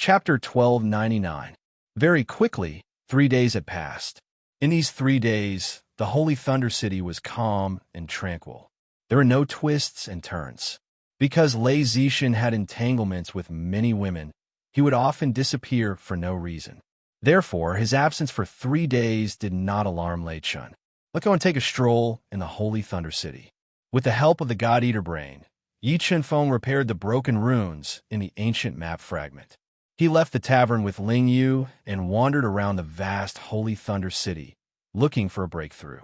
Chapter 1299. Very quickly, 3 days had passed. In these 3 days, the Holy Thunder City was calm and tranquil. There were no twists and turns. Because Lei Zishan had entanglements with many women, he would often disappear for no reason. Therefore, his absence for 3 days did not alarm Lei Chun. Let's go and take a stroll in the Holy Thunder City. With the help of the God-Eater Brain, Yi Chenfeng repaired the broken runes in the ancient map fragment. He left the tavern with Ling Yu and wandered around the vast Holy Thunder City, looking for a breakthrough.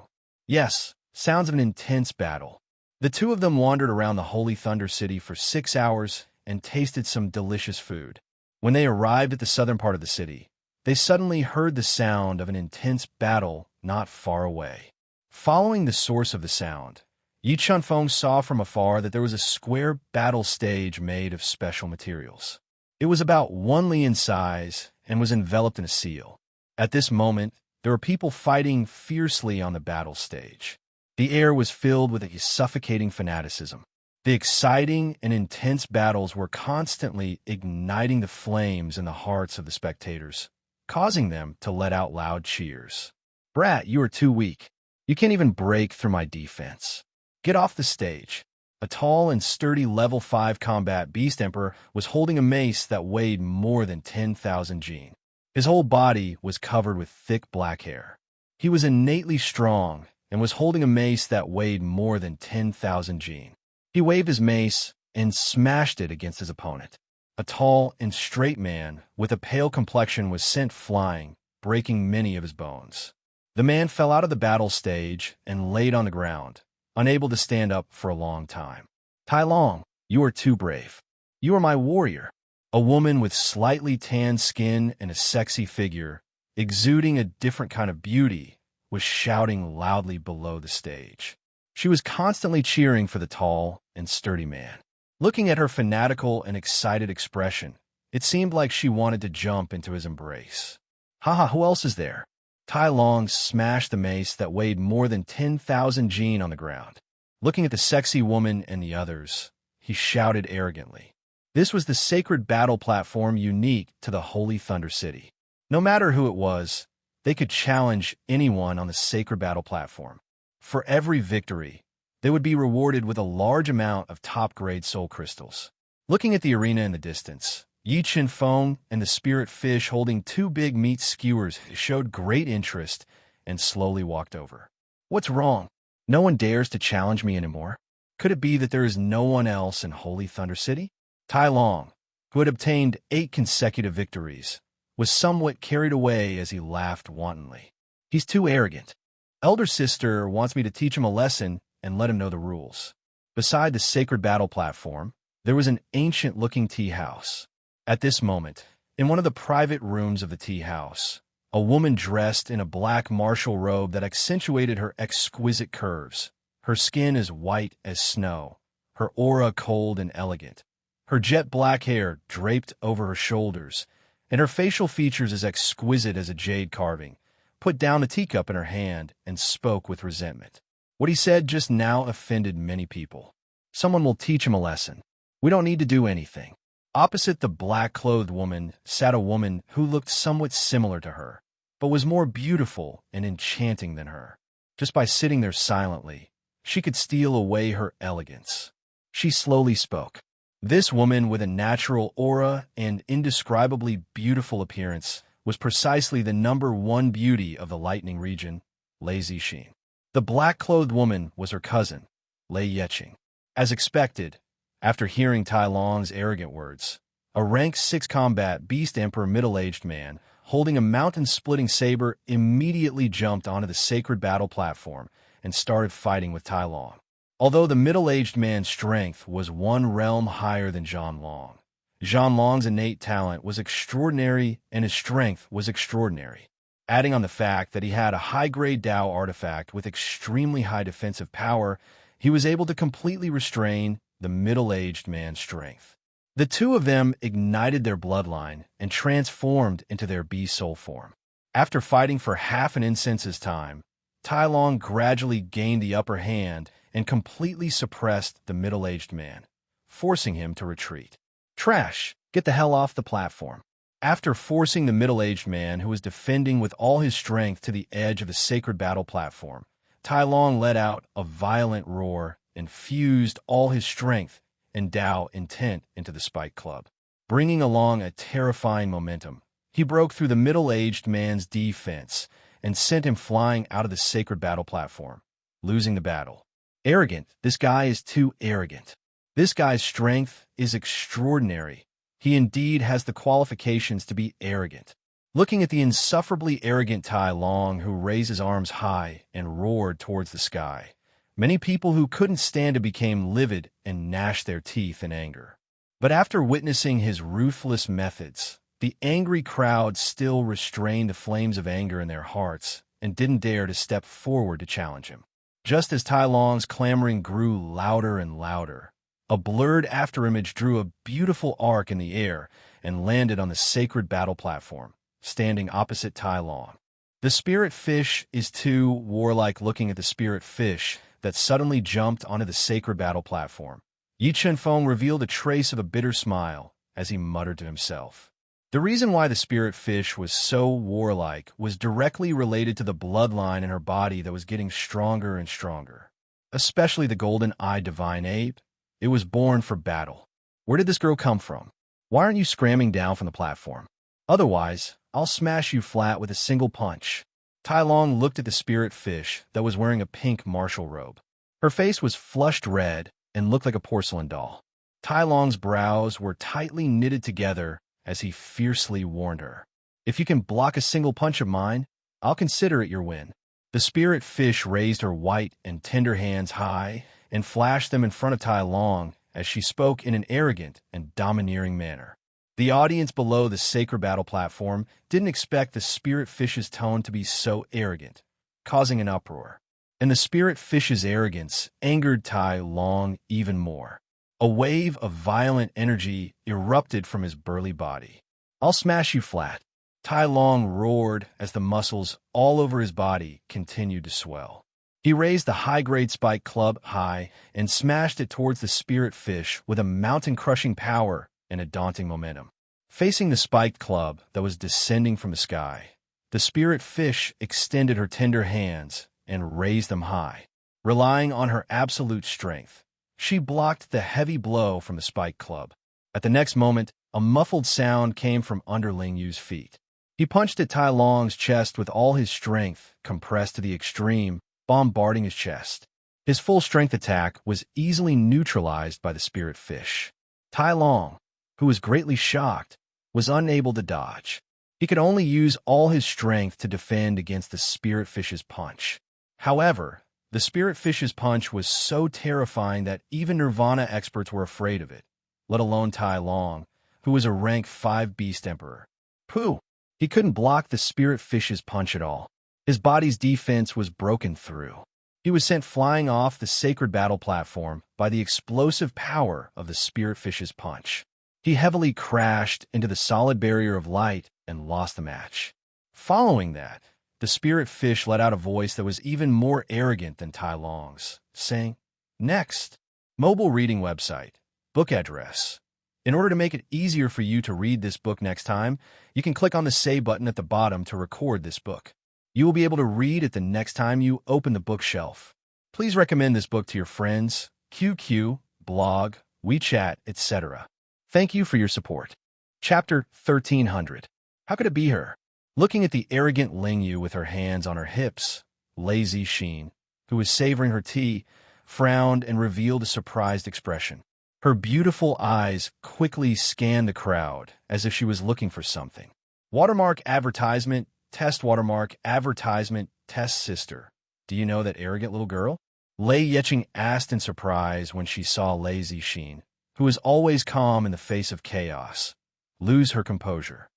Yes, sounds of an intense battle. The two of them wandered around the Holy Thunder City for 6 hours and tasted some delicious food. When they arrived at the southern part of the city, they suddenly heard the sound of an intense battle not far away. Following the source of the sound, Yi Chenfeng saw from afar that there was a square battle stage made of special materials. It was about 1 li in size and was enveloped in a seal. At this moment, there were people fighting fiercely on the battle stage. The air was filled with a suffocating fanaticism. The exciting and intense battles were constantly igniting the flames in the hearts of the spectators, causing them to let out loud cheers. "Brat, you are too weak. You can't even break through my defense. Get off the stage." A tall and sturdy level 5 combat beast emperor was holding a mace that weighed more than 10,000 jin. His whole body was covered with thick black hair. He was innately strong and was holding a mace that weighed more than 10,000 jin. He waved his mace and smashed it against his opponent. A tall and straight man with a pale complexion was sent flying, breaking many of his bones. The man fell out of the battle stage and laid on the ground, unable to stand up for a long time. "Tai Long, you are too brave. You are my warrior." A woman with slightly tanned skin and a sexy figure, exuding a different kind of beauty, was shouting loudly below the stage. She was constantly cheering for the tall and sturdy man. Looking at her fanatical and excited expression, it seemed like she wanted to jump into his embrace. "Haha, who else is there?" Tai Long smashed the mace that weighed more than 10,000 jin on the ground. Looking at the sexy woman and the others, he shouted arrogantly. This was the sacred battle platform unique to the Holy Thunder City. No matter who it was, they could challenge anyone on the sacred battle platform. For every victory, they would be rewarded with a large amount of top-grade soul crystals. Looking at the arena in the distance, Yi Chenfeng and the spirit fish holding 2 big meat skewers showed great interest and slowly walked over. "What's wrong? No one dares to challenge me anymore? Could it be that there is no one else in Holy Thunder City?" Tai Long, who had obtained 8 consecutive victories, was somewhat carried away as he laughed wantonly. "He's too arrogant. Elder sister wants me to teach him a lesson and let him know the rules." Beside the sacred battle platform, there was an ancient-looking tea house. At this moment, in one of the private rooms of the tea house, a woman dressed in a black martial robe that accentuated her exquisite curves. Her skin is white as snow, her aura cold and elegant, her jet black hair draped over her shoulders, and her facial features as exquisite as a jade carving, put down the teacup in her hand and spoke with resentment. What he said just now offended many people. Someone will teach him a lesson. We don't need to do anything. Opposite the black-clothed woman sat a woman who looked somewhat similar to her, but was more beautiful and enchanting than her. Just by sitting there silently, she could steal away her elegance. She slowly spoke. This woman with a natural aura and indescribably beautiful appearance was precisely the #1 beauty of the Lightning region, Lei Zishan. The black-clothed woman was her cousin, Lei Yeqing. As expected, after hearing Tai Long's arrogant words, a rank 6 combat beast emperor middle-aged man, holding a mountain-splitting saber, immediately jumped onto the sacred battle platform and started fighting with Tai Long. Although the middle-aged man's strength was 1 realm higher than Zhan Long's innate talent was extraordinary and his strength was extraordinary. Adding on the fact that he had a high-grade Dao artifact with extremely high defensive power, he was able to completely restrain the middle-aged man's strength. The two of them ignited their bloodline and transformed into their beast soul form. After fighting for half an incense's time, Tai Long gradually gained the upper hand and completely suppressed the middle-aged man, forcing him to retreat. "Trash! Get the hell off the platform." After forcing the middle-aged man who was defending with all his strength to the edge of the sacred battle platform, Tai Long let out a violent roar and fused all his strength and Tao intent into the spike club. Bringing along a terrifying momentum, he broke through the middle-aged man's defense and sent him flying out of the sacred battle platform, losing the battle. Arrogant. This guy is too arrogant. This guy's strength is extraordinary. He indeed has the qualifications to be arrogant. Looking at the insufferably arrogant Tai Long, who raised his arms high and roared towards the sky, many people who couldn't stand it became livid and gnashed their teeth in anger. But after witnessing his ruthless methods, the angry crowd still restrained the flames of anger in their hearts and didn't dare to step forward to challenge him. Just as Tai Long's clamoring grew louder and louder, a blurred afterimage drew a beautiful arc in the air and landed on the sacred battle platform, standing opposite Tai Long. The spirit fish is too warlike. Looking at the spirit fish that suddenly jumped onto the sacred battle platform, Yi Chunfeng revealed a trace of a bitter smile as he muttered to himself. The reason why the spirit fish was so warlike was directly related to the bloodline in her body that was getting stronger and stronger, especially the golden-eyed divine ape. It was born for battle. Where did this girl come from? Why aren't you scrambling down from the platform? Otherwise, I'll smash you flat with a single punch. Tai Long looked at the spirit fish that was wearing a pink martial robe. Her face was flushed red and looked like a porcelain doll. Tai Long's brows were tightly knitted together as he fiercely warned her. If you can block a single punch of mine, I'll consider it your win. The spirit fish raised her white and tender hands high and flashed them in front of Tai Long as she spoke in an arrogant and domineering manner. The audience below the sacred battle platform didn't expect the spirit fish's tone to be so arrogant, causing an uproar. And the spirit fish's arrogance angered Tai Long even more. A wave of violent energy erupted from his burly body. I'll smash you flat. Tai Long roared as the muscles all over his body continued to swell. He raised the high-grade spike club high and smashed it towards the spirit fish with a mountain-crushing power and a daunting momentum. Facing the spiked club that was descending from the sky, the spirit fish extended her tender hands and raised them high. Relying on her absolute strength, she blocked the heavy blow from the spike club. At the next moment, a muffled sound came from under Ling Yu's feet. He punched at Tai Long's chest with all his strength, compressed to the extreme, bombarding his chest. His full-strength attack was easily neutralized by the spirit fish. Tai Long, who was greatly shocked, was unable to dodge. He could only use all his strength to defend against the spirit fish's punch. However, the spirit fish's punch was so terrifying that even Nirvana experts were afraid of it, let alone Tai Long, who was a rank 5 beast emperor. Pooh! He couldn't block the spirit fish's punch at all. His body's defense was broken through. He was sent flying off the sacred battle platform by the explosive power of the spirit fish's punch. He heavily crashed into the solid barrier of light and lost the match. Following that, the spirit fish let out a voice that was even more arrogant than Tai Long's, saying, "Next." Mobile reading website. Book address. In order to make it easier for you to read this book next time, you can click on the Say button at the bottom to record this book. You will be able to read it the next time you open the bookshelf. Please recommend this book to your friends, QQ, blog, WeChat, etc. Thank you for your support. Chapter 1300. How could it be her? Looking at the arrogant Ling Yu with her hands on her hips, lazy Sheen, who was savoring her tea, frowned and revealed a surprised expression. Her beautiful eyes quickly scanned the crowd as if she was looking for something. Watermark advertisement, test watermark advertisement, test sister. Do you know that arrogant little girl? Lei Yeching asked in surprise when she saw lazy Sheen, who was always calm in the face of chaos, lose her composure.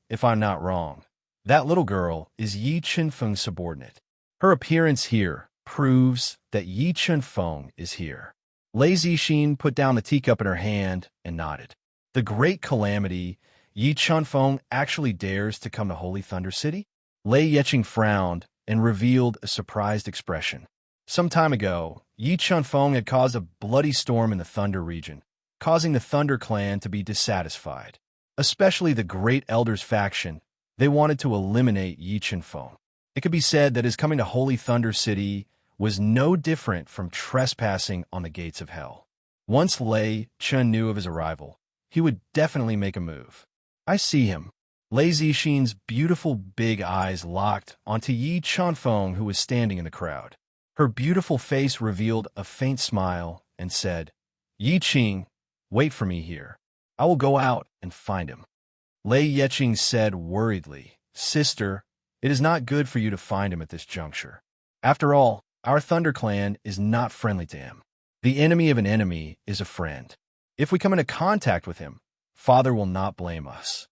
If I'm not wrong, that little girl is Yi Chunfeng's subordinate. Her appearance here proves that Yi Chunfeng is here. Lazy Sheen put down the teacup in her hand and nodded. The great calamity, Yi Chunfeng actually dares to come to Holy Thunder City? Lei Yeching frowned and revealed a surprised expression. Some time ago, Yi Chunfeng had caused a bloody storm in the Thunder region, causing the Thunder clan to be dissatisfied. especially the Great Elders faction. They wanted to eliminate Yi Chen-feng. It could be said that his coming to Holy Thunder City was no different from trespassing on the gates of hell. Once Lei Chen knew of his arrival, he would definitely make a move. I see him. Lei Zixin's beautiful big eyes locked onto Yi Chen-feng, who was standing in the crowd. Her beautiful face revealed a faint smile and said, "Yi Qing, wait for me here. I will go out and find him." Lei Yeqing said worriedly, "Sister, it is not good for you to find him at this juncture. After all, our Thunder Clan is not friendly to him. The enemy of an enemy is a friend. If we come into contact with him, Father will not blame us."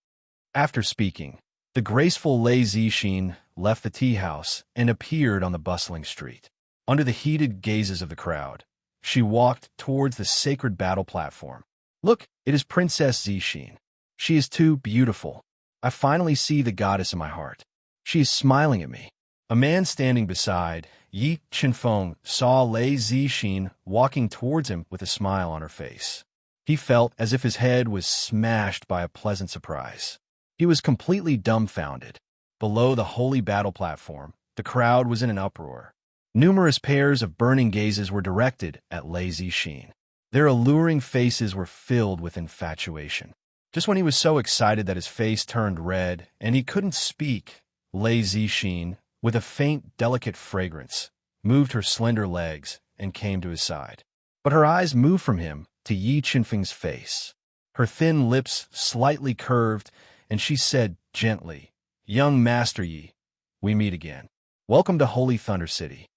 After speaking, the graceful Lei Zixin left the tea house and appeared on the bustling street. Under the heated gazes of the crowd, she walked towards the sacred battle platform. "Look, it is Princess Zixin. She is too beautiful. I finally see the goddess in my heart. She is smiling at me." A man standing beside Yi Chen-feng saw Lei Zixin walking towards him with a smile on her face. He felt as if his head was smashed by a pleasant surprise. He was completely dumbfounded. Below the holy battle platform, the crowd was in an uproar. Numerous pairs of burning gazes were directed at Lei Zixin. Their alluring faces were filled with infatuation. Just when he was so excited that his face turned red and he couldn't speak, Lei Zixin, with a faint, delicate fragrance, moved her slender legs and came to his side. But her eyes moved from him to Yi Chen-feng's face. Her thin lips slightly curved, and she said gently, "Young Master Yi, we meet again. Welcome to Holy Thunder City.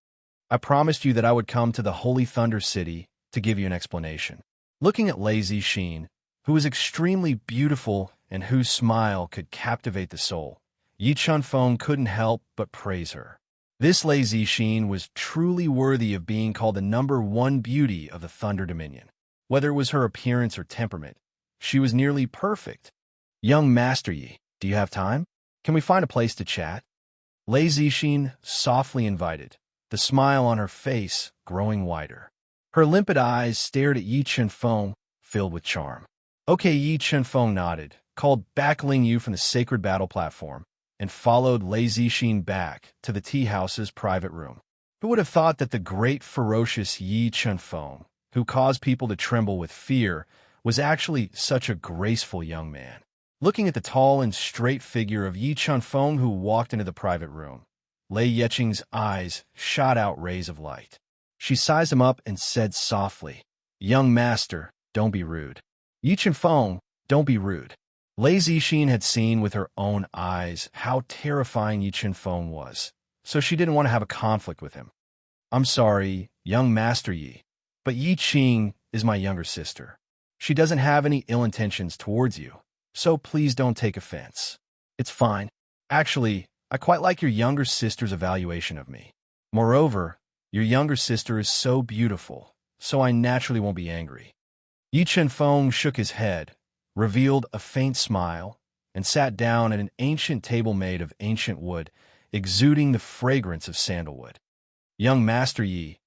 I promised you that I would come to the Holy Thunder City to give you an explanation." Looking at Lei Zixin, who was extremely beautiful and whose smile could captivate the soul, Yi Chen-feng couldn't help but praise her. This Lei Zixin was truly worthy of being called the #1 beauty of the Thunder Dominion. Whether it was her appearance or temperament, she was nearly perfect. "Young Master Yi, do you have time? Can we find a place to chat?" Lei Zixin softly invited, the smile on her face growing wider. Her limpid eyes stared at Yi Chen-feng, filled with charm. "Okay," Yi Chen-feng nodded, called back Ling Yu from the sacred battle platform, and followed Lei Zixin back to the tea house's private room. Who would have thought that the great ferocious Yi Chen-feng, who caused people to tremble with fear, was actually such a graceful young man? Looking at the tall and straight figure of Yi Chen-feng who walked into the private room, Lei Yeqing's eyes shot out rays of light. She sized him up and said softly, "Young master, don't be rude." "Yi Chen-feng, don't be rude." Lei Zixin had seen with her own eyes how terrifying Yi Chen-feng was, so she didn't want to have a conflict with him. "I'm sorry, young Master Yi, but Yi Qing is my younger sister. She doesn't have any ill intentions towards you, so please don't take offense. It's fine. Actually, I quite like your younger sister's evaluation of me. Moreover, your younger sister is so beautiful, so I naturally won't be angry." Yi Chen-feng shook his head, revealed a faint smile, and sat down at an ancient table made of ancient wood, exuding the fragrance of sandalwood. "Young Master Yi,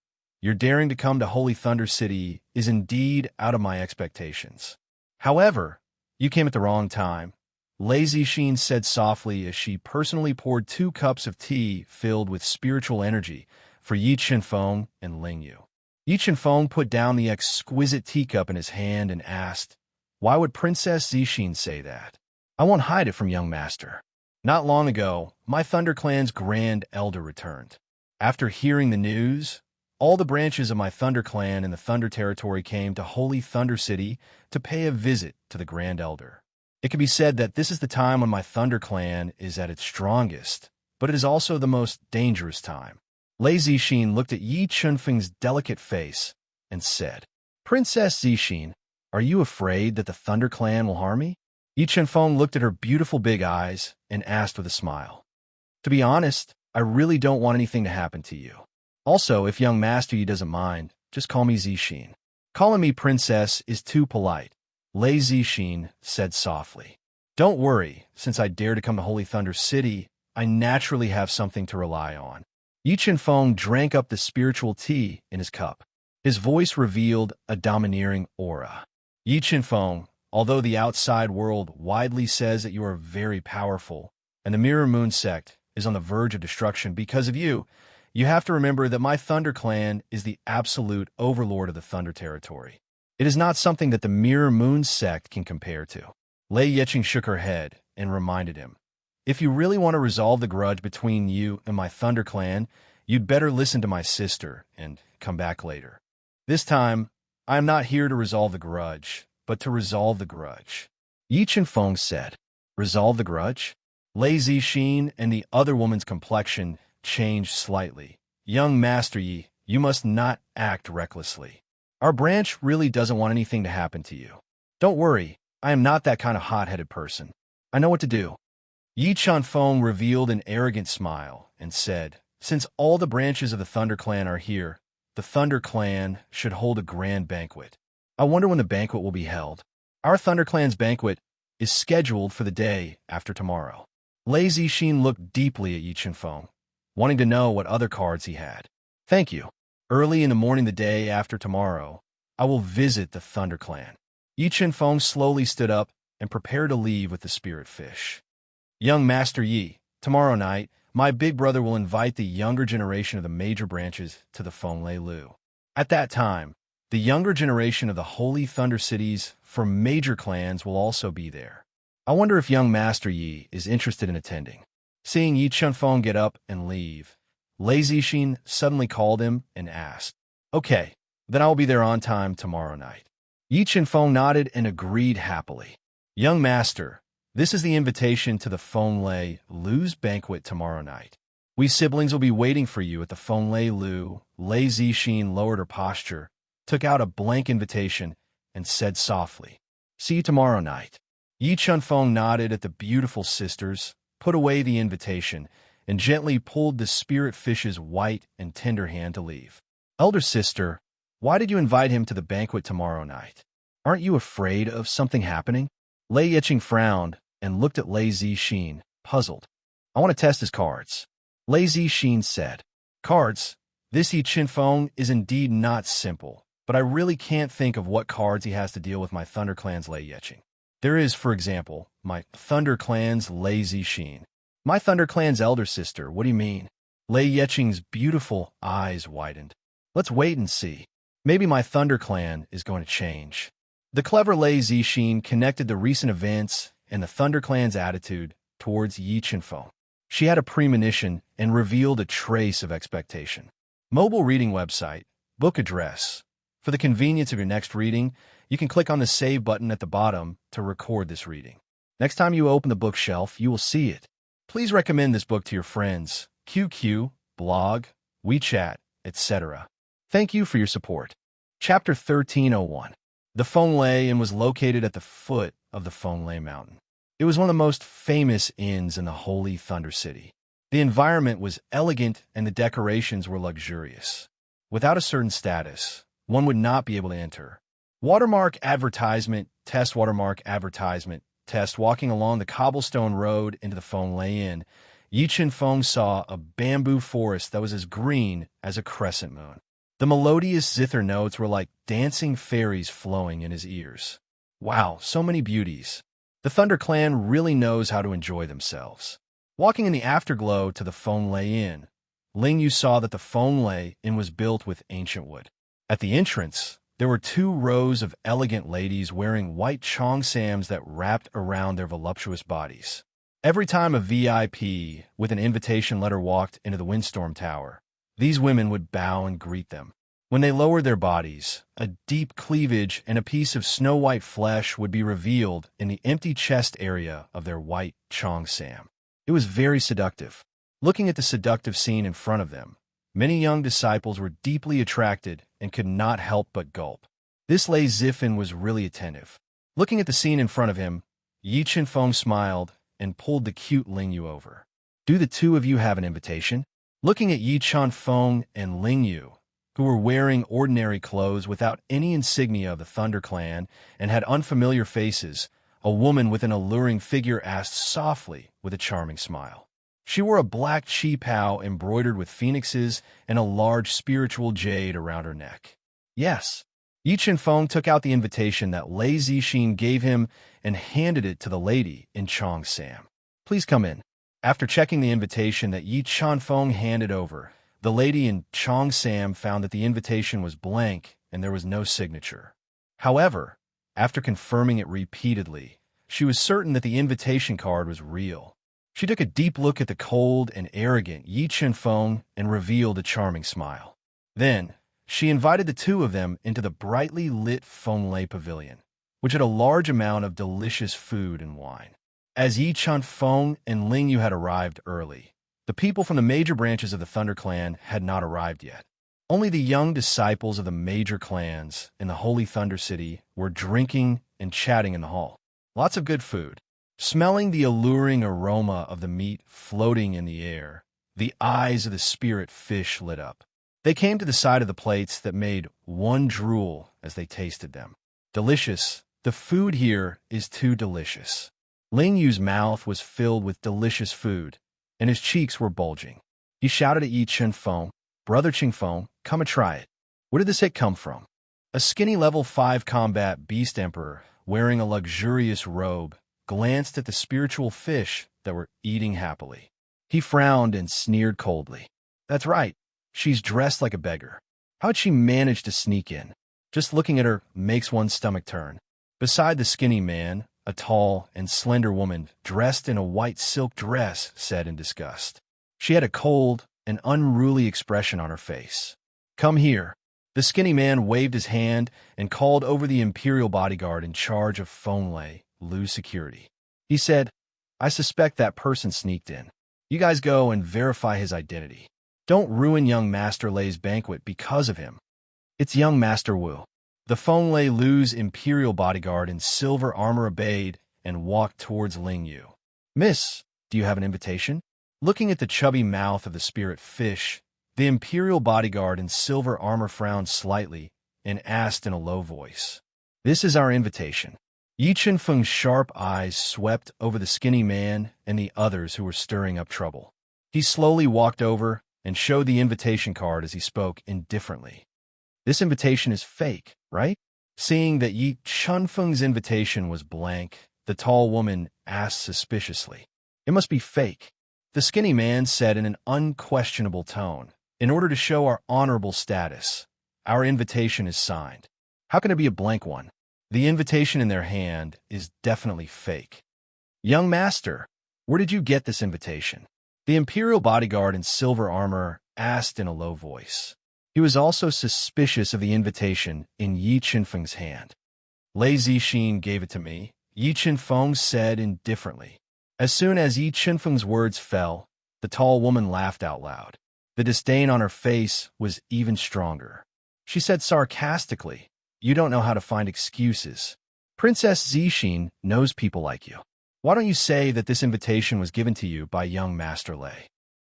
your daring to come to Holy Thunder City is indeed out of my expectations. However, you came at the wrong time," Lei Zixin said softly as she personally poured 2 cups of tea filled with spiritual energy for Yi Chen-feng and Ling Yu. Yi Chen-feng put down the exquisite teacup in his hand and asked, "Why would Princess Zixin say that?" "I won't hide it from young master. Not long ago, my Thunder Clan's Grand Elder returned. After hearing the news, all the branches of my Thunder Clan in the Thunder Territory came to Holy Thunder City to pay a visit to the Grand Elder. It can be said that this is the time when my Thunder Clan is at its strongest, but it is also the most dangerous time." Lei Zixin looked at Yi Chen-feng's delicate face and said, "Princess Zixin, are you afraid that the Thunder Clan will harm me?" Yi Chen-feng looked at her beautiful big eyes and asked with a smile, "To be honest, I really don't want anything to happen to you. Also, if young Master Yi doesn't mind, just call me Zixin. Calling me princess is too polite," Lei Zixin said softly. "Don't worry, since I dare to come to Holy Thunder City, I naturally have something to rely on." Yi Chen-feng drank up the spiritual tea in his cup. His voice revealed a domineering aura. "Yi Chen-feng, although the outside world widely says that you are very powerful, and the Mirror Moon sect is on the verge of destruction because of you, you have to remember that my Thunder Clan is the absolute overlord of the Thunder Territory. It is not something that the Mirror Moon sect can compare to. Lei Yeching shook her head and reminded him, if you really want to resolve the grudge between you and my Thunder Clan, you'd better listen to my sister and come back later. This time, I am not here to resolve the grudge, but to resolve the grudge. Yi Chenfeng said, resolve the grudge? Lei Zixin and the other woman's complexion changed slightly. Young Master Yi, you must not act recklessly. Our branch really doesn't want anything to happen to you. Don't worry, I am not that kind of hot-headed person. I know what to do. Yi Chenfeng revealed an arrogant smile and said, since all the branches of the Thunder Clan are here, the Thunder Clan should hold a grand banquet. I wonder when the banquet will be held. Our Thunder Clan's banquet is scheduled for the day after tomorrow. Lei Zixin looked deeply at Yi Chenfeng, wanting to know what other cards he had. Thank you. Early in the morning the day after tomorrow, I will visit the Thunder Clan. Yi Chenfeng slowly stood up and prepared to leave with the spirit fish. Young Master Yi, tomorrow night, my big brother will invite the younger generation of the major branches to the Fenglei Lu. At that time, the younger generation of the Holy Thunder Cities from major clans will also be there. I wonder if young Master Yi is interested in attending. Seeing Yi Chenfeng get up and leave, Lei Zixin suddenly called him and asked, okay, then I will be there on time tomorrow night. Yi Chenfeng nodded and agreed happily. Young Master, this is the invitation to the Fenglei Lu's banquet tomorrow night. We siblings will be waiting for you at the Fenglei Lu. Lei Zixin lowered her posture, took out a blank invitation, and said softly, see you tomorrow night. Yi Chenfeng nodded at the beautiful sisters, put away the invitation, and gently pulled the spirit fish's white and tender hand to leave. Elder sister, why did you invite him to the banquet tomorrow night? Aren't you afraid of something happening? Lei Yeching frowned and looked at Lei Zixin, puzzled. I want to test his cards. Lei Zixin said, cards? This Yi Chenfeng is indeed not simple, but I really can't think of what cards he has to deal with my Thunder Clan's Lei Yeching. There is, for example, my Thunder Clan's Lei Zixin. My Thunder Clan's elder sister, what do you mean? Lei Yeching's beautiful eyes widened. Let's wait and see. Maybe my Thunder Clan is going to change. The clever Lei Zixin connected the recent events and the Thunder Clan's attitude towards Yi Chenfeng. She had a premonition and revealed a trace of expectation. Mobile reading website, book address. For the convenience of your next reading, you can click on the Save button at the bottom to record this reading. Next time you open the bookshelf, you will see it. Please recommend this book to your friends, QQ, blog, WeChat, etc. Thank you for your support. Chapter 1301. The Fenglei Inn was located at the foot of the Fenglei Mountain. It was one of the most famous inns in the Holy Thunder City. The environment was elegant and the decorations were luxurious. Without a certain status, one would not be able to enter. Watermark advertisement, test watermark advertisement, test. Walking along the cobblestone road into the Fenglei Inn, Yi Chenfeng saw a bamboo forest that was as green as a crescent moon. The melodious zither notes were like dancing fairies flowing in his ears. Wow, so many beauties. The Thunder Clan really knows how to enjoy themselves. Walking in the afterglow to the Fenglei Inn, Ling Yu saw that the Fenglei Inn was built with ancient wood. At the entrance, there were 2 rows of elegant ladies wearing white cheongsams that wrapped around their voluptuous bodies. Every time a VIP with an invitation letter walked into the Windstorm Tower, these women would bow and greet them. When they lowered their bodies, a deep cleavage and a piece of snow-white flesh would be revealed in the empty chest area of their white cheongsam. It was very seductive. Looking at the seductive scene in front of them, many young disciples were deeply attracted and could not help but gulp. This Lei Zixin was really attentive. Looking at the scene in front of him, Yi Chenfeng smiled and pulled the cute Ling Yu over. Do the 2 of you have an invitation? Looking at Yi Chenfeng and Ling Yu, who were wearing ordinary clothes without any insignia of the Thunder Clan and had unfamiliar faces, a woman with an alluring figure asked softly with a charming smile. She wore a black qipao embroidered with phoenixes and a large spiritual jade around her neck. Yes. Yi Chen-feng took out the invitation that Lei Zixin gave him and handed it to the lady in Cheongsam. Please come in. After checking the invitation that Yi Chen-feng handed over, the lady in Cheongsam found that the invitation was blank and there was no signature. However, after confirming it repeatedly, she was certain that the invitation card was real. She took a deep look at the cold and arrogant Yi Chen-feng and revealed a charming smile. Then, she invited the two of them into the brightly lit Fenglai Pavilion, which had a large amount of delicious food and wine. As Yi Chen-feng and Ling Yu had arrived early, the people from the major branches of the Thunder Clan had not arrived yet. Only the young disciples of the major clans in the Holy Thunder City were drinking and chatting in the hall. Lots of good food. Smelling the alluring aroma of the meat floating in the air, the eyes of the spirit fish lit up. They came to the side of the plates that made one drool as they tasted them. Delicious. The food here is too delicious. Ling Yu's mouth was filled with delicious food, and his cheeks were bulging. He shouted at Yi Chen-feng, "Brother Qingfeng, come and try it." Where did this hit come from? A skinny level 5 combat beast emperor, wearing a luxurious robe, glanced at the spiritual fish that were eating happily. He frowned and sneered coldly. That's right, she's dressed like a beggar. How'd she manage to sneak in? Just looking at her makes one's stomach turn. Beside the skinny man, a tall and slender woman dressed in a white silk dress said in disgust. She had a cold and unruly expression on her face. Come here. The skinny man waved his hand and called over the imperial bodyguard in charge of Fenglai, Lu's security. He said, I suspect that person sneaked in. You guys go and verify his identity. Don't ruin young Master Lei's banquet because of him. It's young Master Wu. The Fenglai Lu's imperial bodyguard in silver armor obeyed and walked towards Ling Yu. Miss, do you have an invitation? Looking at the chubby mouth of the spirit fish, the imperial bodyguard in silver armor frowned slightly and asked in a low voice. This is our invitation. Yi Chen-feng's sharp eyes swept over the skinny man and the others who were stirring up trouble. He slowly walked over and showed the invitation card as he spoke indifferently. This invitation is fake, right? Seeing that Yi Chen-feng's invitation was blank, the tall woman asked suspiciously. It must be fake. The skinny man said in an unquestionable tone, in order to show our honorable status, our invitation is signed. How can it be a blank one? The invitation in their hand is definitely fake. Young master, where did you get this invitation? The imperial bodyguard in silver armor asked in a low voice. He was also suspicious of the invitation in Yi Chen-feng's hand. Lei Zixin gave it to me, Yi Chen-feng said indifferently. As soon as Yi Chen-feng's words fell, the tall woman laughed out loud. The disdain on her face was even stronger. She said sarcastically, You don't know how to find excuses. Princess Zixin knows people like you. Why don't you say that this invitation was given to you by young Master Lei?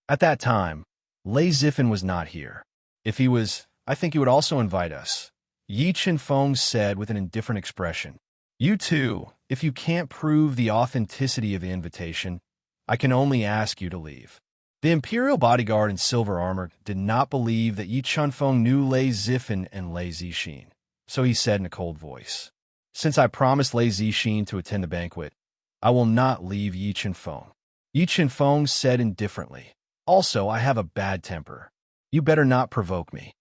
At that time, Lei Zifin was not here. If he was, I think he would also invite us. Yi Chen-feng said with an indifferent expression. You too, if you can't prove the authenticity of the invitation, I can only ask you to leave. The imperial bodyguard in silver armor did not believe that Yi Chen-feng knew Lei Zifin and Lei Zixin, so he said in a cold voice, Since I promised Lei Zixin to attend the banquet, I will not leave Yi Chen-feng. Yi Chen-feng said indifferently, Also, I have a bad temper. You better not provoke me.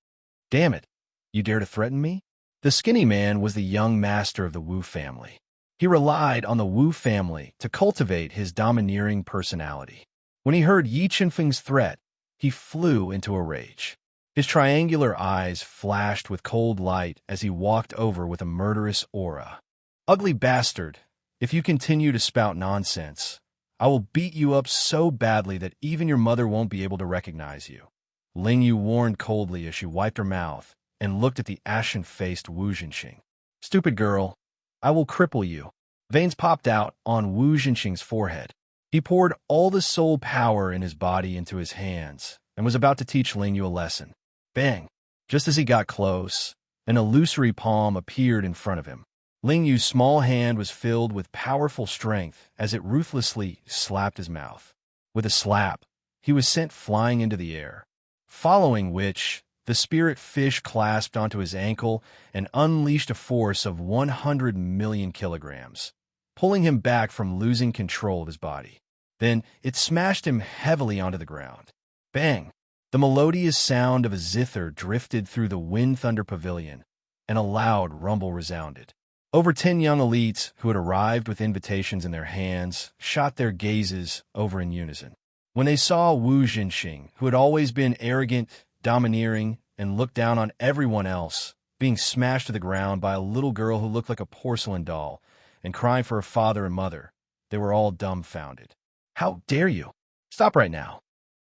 Damn it, you dare to threaten me? The skinny man was the young master of the Wu family. He relied on the Wu family to cultivate his domineering personality. When he heard Yi Chen-feng's threat, he flew into a rage. His triangular eyes flashed with cold light as he walked over with a murderous aura. Ugly bastard, if you continue to spout nonsense, I will beat you up so badly that even your mother won't be able to recognize you. Ling Yu warned coldly as she wiped her mouth and looked at the ashen-faced Wu Zhenxing. Stupid girl, I will cripple you. Veins popped out on Wu Zhenxing's forehead. He poured all the soul power in his body into his hands and was about to teach Ling Yu a lesson. Bang! Just as he got close, an illusory palm appeared in front of him. Ling Yu's small hand was filled with powerful strength as it ruthlessly slapped his mouth. With a slap, he was sent flying into the air, following which, The spirit fish clasped onto his ankle and unleashed a force of 100 million kilograms, pulling him back from losing control of his body. Then it smashed him heavily onto the ground. Bang! The melodious sound of a zither drifted through the Wind Thunder Pavilion, and a loud rumble resounded. Over 10 young elites who had arrived with invitations in their hands shot their gazes over in unison. When they saw Wu Jinxing, who had always been arrogant, domineering, and looked down on everyone else, being smashed to the ground by a little girl who looked like a porcelain doll and crying for her father and mother, they were all dumbfounded. "How dare you? Stop right now."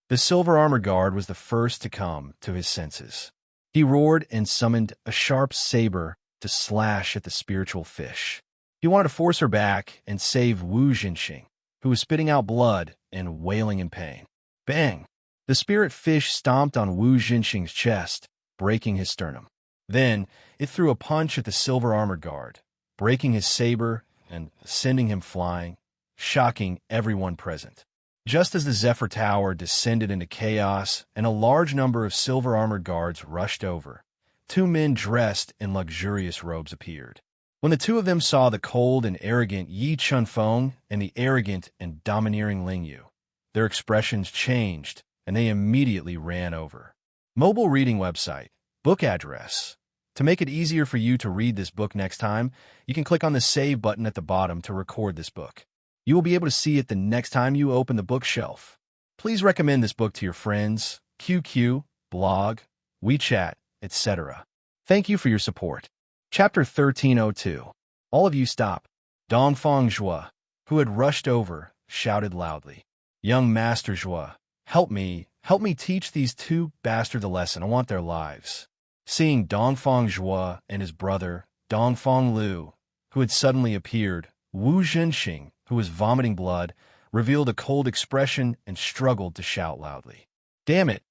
The silver armored guard was the first to come to his senses. He roared and summoned a sharp saber to slash at the spiritual fish. He wanted to force her back and save Wu Jinxing, who was spitting out blood and wailing in pain. Bang! The spirit fish stomped on Wu Jinxing's chest, breaking his sternum. Then it threw a punch at the silver armored guard, breaking his saber and sending him flying, shocking everyone present. Just as the Zephyr Tower descended into chaos and a large number of silver armored guards rushed over, 2 men dressed in luxurious robes appeared. When the 2 of them saw the cold and arrogant Yi Chunfeng and the arrogant and domineering Ling Yu, their expressions changed and they immediately ran over. Mobile reading website, book address. To make it easier for you to read this book next time, you can click on the Save button at the bottom to record this book. You will be able to see it the next time you open the bookshelf. Please recommend this book to your friends, QQ, blog, WeChat, etc. Thank you for your support. Chapter 1302. All of you stop. Dongfang Zhua, who had rushed over, shouted loudly. Young Master Zhua, help me teach these 2 bastards a lesson. I want their lives. Seeing Dongfang Zhua and his brother, Dongfang Lu, who had suddenly appeared, Wu Jinxing, who was vomiting blood, revealed a cold expression and struggled to shout loudly. Damn it!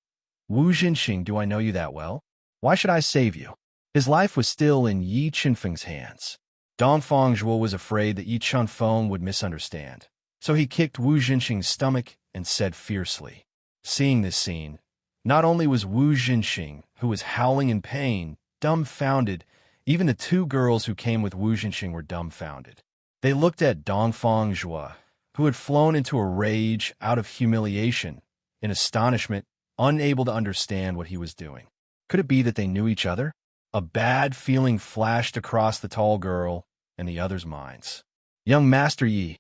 Wu Jinxing, do I know you that well? Why should I save you? His life was still in Yi Chunfeng's hands. Dongfang Zhuo was afraid that Yi Chunfeng would misunderstand, so he kicked Wu Jinxing's stomach and said fiercely. Seeing this scene, not only was Wu Jinxing, who was howling in pain, dumbfounded, even the 2 girls who came with Wu Jinxing were dumbfounded. They looked at Dongfang Zhua, who had flown into a rage out of humiliation, in astonishment, unable to understand what he was doing. Could it be that they knew each other? A bad feeling flashed across the tall girl and the others' minds. Young Master Yi,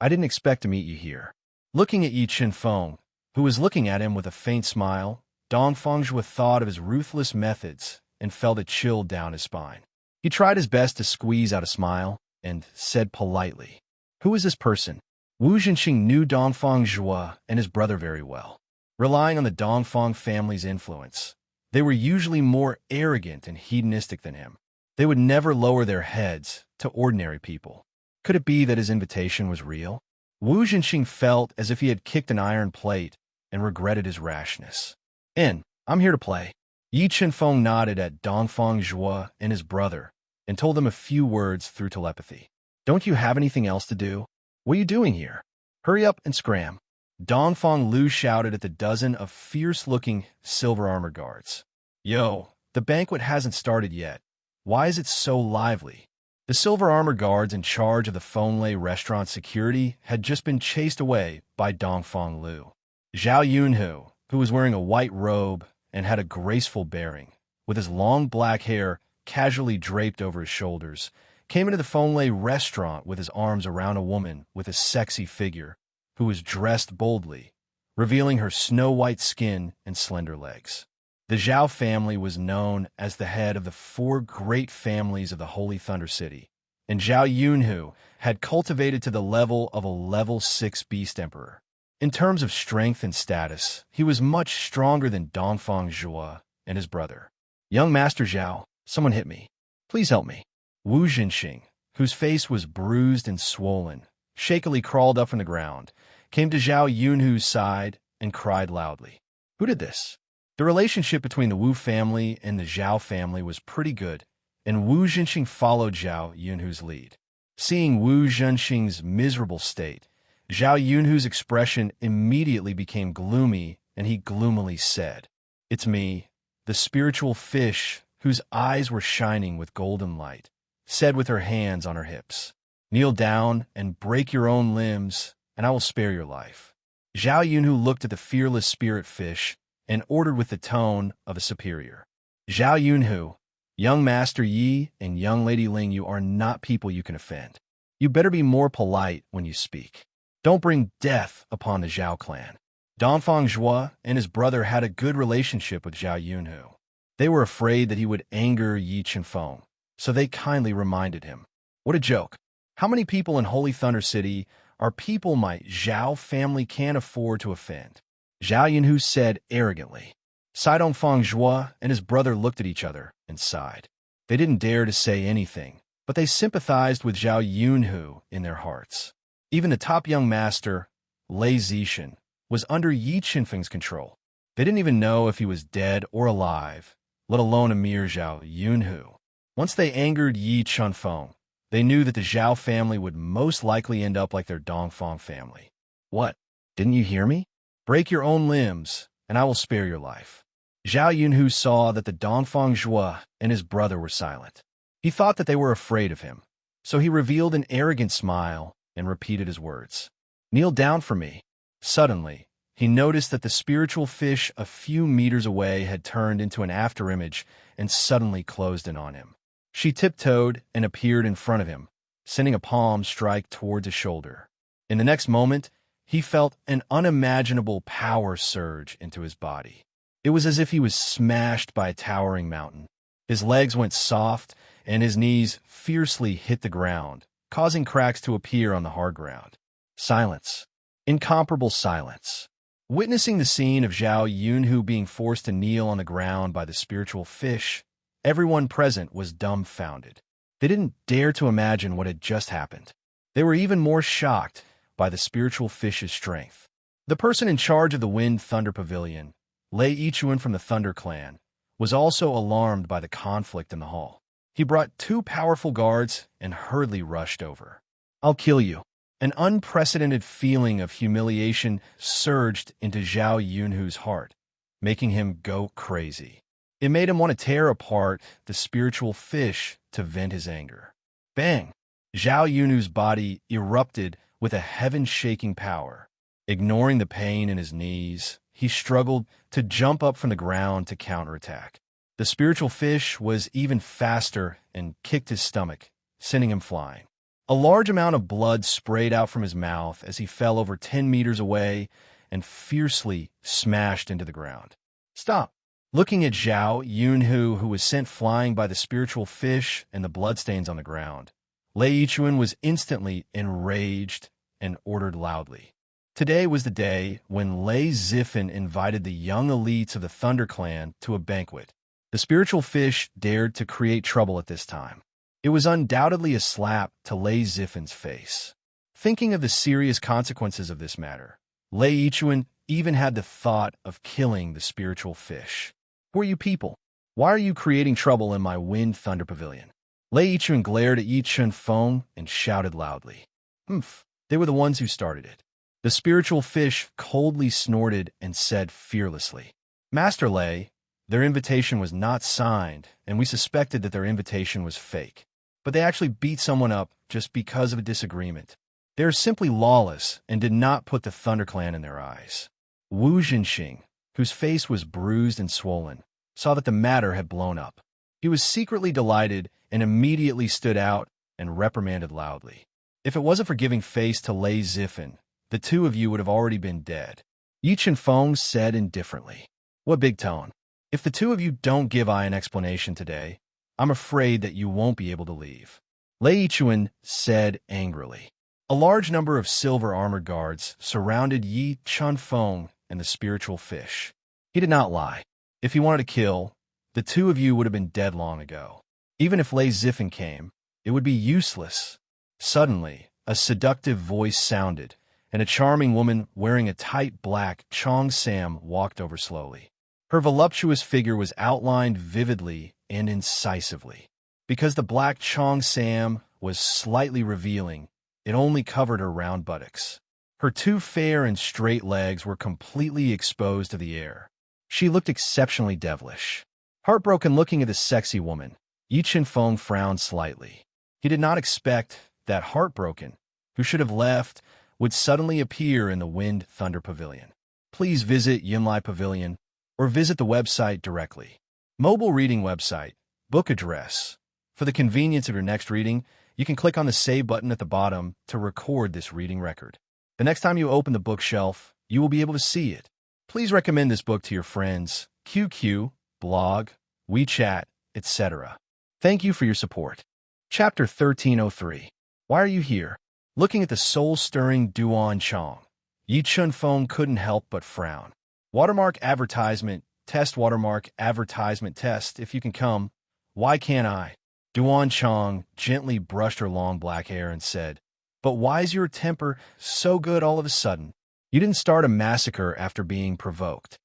I didn't expect to meet you here. Looking at Yi Chunfeng, who was looking at him with a faint smile, Dongfang Zhua thought of his ruthless methods and felt a chill down his spine. He tried his best to squeeze out a smile and said politely, Who is this person? Wu Jinxing knew Dongfang Zhua and his brother very well. Relying on the Dongfang family's influence, they were usually more arrogant and hedonistic than him. They would never lower their heads to ordinary people. Could it be that his invitation was real? Wu Jinxing felt as if he had kicked an iron plate and regretted his rashness. I'm here to play. Yi Chunfeng nodded at Dongfang Zhua and his brother and told them a few words through telepathy. Don't you have anything else to do? What are you doing here? Hurry up and scram. Dongfang Lu shouted at the dozen of fierce-looking silver armor guards. Yo, the banquet hasn't started yet. Why is it so lively? The silver armor guards in charge of the Fonlei restaurant security had just been chased away by Dongfang Lu. Zhao Yunhu, who was wearing a white robe and had a graceful bearing, with his long black hair casually draped over his shoulders, came into the Fonlei restaurant with his arms around a woman with a sexy figure who was dressed boldly, revealing her snow-white skin and slender legs. The Zhao family was known as the head of the 4 great families of the Holy Thunder City, and Zhao Yunhu had cultivated to the level of a level 6 beast emperor. In terms of strength and status, he was much stronger than Dongfang Zhua and his brother. Young Master Zhao, someone hit me. Please help me. Wu Jinxing, whose face was bruised and swollen, shakily crawled up from the ground, came to Zhao Yunhu's side and cried loudly. Who did this? The relationship between the Wu family and the Zhao family was pretty good, and Wu Jinxing followed Zhao Yunhu's lead. Seeing Wu Jinxing's miserable state, Zhao Yunhu's expression immediately became gloomy, and he gloomily said, It's me, the spiritual fish, whose eyes were shining with golden light, said with her hands on her hips, "Kneel down and break your own limbs, and I will spare your life." Zhao Yunhu looked at the fearless spirit fish and ordered with the tone of a superior. "Zhao Yunhu, young Master Yi and young Lady Ling, you are not people you can offend. You better be more polite when you speak. Don't bring death upon the Zhao clan." Dongfang Zhua and his brother had a good relationship with Zhao Yunhu. They were afraid that he would anger Yi Chenfeng, so they kindly reminded him. What a joke. How many people in Holy Thunder City are people my Zhao family can't afford to offend? Zhao Yunhu said arrogantly. Dongfang Zhua and his brother looked at each other and sighed. They didn't dare to say anything, but they sympathized with Zhao Yunhu in their hearts. Even the top young master, Lei Zishan, was under Yi Chenfeng's control. They didn't even know if he was dead or alive, let alone a mere Zhao Yunhu. Once they angered Yi Chenfeng, they knew that the Zhao family would most likely end up like their Dongfang family. What? Didn't you hear me? Break your own limbs, and I will spare your life. Zhao Yunhu saw that the Dongfang Zhua and his brother were silent. He thought that they were afraid of him, so he revealed an arrogant smile and repeated his words. Kneel down for me. Suddenly, he noticed that the spiritual fish a few meters away had turned into an afterimage and suddenly closed in on him. She tiptoed and appeared in front of him, sending a palm strike towards his shoulder. In the next moment, he felt an unimaginable power surge into his body. It was as if he was smashed by a towering mountain. His legs went soft, and his knees fiercely hit the ground, causing cracks to appear on the hard ground. Silence. Incomparable silence. Witnessing the scene of Zhao Yunhu being forced to kneel on the ground by the spiritual fish, everyone present was dumbfounded. They didn't dare to imagine what had just happened. They were even more shocked by the spiritual fish's strength. The person in charge of the Wind Thunder Pavilion, Lei Yichuan from the Thunder Clan, was also alarmed by the conflict in the hall. He brought 2 powerful guards and hurriedly rushed over. I'll kill you. An unprecedented feeling of humiliation surged into Zhao Yunhu's heart, making him go crazy. It made him want to tear apart the spiritual fish to vent his anger. Bang! Zhao Yunhu's body erupted with a heaven-shaking power. Ignoring the pain in his knees, he struggled to jump up from the ground to counterattack. The spiritual fish was even faster and kicked his stomach, sending him flying. A large amount of blood sprayed out from his mouth as he fell over 10 meters away and fiercely smashed into the ground. Stop! Looking at Zhao Yunhu, who was sent flying by the spiritual fish and the bloodstains on the ground, Lei Yichuan was instantly enraged and ordered loudly. Today was the day when Lei Zifan invited the young elites of the Thunder Clan to a banquet. The spiritual fish dared to create trouble at this time. It was undoubtedly a slap to Lei Zifan's face. Thinking of the serious consequences of this matter, Lei Yichuan even had the thought of killing the spiritual fish. Who are you people? Why are you creating trouble in my Wind Thunder Pavilion? Lei Yichuan glared at Yi Chenfeng and shouted loudly. Humph, they were the ones who started it. The spiritual fish coldly snorted and said fearlessly, Master Lei, their invitation was not signed, and we suspected that their invitation was fake. But they actually beat someone up just because of a disagreement. They are simply lawless and did not put the Thunder Clan in their eyes. Wu Zhenxing, whose face was bruised and swollen, saw that the matter had blown up. He was secretly delighted and immediately stood out and reprimanded loudly. If it wasn't for giving face to Lei Zifan, the 2 of you would have already been dead. Yi Chenfeng said indifferently. What big tone. If the 2 of you don't give I an explanation today, I'm afraid that you won't be able to leave. Lei Yichuan said angrily. A large number of silver-armored guards surrounded Yi Chenfeng and the spiritual fish. He did not lie. If he wanted to kill, the 2 of you would have been dead long ago. Even if Lei Zifan came, it would be useless. Suddenly, a seductive voice sounded, and a charming woman wearing a tight black cheongsam walked over slowly. Her voluptuous figure was outlined vividly and incisively. Because the black cheongsam was slightly revealing, it only covered her round buttocks. Her 2 fair and straight legs were completely exposed to the air. She looked exceptionally devilish. Heartbroken looking at the sexy woman, Yi Chen-feng frowned slightly. He did not expect that Heartbroken, who should have left, would suddenly appear in the Wind Thunder Pavilion. Please visit Yunlai Pavilion or visit the website directly. Mobile reading website, book address. For the convenience of your next reading, you can click on the Save button at the bottom to record this reading record. The next time you open the bookshelf, you will be able to see it. Please recommend this book to your friends, QQ, blog, WeChat, etc. Thank you for your support. Chapter 1303. Why are you here? Looking at the soul-stirring Duan Chong, Yi Chen-feng couldn't help but frown. Watermark advertisement, test watermark advertisement test, if you can come. Why can't I? Duan Chong gently brushed her long black hair and said, But why is your temper so good all of a sudden? You didn't start a massacre after being provoked.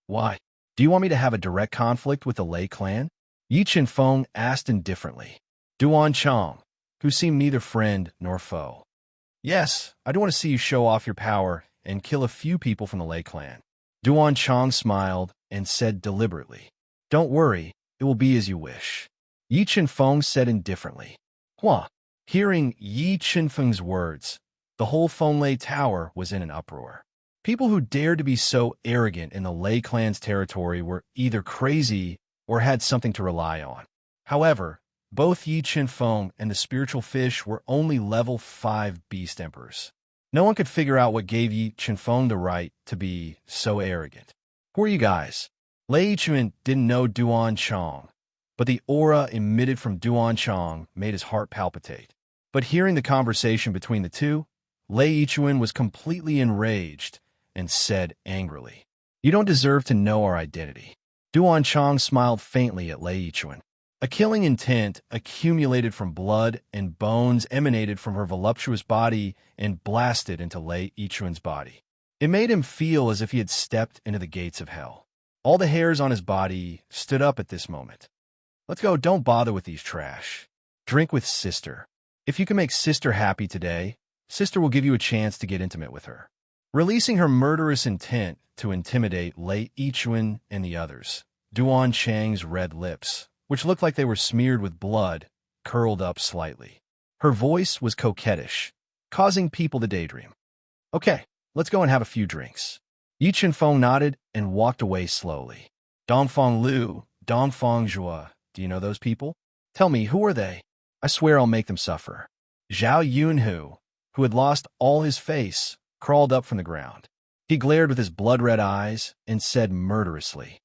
Why? Do you want me to have a direct conflict with the Lei clan? Yi Chen-feng asked indifferently. Duan Chong, who seemed neither friend nor foe. Yes, I do want to see you show off your power and kill a few people from the Lei clan. Duan Chong smiled and said deliberately, Don't worry, it will be as you wish. Yi Chen-feng said indifferently. Hua. Hearing Yi Chen-feng's words, the whole Fenglei Tower was in an uproar. People who dared to be so arrogant in the Lei clan's territory were either crazy or had something to rely on. However, both Yi Chen-feng and the spiritual fish were only level 5 beast emperors. No one could figure out what gave Yi Chen-feng the right to be so arrogant. Who are you guys? Lei Yichuan didn't know Duan Chong, but the aura emitted from Duan Chong made his heart palpitate. But hearing the conversation between the two, Lei Yichuan was completely enraged and said angrily, You don't deserve to know our identity. Duan Chong smiled faintly at Lei Yichuan. A killing intent accumulated from blood and bones emanated from her voluptuous body and blasted into Lei Yichuan's body. It made him feel as if he had stepped into the gates of hell. All the hairs on his body stood up at this moment. Let's go, don't bother with these trash. Drink with sister. If you can make sister happy today, sister will give you a chance to get intimate with her. Releasing her murderous intent to intimidate Lei Yichuan and the others, Duan Chang's red lips, which looked like they were smeared with blood, curled up slightly. Her voice was coquettish, causing people to daydream. Okay, let's go and have a few drinks. Yi Chen-feng nodded and walked away slowly. Dongfang Liu, Dongfang Zhua, do you know those people? Tell me, who are they? I swear I'll make them suffer. Zhao Yunhu, who had lost all his face, crawled up from the ground. He glared with his blood-red eyes and said murderously,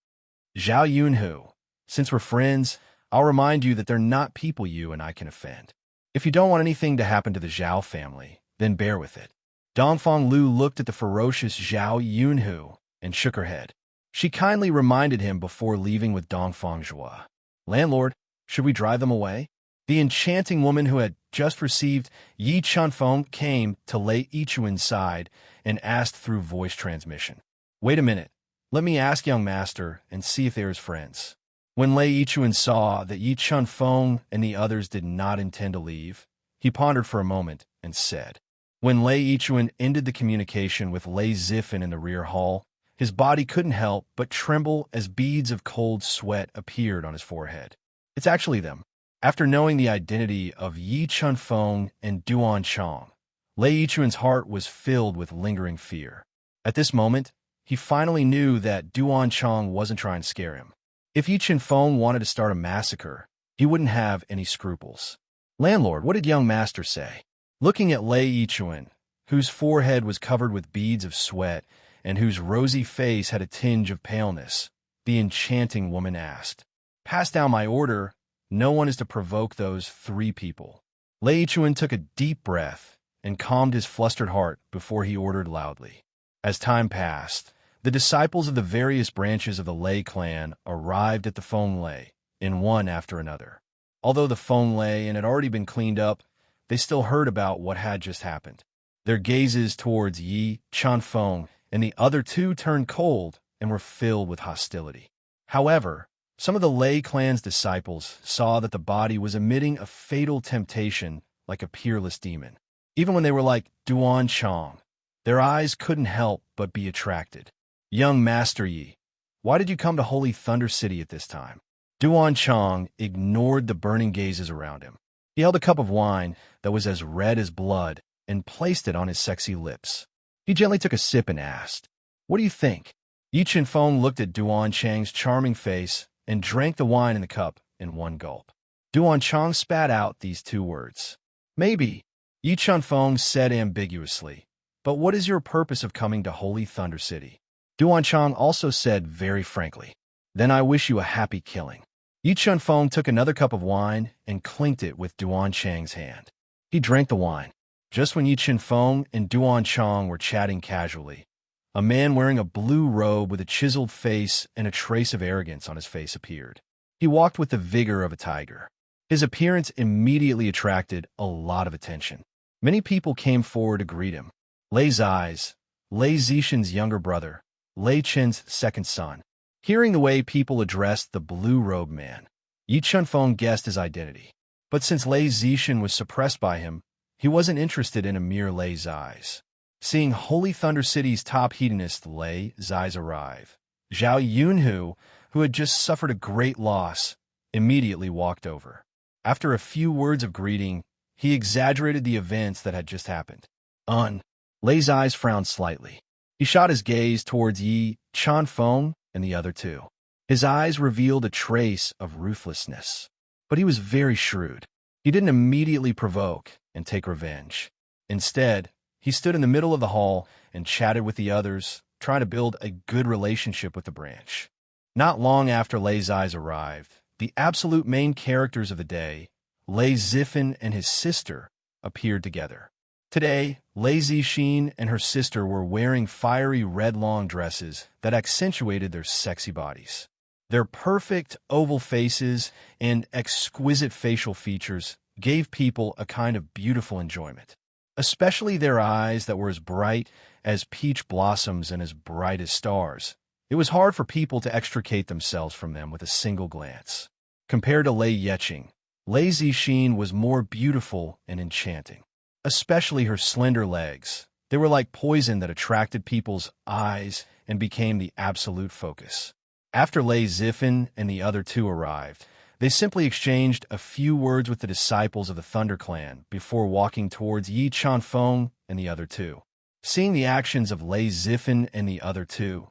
Zhao Yunhu, since we're friends, I'll remind you that they're not people you and I can offend. If you don't want anything to happen to the Zhao family, then bear with it. Dongfang Liu looked at the ferocious Zhao Yunhu and shook her head. She kindly reminded him before leaving with Dongfang Zhua. Landlord, should we drive them away? The enchanting woman who had just received Yi Chen-feng came to Lei Yichuan's side and asked through voice transmission. Wait a minute. Let me ask young master and see if they are his friends. When Lei Yichuan saw that Yi Chen-feng and the others did not intend to leave, he pondered for a moment and said. When Lei Yichuan ended the communication with Lei Zifen in the rear hall, his body couldn't help but tremble as beads of cold sweat appeared on his forehead. It's actually them. After knowing the identity of Yi Chen-feng and Duan Chong, Lei Yichuan's heart was filled with lingering fear. At this moment, he finally knew that Duan Chong wasn't trying to scare him. If Yi Chen-feng wanted to start a massacre, he wouldn't have any scruples. Landlord, what did young master say? Looking at Lei Yichuan, whose forehead was covered with beads of sweat and whose rosy face had a tinge of paleness, the enchanting woman asked, Pass down my order. No one is to provoke those 3 people. Lei Yichuan took a deep breath and calmed his flustered heart before he ordered loudly. As time passed, the disciples of the various branches of the Lei clan arrived at the Fenglei, in one after another. Although the Fenglei had already been cleaned up, they still heard about what had just happened. Their gazes towards Yi Chen-feng and the other 2 turned cold and were filled with hostility. However, some of the Lei clan's disciples saw that the body was emitting a fatal temptation like a peerless demon. Even when they were like Duan Chong, their eyes couldn't help but be attracted. Young Master Yi, why did you come to Holy Thunder City at this time? Duan Chong ignored the burning gazes around him. He held a cup of wine that was as red as blood and placed it on his sexy lips. He gently took a sip and asked, "What do you think?" Yi Chenfeng looked at Duan Chang's charming face and drank the wine in the cup in one gulp. Duan Chang spat out these two words. "Maybe," Yi Chenfeng said ambiguously. "But what is your purpose of coming to Holy Thunder City?" Duan Chang also said very frankly, "Then I wish you a happy killing." Yi Chenfeng took another cup of wine and clinked it with Duan Chang's hand. He drank the wine. Just when Yi Chenfeng and Duan Chang were chatting casually, a man wearing a blue robe with a chiseled face and a trace of arrogance on his face appeared. He walked with the vigor of a tiger. His appearance immediately attracted a lot of attention. Many people came forward to greet him. Lei Zai's, Lei Zixin's younger brother, Lei Chen's second son. Hearing the way people addressed the blue-robed man, Yi Chenfeng guessed his identity. But since Lei Zixin was suppressed by him, he wasn't interested in a mere Lei Zai's. Seeing Holy Thunder City's top hedonist Lei Zai's arrive, Zhao Yunhu, who had just suffered a great loss, immediately walked over. After a few words of greeting, he exaggerated the events that had just happened. Lei Zai's frowned slightly. He shot his gaze towards Yi Chenfeng and the other two. His eyes revealed a trace of ruthlessness. But he was very shrewd. He didn't immediately provoke and take revenge. Instead, he stood in the middle of the hall and chatted with the others, trying to build a good relationship with the branch. Not long after Lei Zai's arrived, the absolute main characters of the day, Lei Zifan and his sister, appeared together. Today, Lei Zixin and her sister were wearing fiery red long dresses that accentuated their sexy bodies. Their perfect oval faces and exquisite facial features gave people a kind of beautiful enjoyment, especially their eyes that were as bright as peach blossoms and as bright as stars. It was hard for people to extricate themselves from them with a single glance. Compared to Lei Yeqing, Lei Zixin was more beautiful and enchanting, especially her slender legs. They were like poison that attracted people's eyes and became the absolute focus. After Lei Zifan and the other two arrived, they simply exchanged a few words with the disciples of the Thunder Clan before walking towards Yi Chenfeng and the other two. Seeing the actions of Lei Zifan and the other two,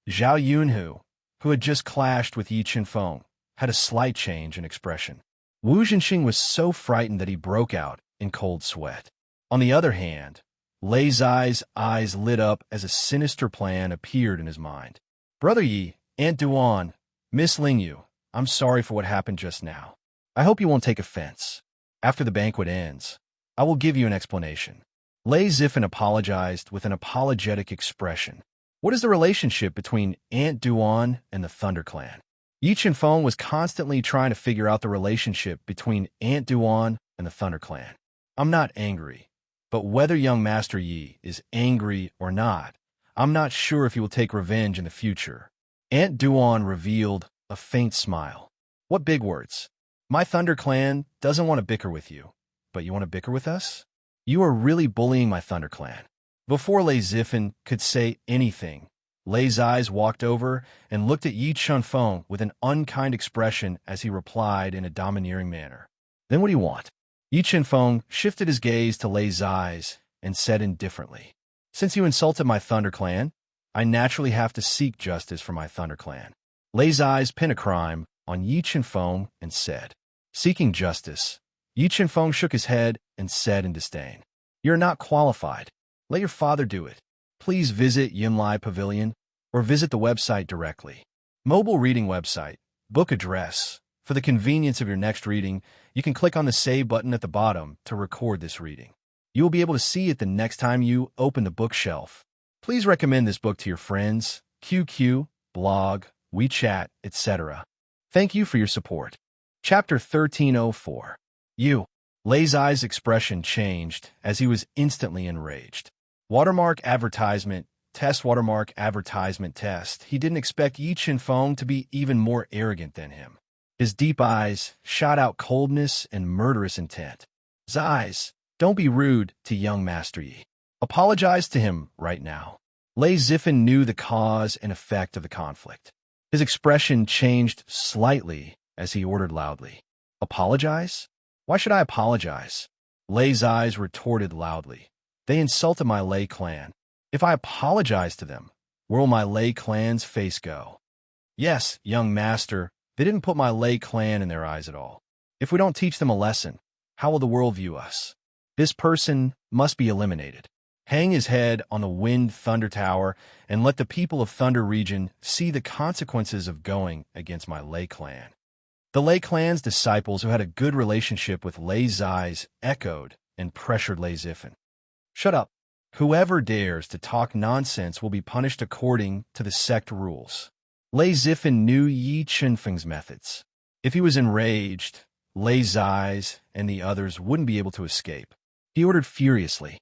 Zhao Yunhu, who had just clashed with Yi Chenfeng, had a slight change in expression. Wu Zhenxing was so frightened that he broke out in cold sweat. On the other hand, Lei Zai's eyes lit up as a sinister plan appeared in his mind. "Brother Yi, Aunt Duan, Miss Lingyu, I'm sorry for what happened just now. I hope you won't take offense. After the banquet ends, I will give you an explanation." Lei Zifan apologized with an apologetic expression. What is the relationship between Aunt Duan and the Thunder Clan? Yi Chenfeng was constantly trying to figure out the relationship between Aunt Duan and the Thunder Clan. "I'm not angry, but whether young Master Yi is angry or not, I'm not sure if he will take revenge in the future." Aunt Duan revealed a faint smile. "What big words? My Thunder Clan doesn't want to bicker with you, but you want to bicker with us? You are really bullying my Thunder Clan." Before Lei Zifan could say anything, Lei Zai's walked over and looked at Yi Chenfeng with an unkind expression as he replied in a domineering manner. "Then what do you want?" Yi Chenfeng shifted his gaze to Lei Zai's and said indifferently, "Since you insulted my Thunder Clan, I naturally have to seek justice for my Thunder Clan." Lei Zai's pinned a crime on Yi Chenfeng and said, "Seeking justice." Yi Chenfeng shook his head and said in disdain, "You're not qualified. Let your father do it. Please visit Yunlai Pavilion or visit the website directly." Mobile reading website, book address. For the convenience of your next reading, you can click on the Save button at the bottom to record this reading. You will be able to see it the next time you open the bookshelf. Please recommend this book to your friends, QQ, blog, WeChat, etc. Thank you for your support. Chapter 1304. Lei Zai's expression changed as he was instantly enraged. Watermark advertisement, test watermark advertisement test. He didn't expect Yi Chenfeng to be even more arrogant than him. His deep eyes shot out coldness and murderous intent. "Zai's, don't be rude to young Master Yi. Apologize to him right now." Lei Zifan knew the cause and effect of the conflict. His expression changed slightly as he ordered loudly. Apologize? Why should I apologize? Lei's eyes retorted loudly. They insulted my Lei clan. If I apologize to them, where will my Lei clan's face go? Yes, young master, they didn't put my Lei clan in their eyes at all. If we don't teach them a lesson, how will the world view us? This person must be eliminated. Hang his head on the Wind Thunder Tower and let the people of Thunder Region see the consequences of going against my Lei clan. The Lei clan's disciples who had a good relationship with Lei Zai's echoed and pressured Lei Zifen. Shut up. Whoever dares to talk nonsense will be punished according to the sect rules. Lei Zifen knew Yi Qinfeng's methods. If he was enraged, Lei Zai's and the others wouldn't be able to escape. He ordered furiously,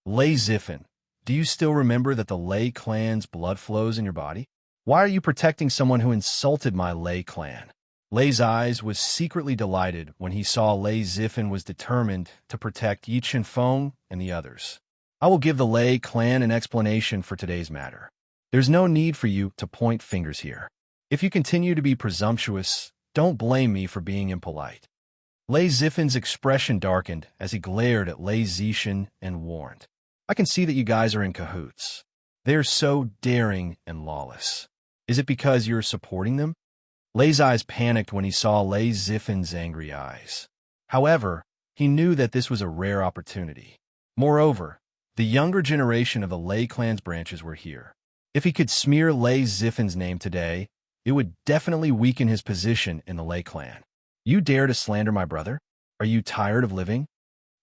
Lei Zifen, do you still remember that the Lei clan's blood flows in your body? Why are you protecting someone who insulted my Lei clan? Lei Zai's was secretly delighted when he saw Lei Zifen was determined to protect Yi Qinfeng and the others. I will give the Lei clan an explanation for today's matter. There's no need for you to point fingers here. If you continue to be presumptuous, don't blame me for being impolite. Lei Zifen's expression darkened as he glared at Lei Zishan and warned. I can see that you guys are in cahoots. They're so daring and lawless. Is it because you're supporting them? Lei's eyes panicked when he saw Lei Zifen's angry eyes. However, he knew that this was a rare opportunity. Moreover, the younger generation of the Lei clan's branches were here. If he could smear Lei Zifen's name today, it would definitely weaken his position in the Lei clan. You dare to slander my brother? Are you tired of living?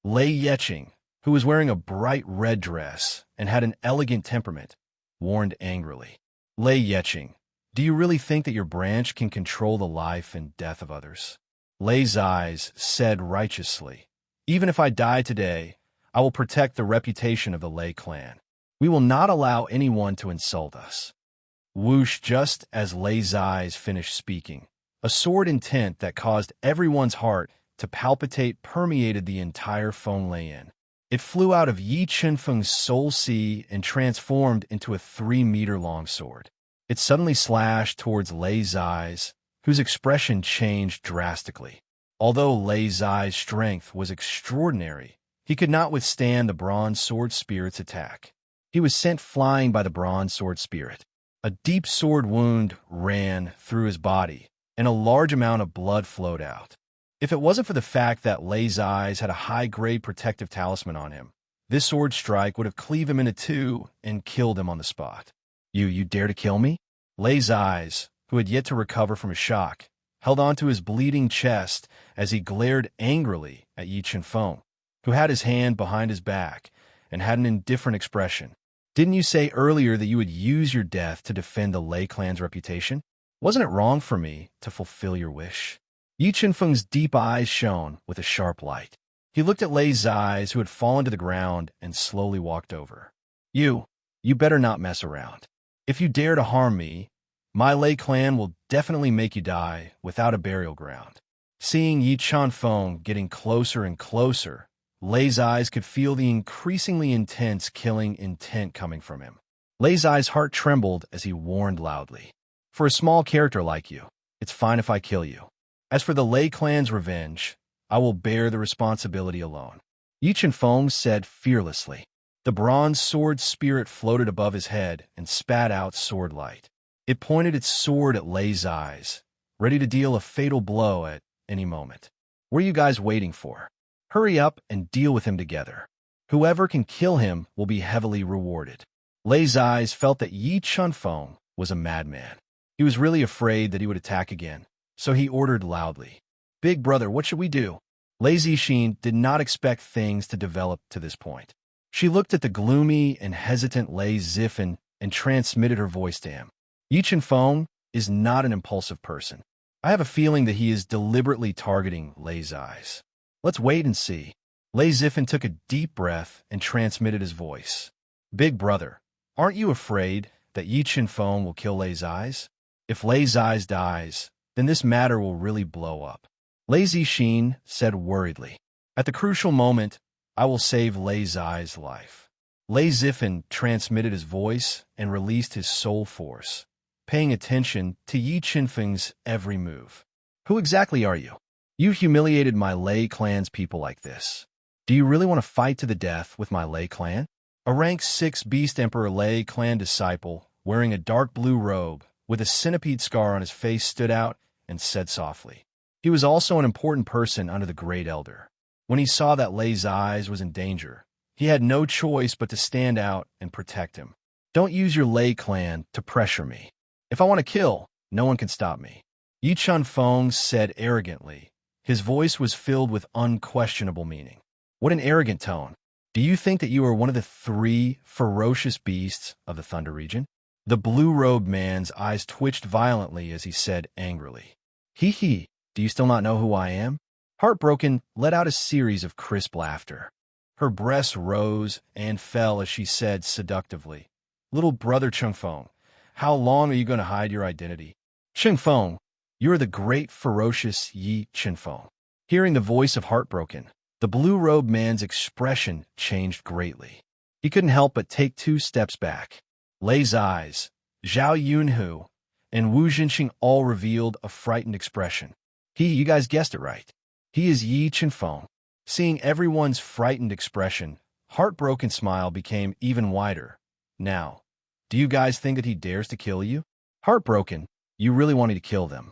Lei Yeqing, who was wearing a bright red dress and had an elegant temperament, warned angrily. Lei Yeqing, do you really think that your branch can control the life and death of others? Lei's eyes said righteously, even if I die today, I will protect the reputation of the Lei clan. We will not allow anyone to insult us. Whoosh, just as Lei Zai's finished speaking, a sword intent that caused everyone's heart to palpitate permeated the entire Feng Leian. It flew out of Yi Qinfeng's soul sea and transformed into a 3-meter-long sword. It suddenly slashed towards Lei Zai's, whose expression changed drastically. Although Lei Zai's strength was extraordinary, he could not withstand the bronze sword spirit's attack. He was sent flying by the bronze sword spirit. A deep sword wound ran through his body, and a large amount of blood flowed out. If it wasn't for the fact that Lei Zai's had a high-grade protective talisman on him, this sword strike would have cleaved him into two and killed him on the spot. You dare to kill me? Lei Zai's, who had yet to recover from his shock, held onto his bleeding chest as he glared angrily at Yi Qinfeng, who had his hand behind his back and had an indifferent expression. Didn't you say earlier that you would use your death to defend the Lei clan's reputation? Wasn't it wrong for me to fulfill your wish? Yi Qinfeng's deep eyes shone with a sharp light. He looked at Lei Zai's, who had fallen to the ground, and slowly walked over. You better not mess around. If you dare to harm me, my Lei clan will definitely make you die without a burial ground. Seeing Yi Qinfeng getting closer and closer, Lei Zai's could feel the increasingly intense killing intent coming from him. Lei Zai's heart trembled as he warned loudly. For a small character like you, it's fine if I kill you. As for the Lei clan's revenge, I will bear the responsibility alone. Yi Qinfeng said fearlessly. The bronze sword spirit floated above his head and spat out sword light. It pointed its sword at Lei Zai's, ready to deal a fatal blow at any moment. What are you guys waiting for? Hurry up and deal with him together. Whoever can kill him will be heavily rewarded. Lei Zai's felt that Yi Qinfeng was a madman. He was really afraid that he would attack again, so he ordered loudly. Big brother, what should we do? Lei Zishan did not expect things to develop to this point. She looked at the gloomy and hesitant Lei Zifen and transmitted her voice to him. Yi Qinfeng is not an impulsive person. I have a feeling that he is deliberately targeting Lei Zai's. Let's wait and see. Lei Zifen took a deep breath and transmitted his voice. Big brother, aren't you afraid that Yi Qinfeng will kill Lei Zai's? If Lei Zai's dies, then this matter will really blow up. Lei Zishan said worriedly. At the crucial moment, I will save Lei Zai's life. Lei Zifen transmitted his voice and released his soul force, paying attention to Yi Qinfeng's every move. Who exactly are you? You humiliated my Lei clan's people like this. Do you really want to fight to the death with my Lei clan? A rank 6 Beast Emperor Lei clan disciple, wearing a dark blue robe, with a centipede scar on his face, stood out and said softly. He was also an important person under the Great Elder. When he saw that Lei's eyes was in danger, he had no choice but to stand out and protect him. Don't use your Lei clan to pressure me. If I want to kill, no one can stop me. Yi Chun-feng said arrogantly. His voice was filled with unquestionable meaning. What an arrogant tone. Do you think that you are one of the 3 ferocious beasts of the Thunder region? The blue-robed man's eyes twitched violently as he said angrily. Hee, do you still not know who I am? Heartbroken let out a series of crisp laughter. Her breasts rose and fell as she said seductively, Little brother Chun-feng, how long are you going to hide your identity? Chun-feng, you are the great ferocious Yi Chun-feng. Hearing the voice of Heartbroken, the blue-robed man's expression changed greatly. He couldn't help but take 2 steps back. Lei's eyes, Zhao Yunhu, and Wu Jinxing all revealed a frightened expression. You guys guessed it right. He is Yi Chun-feng. Seeing everyone's frightened expression, Heartbroken's smile became even wider. Now, do you guys think that he dares to kill you? Heartbroken, you really want me to kill them.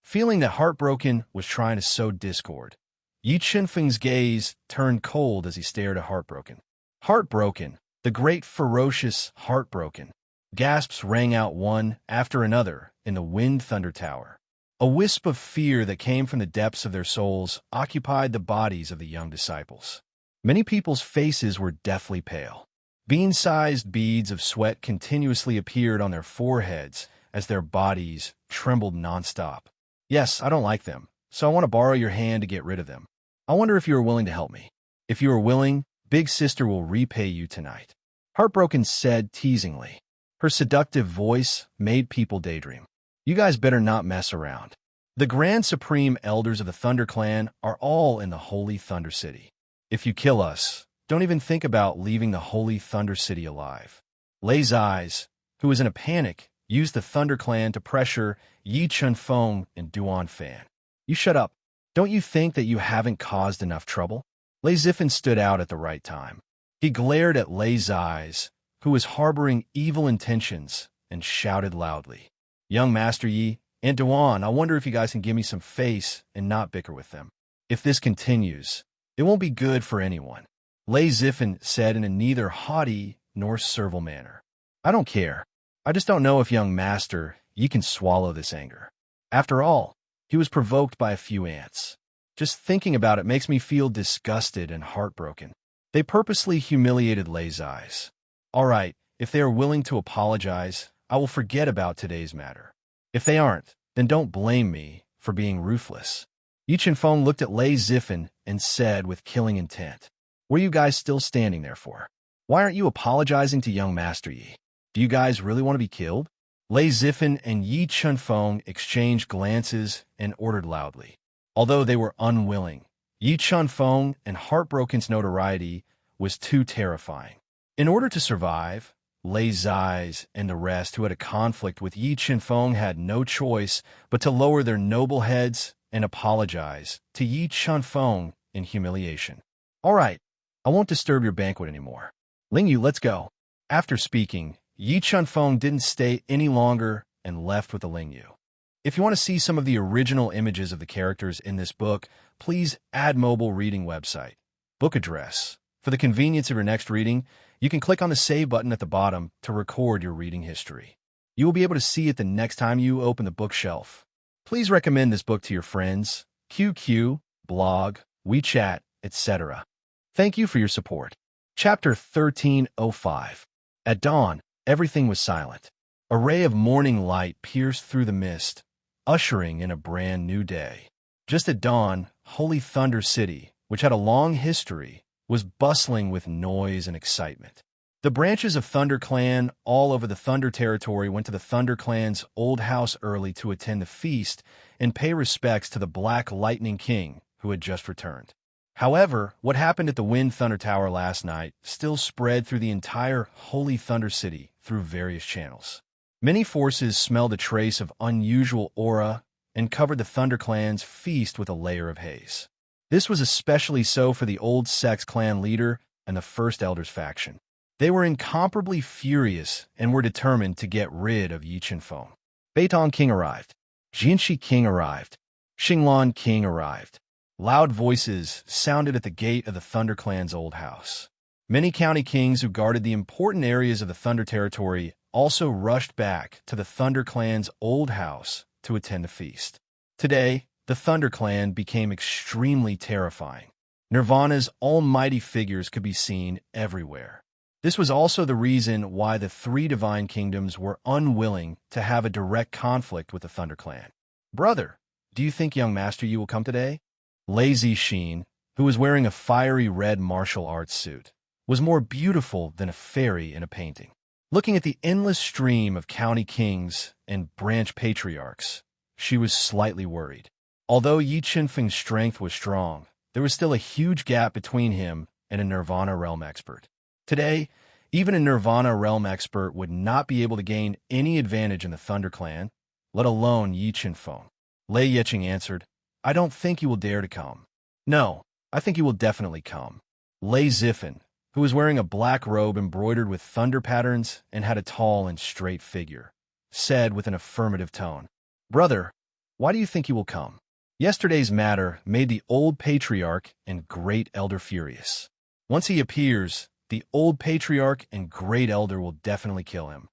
Feeling that Heartbroken was trying to sow discord, Yi Chun-feng's gaze turned cold as he stared at Heartbroken. Heartbroken, the great ferocious Heartbroken. Gasps rang out one after another in the Wind Thunder Tower. A wisp of fear that came from the depths of their souls occupied the bodies of the young disciples. Many people's faces were deathly pale. Bean-sized beads of sweat continuously appeared on their foreheads as their bodies trembled nonstop. Yes, I don't like them, so I want to borrow your hand to get rid of them. I wonder if you are willing to help me. If you are willing, Big Sister will repay you tonight. Heartbroken said teasingly. Her seductive voice made people daydream. You guys better not mess around. The Grand Supreme Elders of the Thunder Clan are all in the Holy Thunder City. If you kill us, don't even think about leaving the Holy Thunder City alive. Lei's eyes, who was in a panic, used the Thunder Clan to pressure Yi Chun-feng and Duan Fan. You shut up. Don't you think that you haven't caused enough trouble? Lei Zifen stood out at the right time. He glared at Lei's eyes, who was harboring evil intentions, and shouted loudly. Young Master Yi and Duan, I wonder if you guys can give me some face and not bicker with them. If this continues, it won't be good for anyone. Lei Zifen said in a neither haughty nor servile manner. I don't care. I just don't know if young Master Yi can swallow this anger. After all, he was provoked by a few ants. Just thinking about it makes me feel disgusted and heartbroken. They purposely humiliated Lei's eyes. All right, if they are willing to apologize, I will forget about today's matter. If they aren't, then don't blame me for being ruthless. Yi Chun-feng looked at Lei Zifen and said with killing intent, What are you guys still standing there for? Why aren't you apologizing to young Master Yi? Do you guys really want to be killed? Lei Zifen and Yi Chun-feng exchanged glances and ordered loudly. Although they were unwilling, Yi Chun-feng and Heartbroken's notoriety was too terrifying. In order to survive, Lei's eyes and the rest who had a conflict with Yi Chun-feng had no choice but to lower their noble heads and apologize to Yi Chun-feng in humiliation. All right, I won't disturb your banquet anymore. Ling Yu, let's go. After speaking, Yi Chun-feng didn't stay any longer and left with the Ling Yu. If you want to see some of the original images of the characters in this book, please add mobile reading website. Book address. For the convenience of your next reading, you can click on the save button at the bottom to record your reading history. You will be able to see it the next time you open the bookshelf. Please recommend this book to your friends, QQ, blog, WeChat, etc. Thank you for your support. Chapter 1305. At dawn, everything was silent. A ray of morning light pierced through the mist, ushering in a brand new day. Just at dawn, Holy Thunder City, which had a long history, was bustling with noise and excitement. The branches of Thunder Clan all over the Thunder Territory went to the Thunder Clan's old house early to attend the feast and pay respects to the Black Lightning King, who had just returned. However, what happened at the Wind Thunder Tower last night still spread through the entire Holy Thunder City through various channels. Many forces smelled a trace of unusual aura and covered the ThunderClan's feast with a layer of haze. This was especially so for the Old Sex clan leader and the First Elders faction. They were incomparably furious and were determined to get rid of Yi Qinfeng. Beitong King arrived. Jianxi King arrived. Xinglan King arrived. Loud voices sounded at the gate of the ThunderClan's old house. Many county kings who guarded the important areas of the Thunder Territory also rushed back to the ThunderClan's old house to attend the feast. Today, the ThunderClan became extremely terrifying. Nirvana's almighty figures could be seen everywhere. This was also the reason why the three divine kingdoms were unwilling to have a direct conflict with the ThunderClan. "Brother, do you think young Master Yi will come today?" Lei Zixin, who was wearing a fiery red martial arts suit, was more beautiful than a fairy in a painting. Looking at the endless stream of county kings and branch patriarchs, she was slightly worried. Although Yi Qinfeng's strength was strong, there was still a huge gap between him and a Nirvana realm expert. Today, even a Nirvana realm expert would not be able to gain any advantage in the ThunderClan, let alone Yi Qinfeng. Lei Yeqing answered, "I don't think he will dare to come." "No, I think he will definitely come." Lei Zifen, who was wearing a black robe embroidered with thunder patterns and had a tall and straight figure, said with an affirmative tone, "Brother, why do you think he will come?" Yesterday's matter made the old patriarch and great elder furious. Once he appears, the old patriarch and great elder will definitely kill him.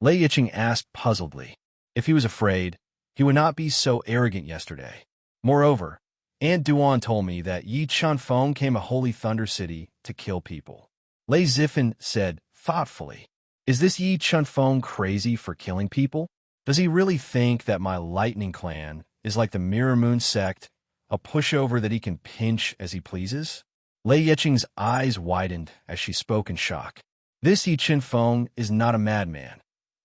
Lei Yiqing asked puzzledly. If he was afraid, he would not be so arrogant yesterday. Moreover, Aunt Duan told me that Yi Qinfeng came to Holy Thunder City to kill people. Lei Zifen said thoughtfully, "Is this Yi Qinfeng crazy for killing people? Does he really think that my Lightning Clan is like the Mirror Moon sect, a pushover that he can pinch as he pleases?" Lei Yiqing's eyes widened as she spoke in shock. "This Yi Qinfeng is not a madman.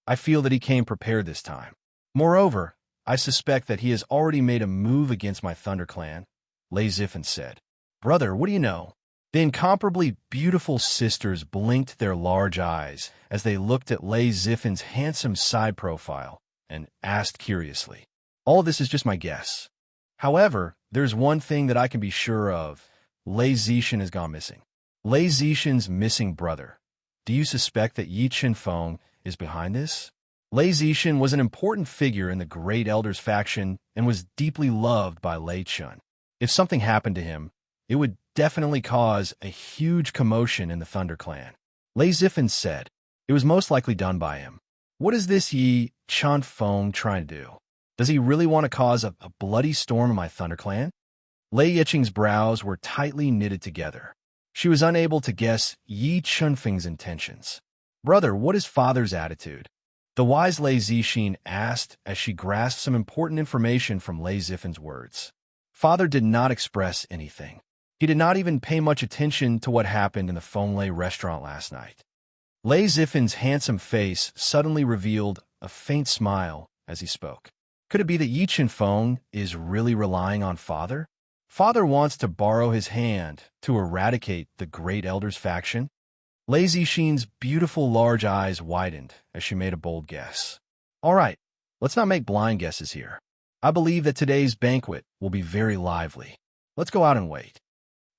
I feel that he came prepared this time. Moreover, I suspect that he has already made a move against my ThunderClan," Lei Zifen said. "Brother, what do you know?" The incomparably beautiful sisters blinked their large eyes as they looked at Lei Zifen's handsome side profile and asked curiously, "All this is just my guess. However, there's one thing that I can be sure of. Lei Zixin has gone missing." Lei Zixin's missing brother. "Do you suspect that Yi Qinfeng is behind this?" Lei Zixin was an important figure in the Great Elders faction and was deeply loved by Lei Chun. If something happened to him, it would definitely cause a huge commotion in the ThunderClan. Lei Zifen said, "It was most likely done by him. What is this Yi Qinfeng trying to do? Does he really want to cause a bloody storm in my ThunderClan?" Lei Yiqing's brows were tightly knitted together. She was unable to guess Yi Qinfeng's intentions. "Brother, what is father's attitude?" The wise Lei Zixin asked as she grasped some important information from Lei Zifen's words. Father did not express anything. He did not even pay much attention to what happened in the Fenglei restaurant last night. Lei Zifen's handsome face suddenly revealed a faint smile as he spoke. Could it be that Yi Qinfeng is really relying on Father? Father wants to borrow his hand to eradicate the Great Elders faction? Lei Zixin's beautiful large eyes widened as she made a bold guess. "All right, let's not make blind guesses here. I believe that today's banquet will be very lively. Let's go out and wait."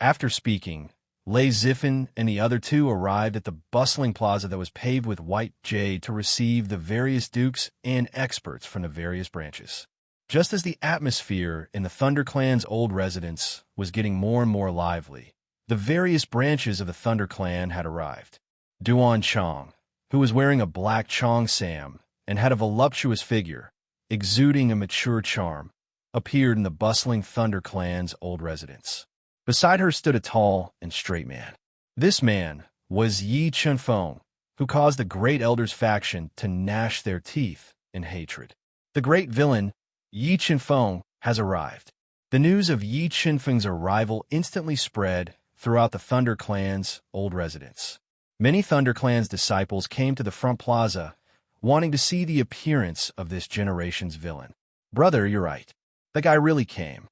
After speaking, Lei Zifen and the other two arrived at the bustling plaza that was paved with white jade to receive the various dukes and experts from the various branches. Just as the atmosphere in the ThunderClan's old residence was getting more and more lively, the various branches of the ThunderClan had arrived. Duan Chong, who was wearing a black Chong Sam and had a voluptuous figure, exuding a mature charm, appeared in the bustling ThunderClan's old residence. Beside her stood a tall and straight man. This man was Yi Qinfeng, who caused the Great Elders faction to gnash their teeth in hatred. The great villain, Yi Qinfeng, has arrived. The news of Yi Qinfeng's arrival instantly spread throughout the ThunderClan's old residence. Many ThunderClan's disciples came to the front plaza, wanting to see the appearance of this generation's villain. "Brother, you're right. The guy really came."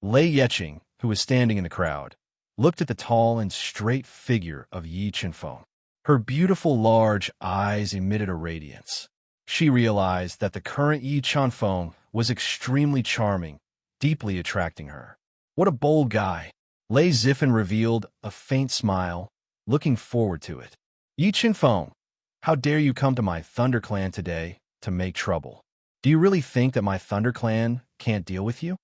Lei Yiqing, who was standing in the crowd, looked at the tall and straight figure of Yi Qinfeng. Her beautiful large eyes emitted a radiance. She realized that the current Yi Qinfeng was extremely charming, deeply attracting her. What a bold guy. Lei Ziffin revealed a faint smile, looking forward to it. Yi Qinfeng, how dare you come to my Thunder Clan today to make trouble? Do you really think that my Thunder Clan can't deal with you?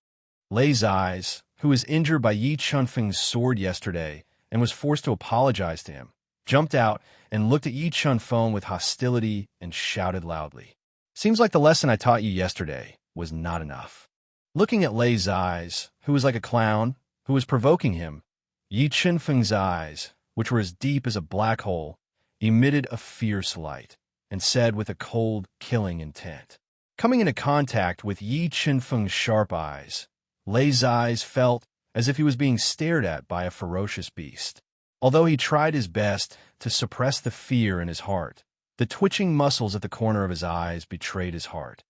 Lei's eyes, who was injured by Yi Chunfeng's sword yesterday and was forced to apologize to him, jumped out and looked at Yi Chunfeng with hostility and shouted loudly. Seems like the lesson I taught you yesterday was not enough. Looking at Lei's eyes, who was like a clown, who was provoking him, Yi Chunfeng's eyes, which were as deep as a black hole, emitted a fierce light and said with a cold, killing intent. Coming into contact with Yi Chunfeng's sharp eyes, Lei's eyes felt as if he was being stared at by a ferocious beast. Although he tried his best to suppress the fear in his heart, the twitching muscles at the corner of his eyes betrayed his heart.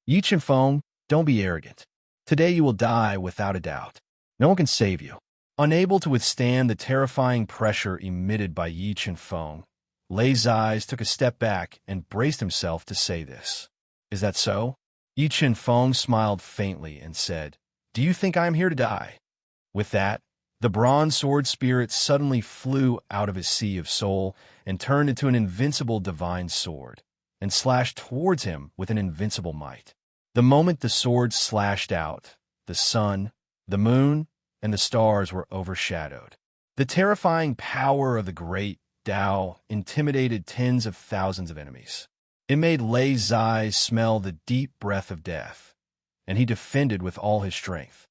Yi Qinfeng, don't be arrogant. Today you will die without a doubt. No one can save you. Unable to withstand the terrifying pressure emitted by Yi Qinfeng, Lei's eyes took a step back and braced himself to say this. Is that so? Yi Qinfeng smiled faintly and said, Do you think I am here to die? With that, the bronze sword spirit suddenly flew out of his sea of soul and turned into an invincible divine sword, and slashed towards him with an invincible might. The moment the sword slashed out, the sun, the moon, and the stars were overshadowed. The terrifying power of the great Tao intimidated tens of thousands of enemies. It made Lei's eyes smell the deep breath of death, and he defended with all his strength.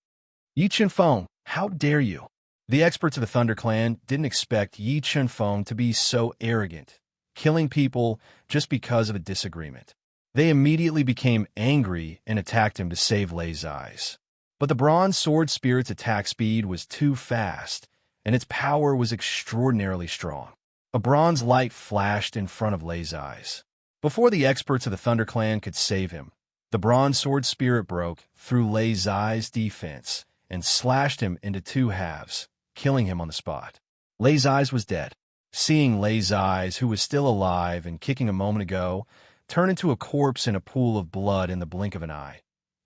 Yi Qinfeng, how dare you? The experts of the Thunder Clan didn't expect Yi Qinfeng to be so arrogant, killing people just because of a disagreement. They immediately became angry and attacked him to save Lei's eyes. But the bronze sword spirit's attack speed was too fast, and its power was extraordinarily strong. A bronze light flashed in front of Lei's eyes. Before the experts of the Thunder Clan could save him, the bronze sword spirit broke through Lei's eyes' defense and slashed him into two halves, killing him on the spot. Lei's eyes was dead. Seeing Lei's eyes, who was still alive and kicking a moment ago, turn into a corpse in a pool of blood in the blink of an eye,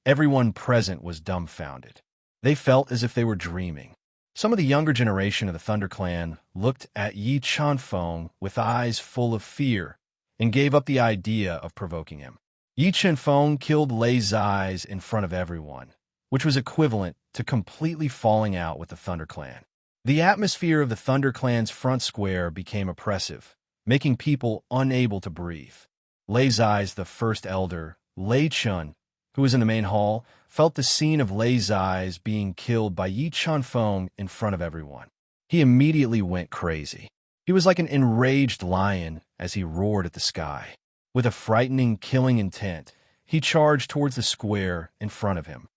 everyone present was dumbfounded. They felt as if they were dreaming. Some of the younger generation of the Thunder Clan looked at Yi Qinfeng with eyes full of fear and gave up the idea of provoking him. Yi Qinfeng killed Lei's eyes in front of everyone, which was equivalent to completely falling out with the Thunder Clan. The atmosphere of the Thunder Clan's front square became oppressive, making people unable to breathe. Lei's eyes, the first elder, Lei Chun, who was in the main hall, felt the scene of Lei's eyes being killed by Yi Qinfeng in front of everyone. He immediately went crazy. He was like an enraged lion as he roared at the sky. With a frightening, killing intent, he charged towards the square in front of him.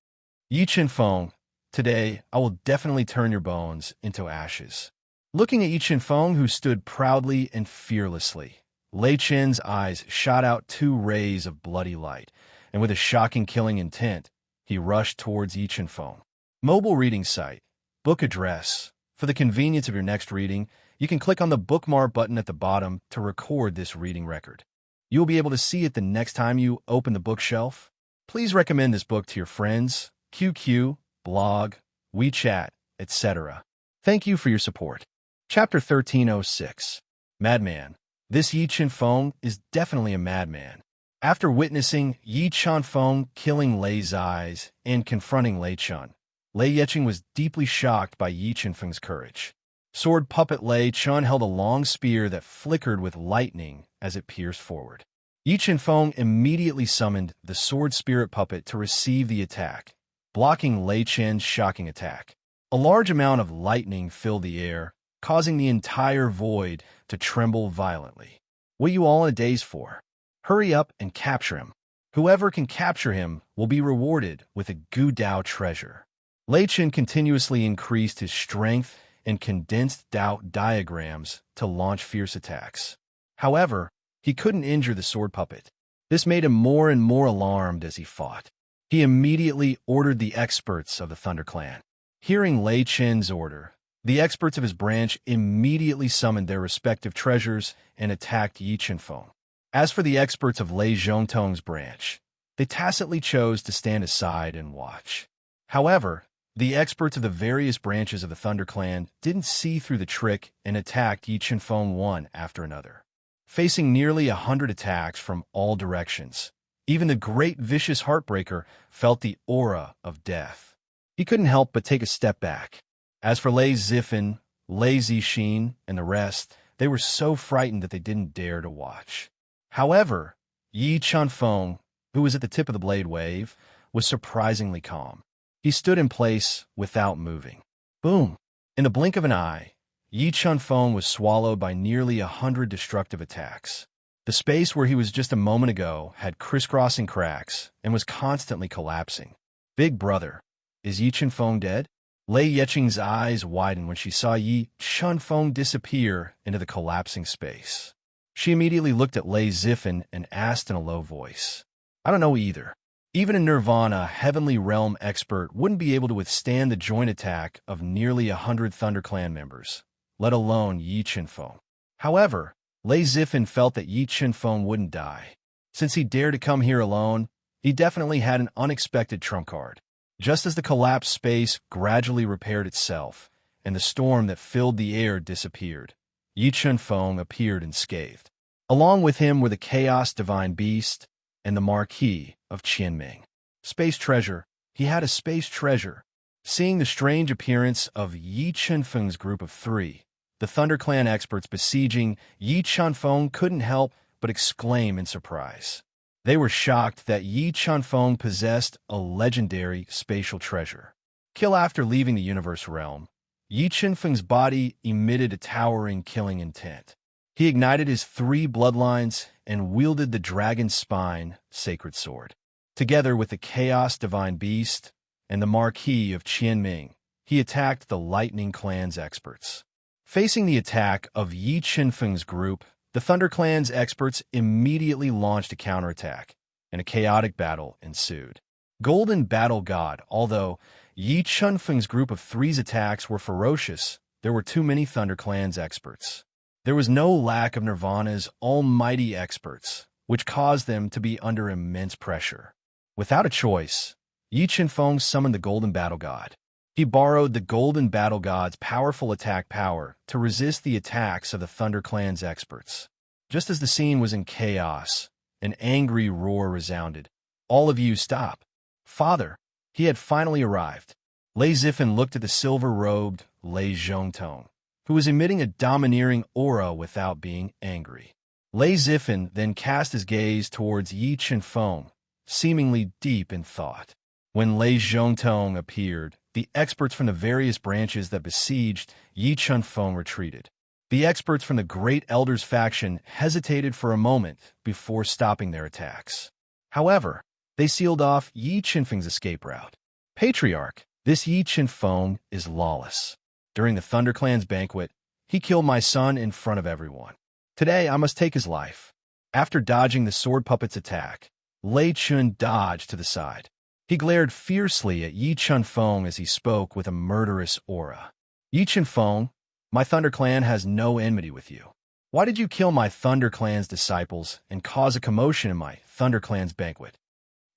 Yi Qinfeng, today I will definitely turn your bones into ashes. Looking at Yi Qinfeng, who stood proudly and fearlessly, Lei Chen's eyes shot out two rays of bloody light, and with a shocking killing intent, he rushed towards Yi Qinfeng. Mobile reading site, book address. For the convenience of your next reading, you can click on the bookmark button at the bottom to record this reading record. You will be able to see it the next time you open the bookshelf. Please recommend this book to your friends, QQ, blog, WeChat, etc. Thank you for your support. Chapter 1306. Madman. This Yi Qinfeng is definitely a madman. After witnessing Yi Qinfeng killing Lei's eyes and confronting Lei Chun, Lei Yeqing was deeply shocked by Yi Qinfeng's courage. Sword puppet Lei Chun held a long spear that flickered with lightning as it pierced forward. Yi Qinfeng immediately summoned the sword spirit puppet to receive the attack, blocking Lei Chen's shocking attack. A large amount of lightning filled the air, causing the entire void to tremble violently. What are you all in a daze for? Hurry up and capture him. Whoever can capture him will be rewarded with a Gu Dao treasure. Lei Chen continuously increased his strength and condensed Dao diagrams to launch fierce attacks. However, he couldn't injure the sword puppet. This made him more and more alarmed as he fought. He immediately ordered the experts of the Thunder Clan. Hearing Lei Chen's order, the experts of his branch immediately summoned their respective treasures and attacked Yi Qinfeng. As for the experts of Lei Zhongtong's branch, They tacitly chose to stand aside and watch. However, the experts of the various branches of the Thunder Clan didn't see through the trick and attacked Yi Chenfeng one after another. Facing nearly 100 attacks from all directions, even the great vicious Heartbreaker felt the aura of death. He couldn't help but take a step back. As for Lei Zifan, Lei Zixin, and the rest, they were so frightened that they didn't dare to watch. However, Yi Chenfeng, who was at the tip of the blade wave, was surprisingly calm. He stood in place without moving. Boom! In the blink of an eye, Yi Chenfeng was swallowed by nearly 100 destructive attacks. The space where he was just a moment ago had crisscrossing cracks and was constantly collapsing. Big brother, is Yi Chenfeng dead? Lei Yeching's eyes widened when she saw Yi Chenfeng disappear into the collapsing space. She immediately looked at Lei Zifan and asked in a low voice, I don't know either. Even a Nirvana Heavenly Realm expert wouldn't be able to withstand the joint attack of nearly 100 Thunder Clan members, let alone Yi Chenfeng. However, Lei Zifan felt that Yi Chenfeng wouldn't die. Since he dared to come here alone, he definitely had an unexpected trump card. Just as the collapsed space gradually repaired itself, and the storm that filled the air disappeared, Yi Chenfeng appeared unscathed. Along with him were the Chaos Divine Beast and the Marquis of Qianming. Space treasure. He had a space treasure. Seeing the strange appearance of Yi Chenfeng's group of three, the Thunder Clan experts besieging Yi Chenfeng couldn't help but exclaim in surprise. They were shocked that Yi Chenfeng possessed a legendary spatial treasure. Kill after leaving the universe realm, Yi Chenfeng's body emitted a towering killing intent. He ignited his three bloodlines and wielded the dragon's spine sacred sword. Together with the Chaos Divine Beast and the Marquis of Qianming, he attacked the Lightning Clan's experts. Facing the attack of Yi Chenfeng's group, the Thunder Clan's experts immediately launched a counterattack, and a chaotic battle ensued. Golden Battle God, although Yi Chenfeng's group of three's attacks were ferocious, there were too many Thunder Clan's experts. There was no lack of Nirvana's almighty experts, which caused them to be under immense pressure. Without a choice, Yi Chenfeng summoned the Golden Battle God. He borrowed the Golden Battle God's powerful attack power to resist the attacks of the Thunder Clan's experts. Just as the scene was in chaos, an angry roar resounded. All of you stop. Father, he had finally arrived. Lei Zifan looked at the silver-robed Lei Zhongtong, who was emitting a domineering aura without being angry. Lei Zifan then cast his gaze towards Yi Chenfeng, seemingly deep in thought. When Lei Zhongtong appeared, the experts from the various branches that besieged Yi Chenfeng retreated. The experts from the Great Elders faction hesitated for a moment before stopping their attacks. However, they sealed off Yi Chenfeng's escape route. Patriarch, this Yi Chenfeng is lawless. During the Thunder Clan's banquet, he killed my son in front of everyone. Today, I must take his life. After dodging the sword puppet's attack, Lei Chun dodged to the side. He glared fiercely at Yi Chenfeng as he spoke with a murderous aura. Yi Chenfeng, my Thunder Clan has no enmity with you. Why did you kill my Thunder Clan's disciples and cause a commotion in my Thunder Clan's banquet?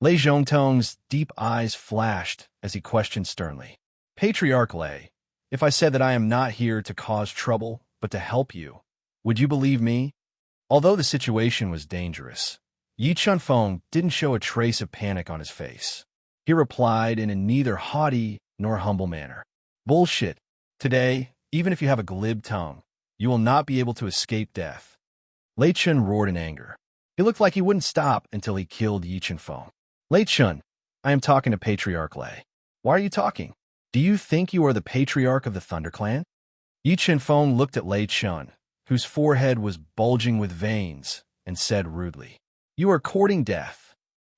Lei Zhongtong's deep eyes flashed as he questioned sternly. Patriarch Lei, if I said that I am not here to cause trouble, but to help you, would you believe me? Although the situation was dangerous, Yi Chenfeng didn't show a trace of panic on his face. He replied in a neither haughty nor humble manner. Bullshit. Today, even if you have a glib tongue, you will not be able to escape death. Lei Chun roared in anger. He looked like he wouldn't stop until he killed Yi Chenfeng. Lei Chun, I am talking to Patriarch Lei. Why are you talking? Do you think you are the Patriarch of the Thunder Clan? Yi Chenfeng looked at Lei Chun, whose forehead was bulging with veins, and said rudely, You are courting death.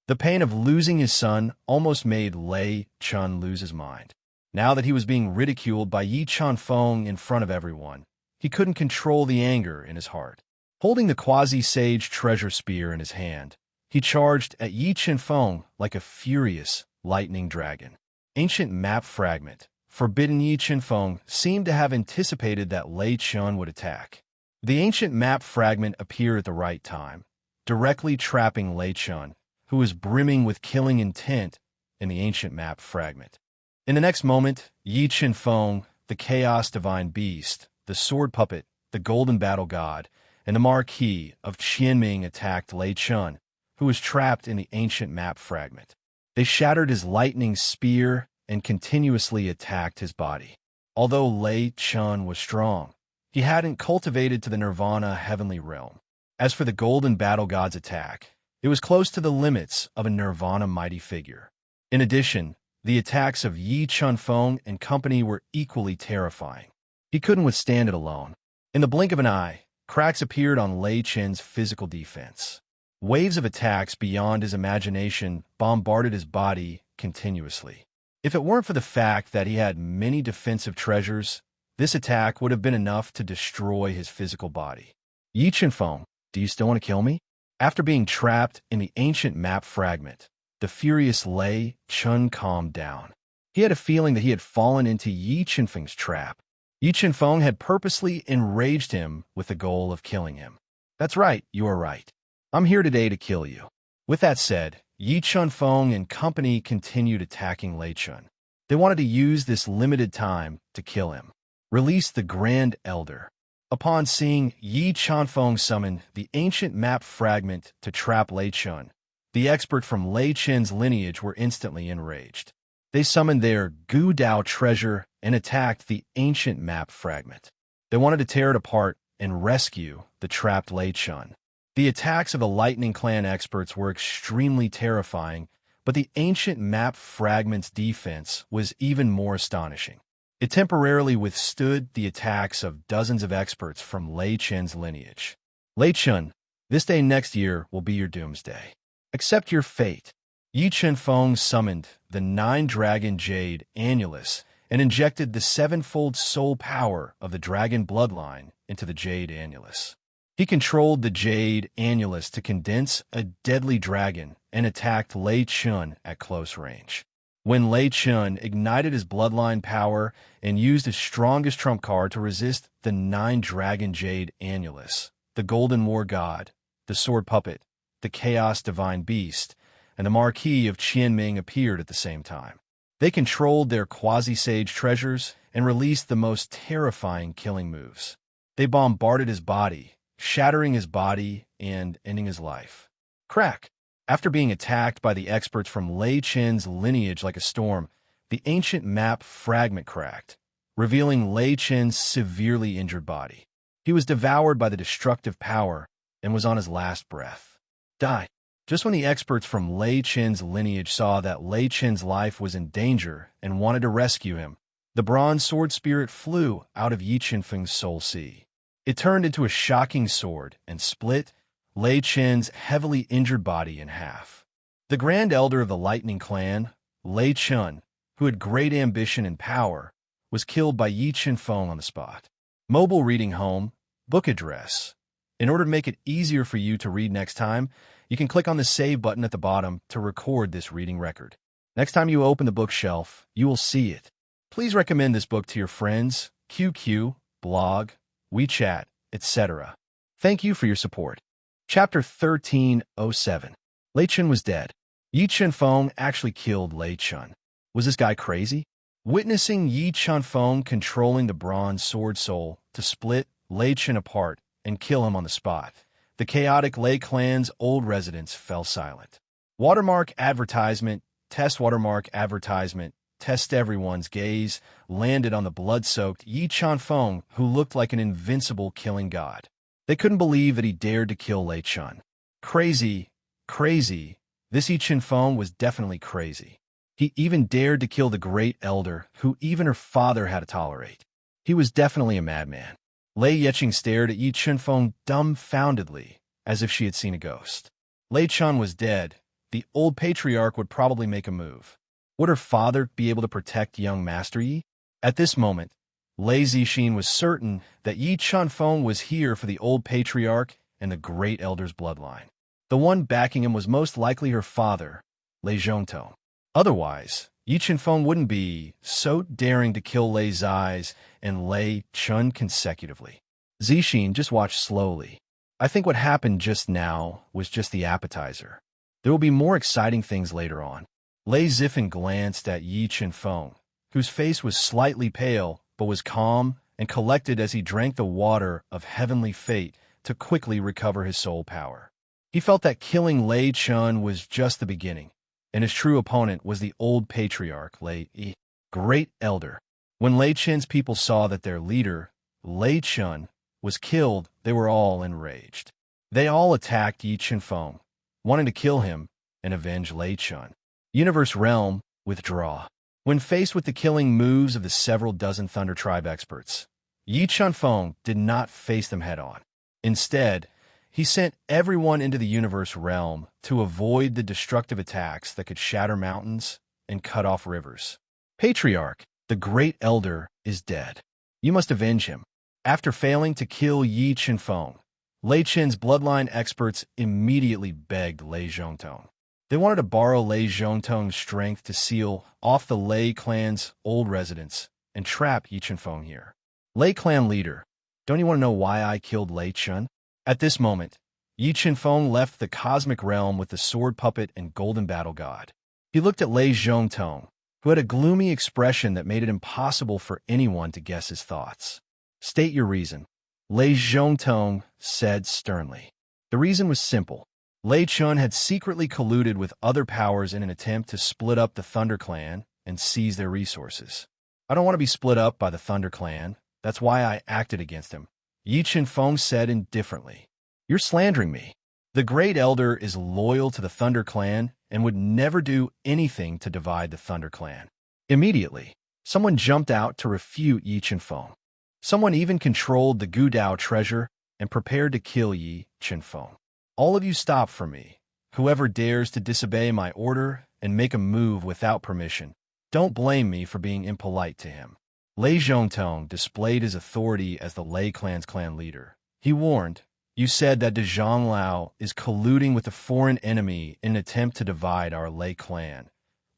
The pain of losing his son almost made Lei Chun lose his mind. Now that he was being ridiculed by Yi Chenfeng in front of everyone, he couldn't control the anger in his heart. Holding the quasi-sage treasure spear in his hand, he charged at Yi Chenfeng like a furious lightning dragon. Ancient map fragment, forbidden Yi Chenfeng seemed to have anticipated that Lei Chun would attack. The ancient map fragment appeared at the right time, directly trapping Lei Chun, who was brimming with killing intent in the ancient map fragment. In the next moment, Yi Qinfeng, the chaos divine beast, the sword puppet, the golden battle god, and the Marquis of Qianming attacked Lei Chun, who was trapped in the ancient map fragment. They shattered his lightning spear and continuously attacked his body. Although Lei Chun was strong, he hadn't cultivated to the nirvana heavenly realm. As for the golden battle god's attack, it was close to the limits of a nirvana mighty figure. In addition, the attacks of Yi Chunfeng and company were equally terrifying. He couldn't withstand it alone. In the blink of an eye, cracks appeared on Lei Chen's physical defense. Waves of attacks beyond his imagination bombarded his body continuously. If it weren't for the fact that he had many defensive treasures, this attack would have been enough to destroy his physical body. Yi Chunfeng, do you still want to kill me? After being trapped in the ancient map fragment, the furious Lei Chun calmed down. He had a feeling that he had fallen into Yi Chunfeng's trap. Yi Chunfeng had purposely enraged him with the goal of killing him. That's right, you are right. I'm here today to kill you. With that said, Yi Chunfeng and company continued attacking Lei Chun. They wanted to use this limited time to kill him. Release the Grand Elder. Upon seeing Yi Chunfeng summon the ancient map fragment to trap Lei Chun, the expert from Lei Chen's lineage were instantly enraged. They summoned their Gu Dao treasure and attacked the ancient map fragment. They wanted to tear it apart and rescue the trapped Lei Chun. The attacks of the Lightning Clan experts were extremely terrifying, but the ancient map fragment's defense was even more astonishing. It temporarily withstood the attacks of dozens of experts from Lei Chen's lineage. Lei Chun, this day next year will be your doomsday. Accept your fate. Yi Chunfeng summoned the 9-dragon jade annulus and injected the 7-fold soul power of the dragon bloodline into the jade annulus. He controlled the jade annulus to condense a deadly dragon and attacked Lei Chun at close range. When Lei Chun ignited his bloodline power and used his strongest trump card to resist the 9-dragon jade annulus, the golden war god, the sword puppet, the chaos divine beast, and the Marquis of Qianming appeared at the same time. They controlled their quasi-sage treasures and released the most terrifying killing moves. They bombarded his body, shattering his body and ending his life. Crack! After being attacked by the experts from Lei Chen's lineage like a storm, the ancient map fragment cracked, revealing Lei Chen's severely injured body. He was devoured by the destructive power and was on his last breath. Die. Just when the experts from Lei Chen's lineage saw that Lei Chen's life was in danger and wanted to rescue him, the bronze sword spirit flew out of Yi Chunfeng's soul sea. It turned into a shocking sword and split Lei Chen's heavily injured body in half. The Grand Elder of the Lightning Clan, Lei Chun, who had great ambition and power, was killed by Yi Chunfeng on the spot. Mobile reading home, book address. In order to make it easier for you to read next time, you can click on the Save button at the bottom to record this reading record. Next time you open the bookshelf, you will see it. Please recommend this book to your friends, QQ, blog, WeChat, etc. Thank you for your support. Chapter 1307. Lei Chun was dead. Yi Chunfeng actually killed Lei Chun. Was this guy crazy? Witnessing Yi Chunfeng controlling the bronze sword soul to split Lei Chun apart and kill him on the spot, the chaotic Lei clan's old residents fell silent. Watermark advertisement, test watermark advertisement, test everyone's gaze landed on the blood-soaked Yi Chunfeng, who looked like an invincible killing god. They couldn't believe that he dared to kill Lei Chun. Crazy, crazy. This Yi Chunfeng was definitely crazy. He even dared to kill the Great Elder, who even her father had to tolerate. He was definitely a madman. Lei Yeching stared at Yi Chunfeng dumbfoundedly, as if she had seen a ghost. Lei Chun was dead. The old patriarch would probably make a move. Would her father be able to protect young Master Yi? At this moment, Lei Zixin was certain that Yi Chunfeng was here for the old patriarch and the Great Elder's bloodline. The one backing him was most likely her father, Lei Zhongtong. Otherwise, Yi Chunfeng wouldn't be so daring to kill Lei Zai's and Lei Chun consecutively. Zixin just watched slowly. I think what happened just now was just the appetizer. There will be more exciting things later on. Lei Ziffin glanced at Yi Qinfeng, whose face was slightly pale but was calm and collected as he drank the water of heavenly fate to quickly recover his soul power. He felt that killing Lei Chun was just the beginning, and his true opponent was the old patriarch, Lei Yi, Great Elder. When Lei Chen's people saw that their leader, Lei Chun, was killed, they were all enraged. They all attacked Yi Qinfeng, wanting to kill him and avenge Lei Chun. Universe Realm, withdraw. When faced with the killing moves of the several dozen Thunder Tribe experts, Yi Qinfeng did not face them head-on. Instead, he sent everyone into the Universe Realm to avoid the destructive attacks that could shatter mountains and cut off rivers. Patriarch, the Great Elder, is dead. You must avenge him. After failing to kill Yi Qinfeng, Lei Chen's bloodline experts immediately begged Lei Zhongtong. They wanted to borrow Lei Zhongtong's strength to seal off the Lei clan's old residence and trap Yi Qinfeng here. Lei clan leader, don't you want to know why I killed Lei Chun? At this moment, Yi Qinfeng left the cosmic realm with the sword puppet and golden battle god. He looked at Lei Zhongtong, who had a gloomy expression that made it impossible for anyone to guess his thoughts. State your reason, Lei Zhongtong said sternly. The reason was simple. Lei Chun had secretly colluded with other powers in an attempt to split up the Thunder Clan and seize their resources. I don't want to be split up by the Thunder Clan. That's why I acted against him, Yi Qinfeng said indifferently. You're slandering me. The Great Elder is loyal to the Thunder Clan and would never do anything to divide the Thunder Clan. Immediately, someone jumped out to refute Yi Qinfeng. Someone even controlled the Gudao treasure and prepared to kill Yi Qinfeng. All of you stop for me. Whoever dares to disobey my order and make a move without permission, don't blame me for being impolite to him. Lei Zhongtong displayed his authority as the Lei clan's clan leader. He warned, you said that De Zhonglao is colluding with a foreign enemy in an attempt to divide our Lei clan.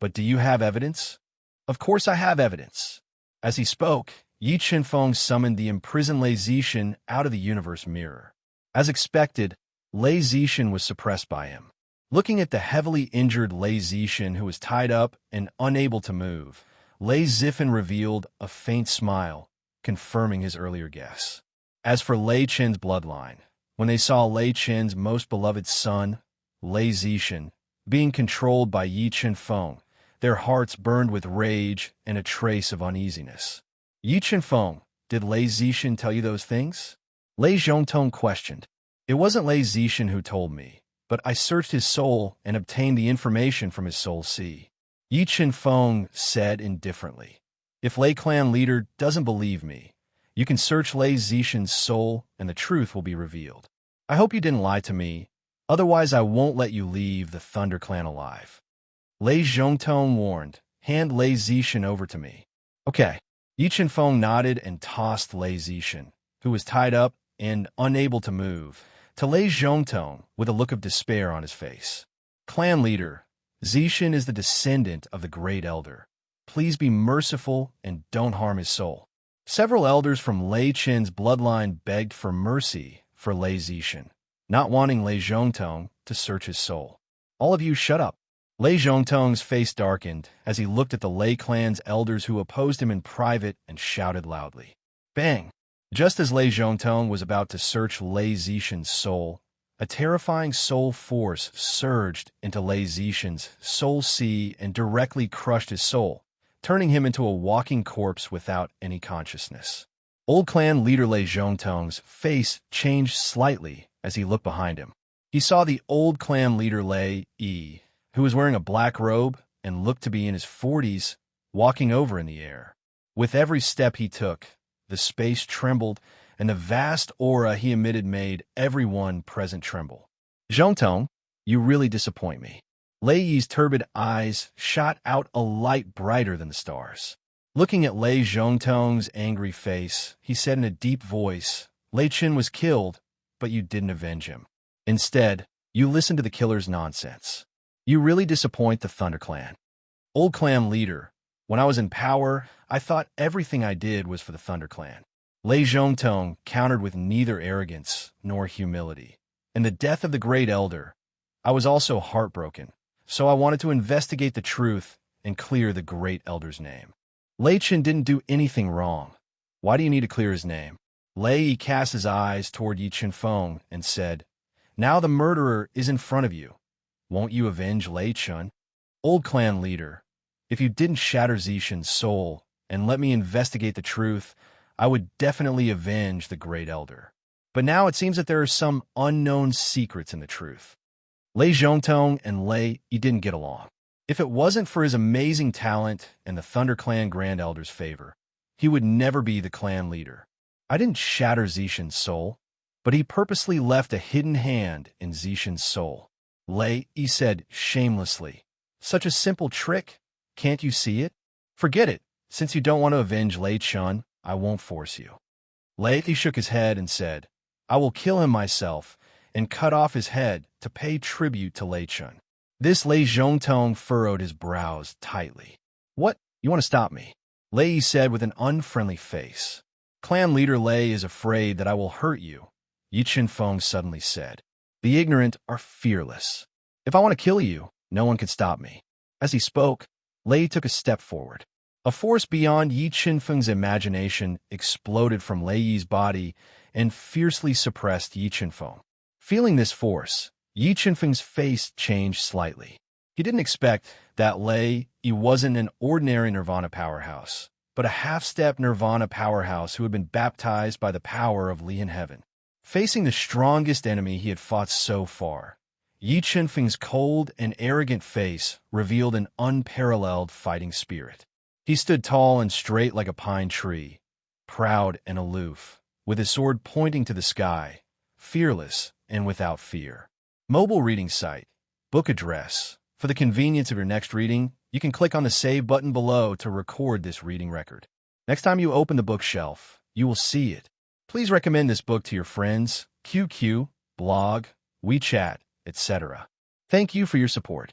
But do you have evidence? Of course I have evidence. As he spoke, Yi Qinfeng summoned the imprisoned Lei Zixin out of the universe mirror. As expected, Lei Zixin was suppressed by him. Looking at the heavily injured Lei Zixin, who was tied up and unable to move, Lei Ziffin revealed a faint smile, confirming his earlier guess. As for Lei Chen's bloodline, when they saw Lei Chen's most beloved son, Lei Zixin, being controlled by Yi Qinfeng, their hearts burned with rage and a trace of uneasiness. Yi Qinfeng, did Lei Zixin tell you those things? Lei Zhongtong questioned. It wasn't Lei Zixin who told me, but I searched his soul and obtained the information from his soul sea. Yi Qinfeng said indifferently. If Lei clan leader doesn't believe me, you can search Lei Zixin's soul and the truth will be revealed. I hope you didn't lie to me, otherwise I won't let you leave the Thunder Clan alive. Lei Zhongtong warned, hand Lei Zixin over to me. Okay. Yi Qinfeng nodded and tossed Lei Zixin, who was tied up and unable to move, to Lei Zhongtong with a look of despair on his face. Clan leader, Zixin is the descendant of the Great Elder. Please be merciful and don't harm his soul. Several elders from Lei Chen's bloodline begged for mercy for Lei Zixin, not wanting Lei Zhongtong to search his soul. All of you shut up. Lei Zhongtong's face darkened as he looked at the Lei clan's elders who opposed him in private and shouted loudly. Bang! Just as Lei Zhongtong was about to search Lei Zixin's soul, a terrifying soul force surged into Lei Zixin's soul sea and directly crushed his soul, turning him into a walking corpse without any consciousness. Old clan leader Lei Zhongtong's face changed slightly as he looked behind him. He saw the old clan leader Lei Yi, who was wearing a black robe and looked to be in his 40s, walking over in the air. With every step he took, the space trembled, and the vast aura he emitted made everyone present tremble. Zhongtong, you really disappoint me. Lei Yi's turbid eyes shot out a light brighter than the stars. Looking at Lei Zhongtong's angry face, he said in a deep voice, Lei Chen was killed, but you didn't avenge him. Instead, you listened to the killer's nonsense. You really disappoint the Thunder Clan. Old clan leader, when I was in power, I thought everything I did was for the Thunder Clan. Lei Zhongtong countered with neither arrogance nor humility. And the death of the Great Elder, I was also heartbroken, so I wanted to investigate the truth and clear the great elder's name. Lei Chen didn't do anything wrong. Why do you need to clear his name? Lei Yi cast his eyes toward Yi Chenfeng and said, Now the murderer is in front of you. Won't you avenge Lei Chen? Old clan leader, if you didn't shatter Zishan's soul and let me investigate the truth, I would definitely avenge the great elder. But now it seems that there are some unknown secrets in the truth. Lei Zhongtong and Lei Yi didn't get along. If it wasn't for his amazing talent and the Thunder Clan Grand Elder's favor, he would never be the clan leader. I didn't shatter Zishan's soul, but he purposely left a hidden hand in Zishan's soul. Lei Yi said shamelessly, Such a simple trick, can't you see it? Forget it, since you don't want to avenge Lei Chen, I won't force you. Lei Yi shook his head and said, I will kill him myself and cut off his head to pay tribute to Lei Chen. This Lei Zhongtong furrowed his brows tightly. What? You want to stop me? Lei Yi said with an unfriendly face. Clan leader Lei is afraid that I will hurt you, Yi Chenfeng suddenly said. The ignorant are fearless. If I want to kill you, no one can stop me. As he spoke, Lei took a step forward. A force beyond Yi Chenfeng's imagination exploded from Lei Yi's body and fiercely suppressed Yi Chenfeng. Feeling this force, Yi Chenfeng's face changed slightly. He didn't expect that Lei Yi wasn't an ordinary Nirvana powerhouse, but a half-step Nirvana powerhouse who had been baptized by the power of Lian Heaven. Facing the strongest enemy he had fought so far, Yi Chenfeng's cold and arrogant face revealed an unparalleled fighting spirit. He stood tall and straight like a pine tree, proud and aloof, with his sword pointing to the sky, fearless and without fear. Mobile reading site, book address. For the convenience of your next reading, you can click on the Save button below to record this reading record. Next time you open the bookshelf, you will see it. Please recommend this book to your friends, QQ, blog, WeChat, etc. Thank you for your support.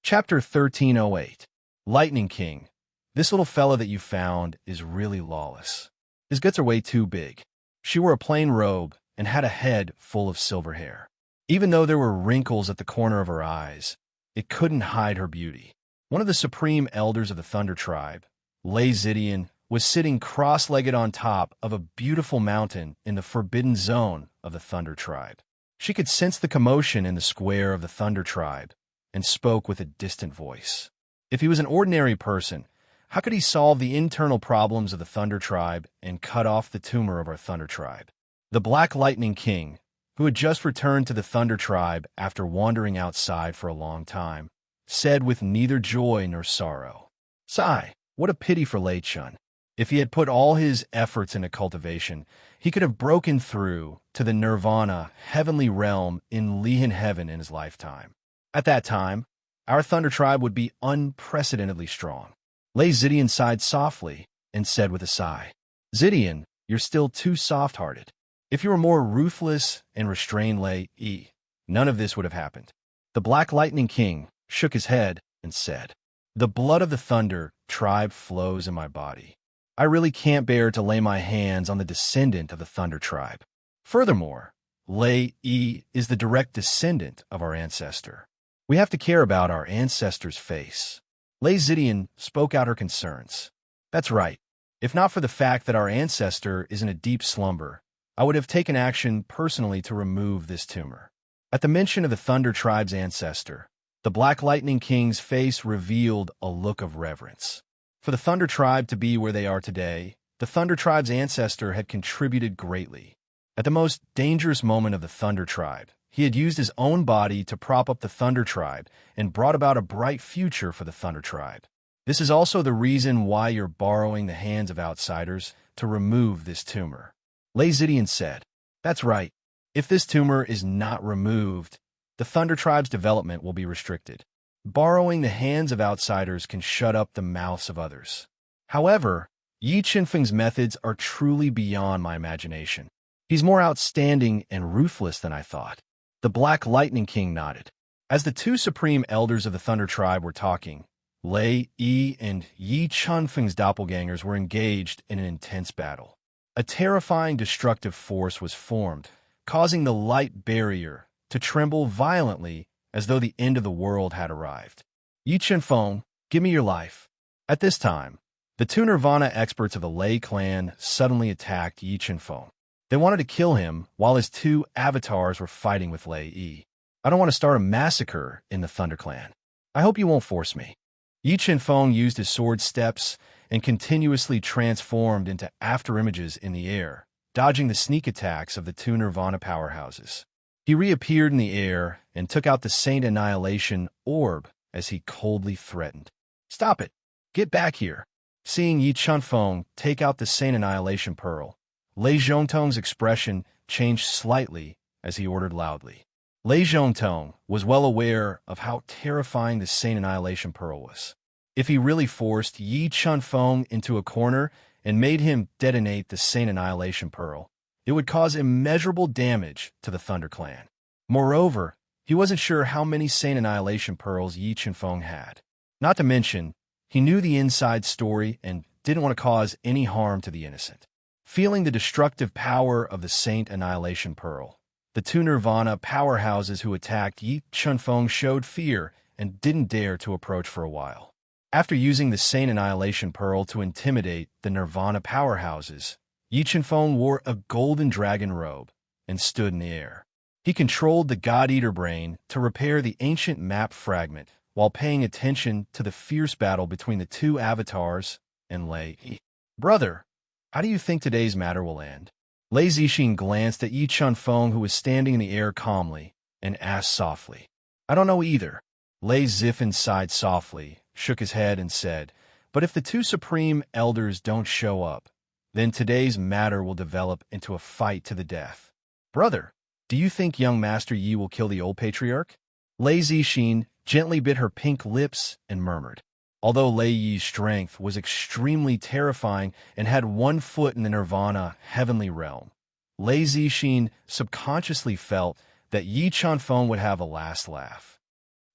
Chapter 1308. Lightning King. This little fella that you found is really lawless. His guts are way too big. She wore a plain robe and had a head full of silver hair. Even though there were wrinkles at the corner of her eyes, it couldn't hide her beauty. One of the supreme elders of the Thunder Tribe, Lei Zidian, was sitting cross-legged on top of a beautiful mountain in the forbidden zone of the Thunder Tribe. She could sense the commotion in the square of the Thunder Tribe and spoke with a distant voice. If he was an ordinary person, how could he solve the internal problems of the Thunder Tribe and cut off the tumor of our Thunder Tribe? The Black Lightning King, who had just returned to the Thunder Tribe after wandering outside for a long time, said with neither joy nor sorrow, Sigh, what a pity for Lei Chen. If he had put all his efforts into cultivation, he could have broken through to the Nirvana heavenly realm in Lian Heaven in his lifetime. At that time, our Thunder Tribe would be unprecedentedly strong. Lei Zidian sighed softly and said with a sigh, Zidian, you're still too soft-hearted. If you were more ruthless and restrained Lei Yi, none of this would have happened. The Black Lightning King shook his head and said, The blood of the Thunder Tribe flows in my body. I really can't bear to lay my hands on the descendant of the Thunder Tribe. Furthermore, Lei Yi is the direct descendant of our ancestor. We have to care about our ancestor's face. Lei Zidian spoke out her concerns. That's right. If not for the fact that our ancestor is in a deep slumber, I would have taken action personally to remove this tumor. At the mention of the Thunder Tribe's ancestor, the Black Lightning King's face revealed a look of reverence. For the Thunder Tribe to be where they are today, the Thunder Tribe's ancestor had contributed greatly. At the most dangerous moment of the Thunder Tribe, he had used his own body to prop up the Thunder Tribe and brought about a bright future for the Thunder Tribe. This is also the reason why you're borrowing the hands of outsiders to remove this tumor. Lei Zidian said, That's right. If this tumor is not removed, the Thunder Tribe's development will be restricted. Borrowing the hands of outsiders can shut up the mouths of others. However, Yi Chenfeng's methods are truly beyond my imagination. He's more outstanding and ruthless than I thought. The Black Lightning King nodded. As the two supreme elders of the Thunder Tribe were talking, Lei Yi and Yi Chenfeng's doppelgangers were engaged in an intense battle. A terrifying destructive force was formed, causing the light barrier to tremble violently as though the end of the world had arrived. Yi Chenfeng, give me your life. At this time, the two Nirvana experts of the Lei clan suddenly attacked Yi Chenfeng. They wanted to kill him while his two avatars were fighting with Lei Yi. I don't want to start a massacre in the Thunder Clan. I hope you won't force me. Yi Chenfeng used his sword steps and continuously transformed into afterimages in the air, dodging the sneak attacks of the two Nirvana powerhouses. He reappeared in the air and took out the Saint Annihilation Orb as he coldly threatened. Stop it! Get back here! Seeing Yi Chenfeng take out the Saint Annihilation Pearl, Lei Zhongtong's expression changed slightly as he ordered loudly. Lei Zhongtong was well aware of how terrifying the Saint Annihilation Pearl was. If he really forced Yi Chenfeng into a corner and made him detonate the Saint Annihilation Pearl, it would cause immeasurable damage to the Thunder Clan. Moreover, he wasn't sure how many Saint Annihilation Pearls Yi Chenfeng had. Not to mention, he knew the inside story and didn't want to cause any harm to the innocent. Feeling the destructive power of the Saint Annihilation Pearl, the two Nirvana powerhouses who attacked Yi Chenfeng showed fear and didn't dare to approach for a while. After using the Saint Annihilation Pearl to intimidate the Nirvana powerhouses, Yi Chenfeng wore a golden dragon robe and stood in the air. He controlled the God-Eater Brain to repair the ancient map fragment while paying attention to the fierce battle between the two avatars and Lei Yi. Brother, how do you think today's matter will end? Lei Zixin glanced at Yi Chenfeng, who was standing in the air calmly, and asked softly. I don't know either. Lei Zifan sighed softly, shook his head, and said, but if the two supreme elders don't show up, then today's matter will develop into a fight to the death. Brother, do you think young Master Yi will kill the old patriarch? Lei Zixin gently bit her pink lips and murmured. Although Lei Yi's strength was extremely terrifying and had one foot in the Nirvana heavenly realm, Lei Zixin subconsciously felt that Yi Chenfeng would have a last laugh.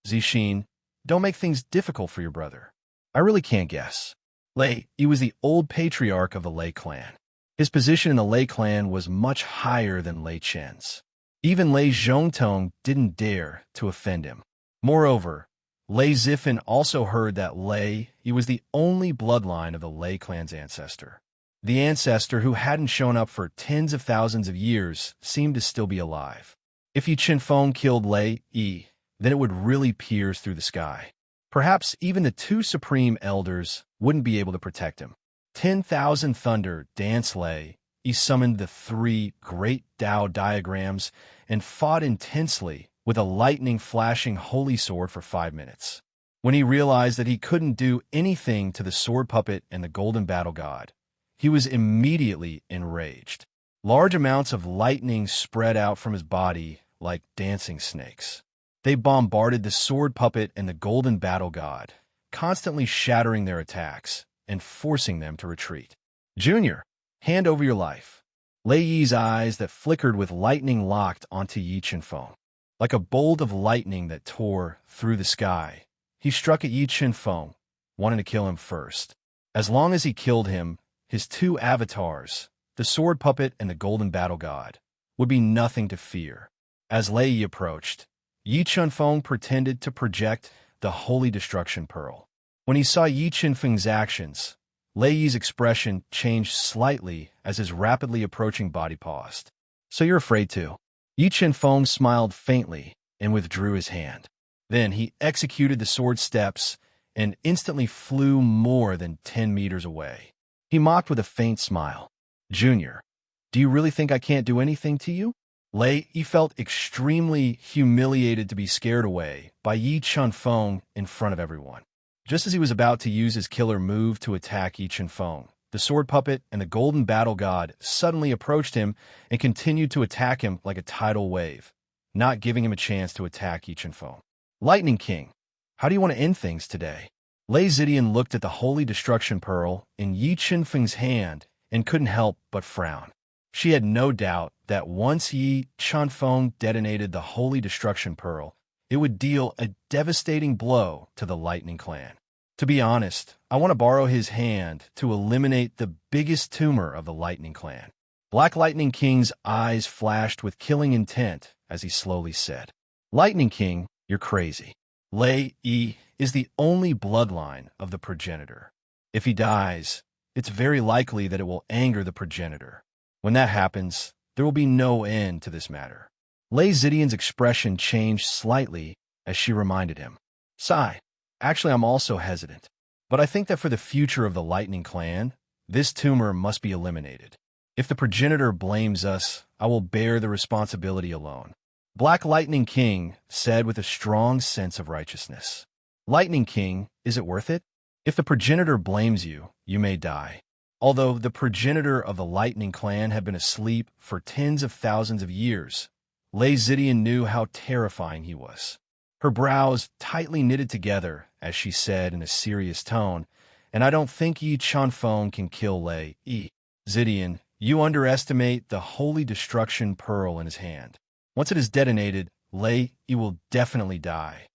Zixin, don't make things difficult for your brother. I really can't guess. Lei Yi was the old patriarch of the Lei clan. His position in the Lei clan was much higher than Lei Chen's. Even Lei Zhongtong didn't dare to offend him. Moreover, Lei Zifan also heard that Lei Yi was the only bloodline of the Lei clan's ancestor. The ancestor who hadn't shown up for tens of thousands of years seemed to still be alive. If Yi Chenfeng killed Lei Yi, then it would really pierce through the sky. Perhaps even the two supreme elders wouldn't be able to protect him. 10,000 thunder dance Lei. He summoned the three great Tao diagrams and fought intensely with a lightning-flashing holy sword for 5 minutes. When he realized that he couldn't do anything to the sword puppet and the golden battle god, he was immediately enraged. Large amounts of lightning spread out from his body like dancing snakes. They bombarded the sword puppet and the golden battle god, constantly shattering their attacks and forcing them to retreat. Junior, hand over your life. Lei Yi's eyes that flickered with lightning locked onto Yi Chenfeng. Like a bolt of lightning that tore through the sky, he struck at Yi Chenfeng, wanting to kill him first. As long as he killed him, his two avatars, the sword puppet and the golden battle god, would be nothing to fear. As Lei Yi approached, Yi Chenfeng pretended to project the Holy Destruction Pearl. When he saw Yi Chenfeng's actions, Lei Yi's expression changed slightly as his rapidly approaching body paused. So you're afraid too? Yi Chenfeng smiled faintly and withdrew his hand. Then he executed the sword steps and instantly flew more than 10 meters away. He mocked with a faint smile. Junior, do you really think I can't do anything to you? Lei Yi felt extremely humiliated to be scared away by Yi Chenfeng in front of everyone. Just as he was about to use his killer move to attack Yi Chenfeng, the sword puppet and the golden battle god suddenly approached him and continued to attack him like a tidal wave, not giving him a chance to attack Yi Chenfeng. Lightning King, how do you want to end things today? Lei Zidian looked at the Holy Destruction Pearl in Yi Chenfeng's hand and couldn't help but frown. She had no doubt that once Yi Chenfeng detonated the Holy Destruction Pearl, it would deal a devastating blow to the Lightning Clan. To be honest, I want to borrow his hand to eliminate the biggest tumor of the Lightning Clan. Black Lightning King's eyes flashed with killing intent as he slowly said, Lightning King, You're crazy. Lei Yi is the only bloodline of the progenitor. If he dies, it's very likely that it will anger the progenitor. When that happens, there will be no end to this matter. Lei Zidian's expression changed slightly as she reminded him. Sigh. Actually, I'm also hesitant. But I think that for the future of the Lightning Clan, this tumor must be eliminated. If the progenitor blames us, I will bear the responsibility alone. Black Lightning King said with a strong sense of righteousness. Lightning King, is it worth it? If the progenitor blames you, you may die. Although the progenitor of the Lightning Clan had been asleep for tens of thousands of years, Lei Zidian knew how terrifying he was. Her brows tightly knitted together as she said in a serious tone, and I don't think Yi Chunfeng can kill Lei Yi. Zidian, you underestimate the holy destruction pearl in his hand. Once it is detonated, Lei Yi will definitely die.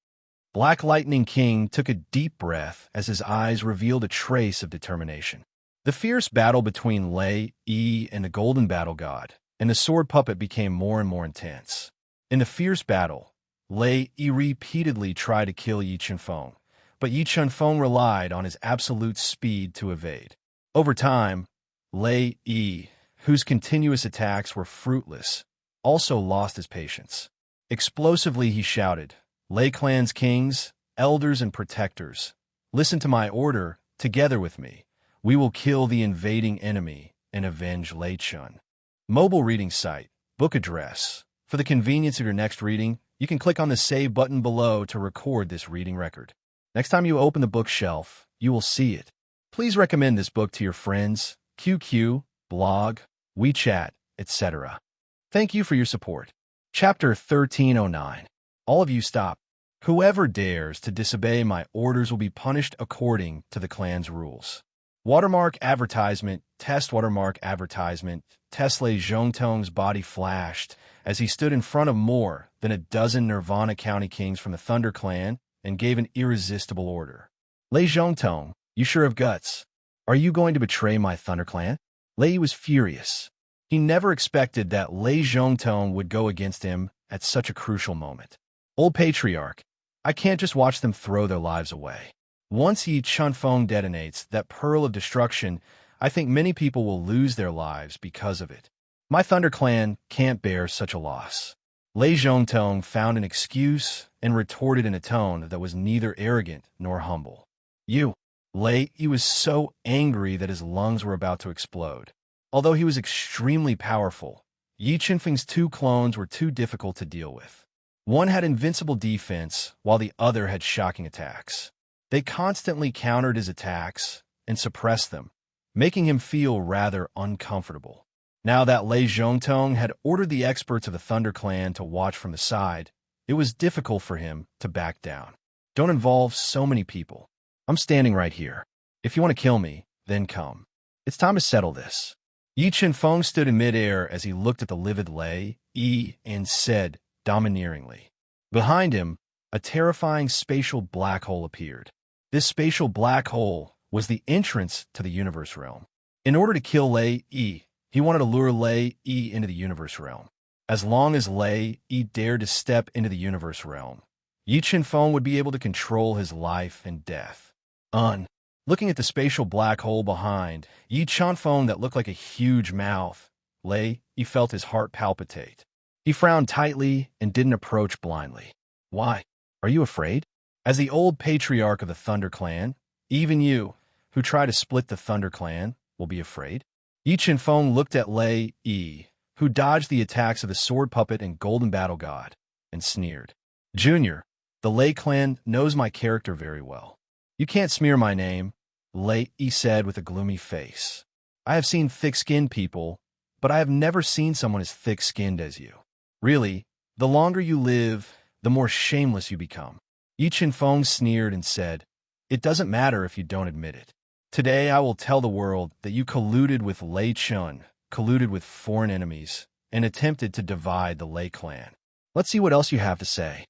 Black Lightning King took a deep breath as his eyes revealed a trace of determination. The fierce battle between Lei Yi and the Golden Battle God and the sword puppet became more and more intense. In the fierce battle, Lei Yi repeatedly tried to kill Yi Chunfeng, but Yi Chunfeng relied on his absolute speed to evade. Over time, Lei Yi, whose continuous attacks were fruitless, also lost his patience. Explosively he shouted, Lei Clan's kings, elders and protectors, listen to my order, together with me. We will kill the invading enemy and avenge Lei Chun. Mobile reading site, book address. For the convenience of your next reading, you can click on the Save button below to record this reading record. Next time you open the bookshelf, you will see it. Please recommend this book to your friends, QQ, blog, WeChat, etc. Thank you for your support. Chapter 1309. All of you stop. Whoever dares to disobey my orders will be punished according to the clan's rules. Watermark advertisement, test watermark advertisement. Tesla Zhongtong's body flashed as he stood in front of more than a dozen Nirvana County kings from the Thunder Clan and gave an irresistible order. Lei Zhongtong, you sure have guts. Are you going to betray my Thunder Clan? Lei was furious. He never expected that Lei Zhongtong would go against him at such a crucial moment. Old Patriarch, I can't just watch them throw their lives away. Once Yi Chunfeng detonates that pearl of destruction, I think many people will lose their lives because of it. My Thunder Clan can't bear such a loss. Lei Zhongtong found an excuse and retorted in a tone that was neither arrogant nor humble. You. Lei Yi was so angry that his lungs were about to explode. Although he was extremely powerful, Yi Chunfeng's two clones were too difficult to deal with. One had invincible defense, while the other had shocking attacks. They constantly countered his attacks and suppressed them, making him feel rather uncomfortable. Now that Lei Zhongtong had ordered the experts of the Thunder Clan to watch from the side, it was difficult for him to back down. Don't involve so many people. I'm standing right here. If you want to kill me, then come. It's time to settle this. Yi Chunfeng stood in midair as he looked at the livid Lei Yi and said, domineeringly. Behind him, a terrifying spatial black hole appeared. This spatial black hole was the entrance to the universe realm. In order to kill Lei Yi, he wanted to lure Lei Yi into the universe realm. As long as Lei Yi dared to step into the universe realm, Yi Chunfeng would be able to control his life and death. Looking at the spatial black hole behind, Yi Chunfeng that looked like a huge mouth, Lei Yi felt his heart palpitate. He frowned tightly and didn't approach blindly. Why? Are you afraid? As the old patriarch of the Thunder Clan, even you, who try to split the Thunder Clan, will be afraid. Yi Chunfeng looked at Lei Yi, who dodged the attacks of the Sword Puppet and Golden Battle God, and sneered. Junior, the Lei Clan knows my character very well. You can't smear my name, Lei Yi said with a gloomy face. I have seen thick-skinned people, but I have never seen someone as thick-skinned as you. Really, the longer you live, the more shameless you become. Yi Chunfeng sneered and said, It doesn't matter if you don't admit it. Today I will tell the world that you colluded with Lei Chun, colluded with foreign enemies, and attempted to divide the Lei Clan. Let's see what else you have to say.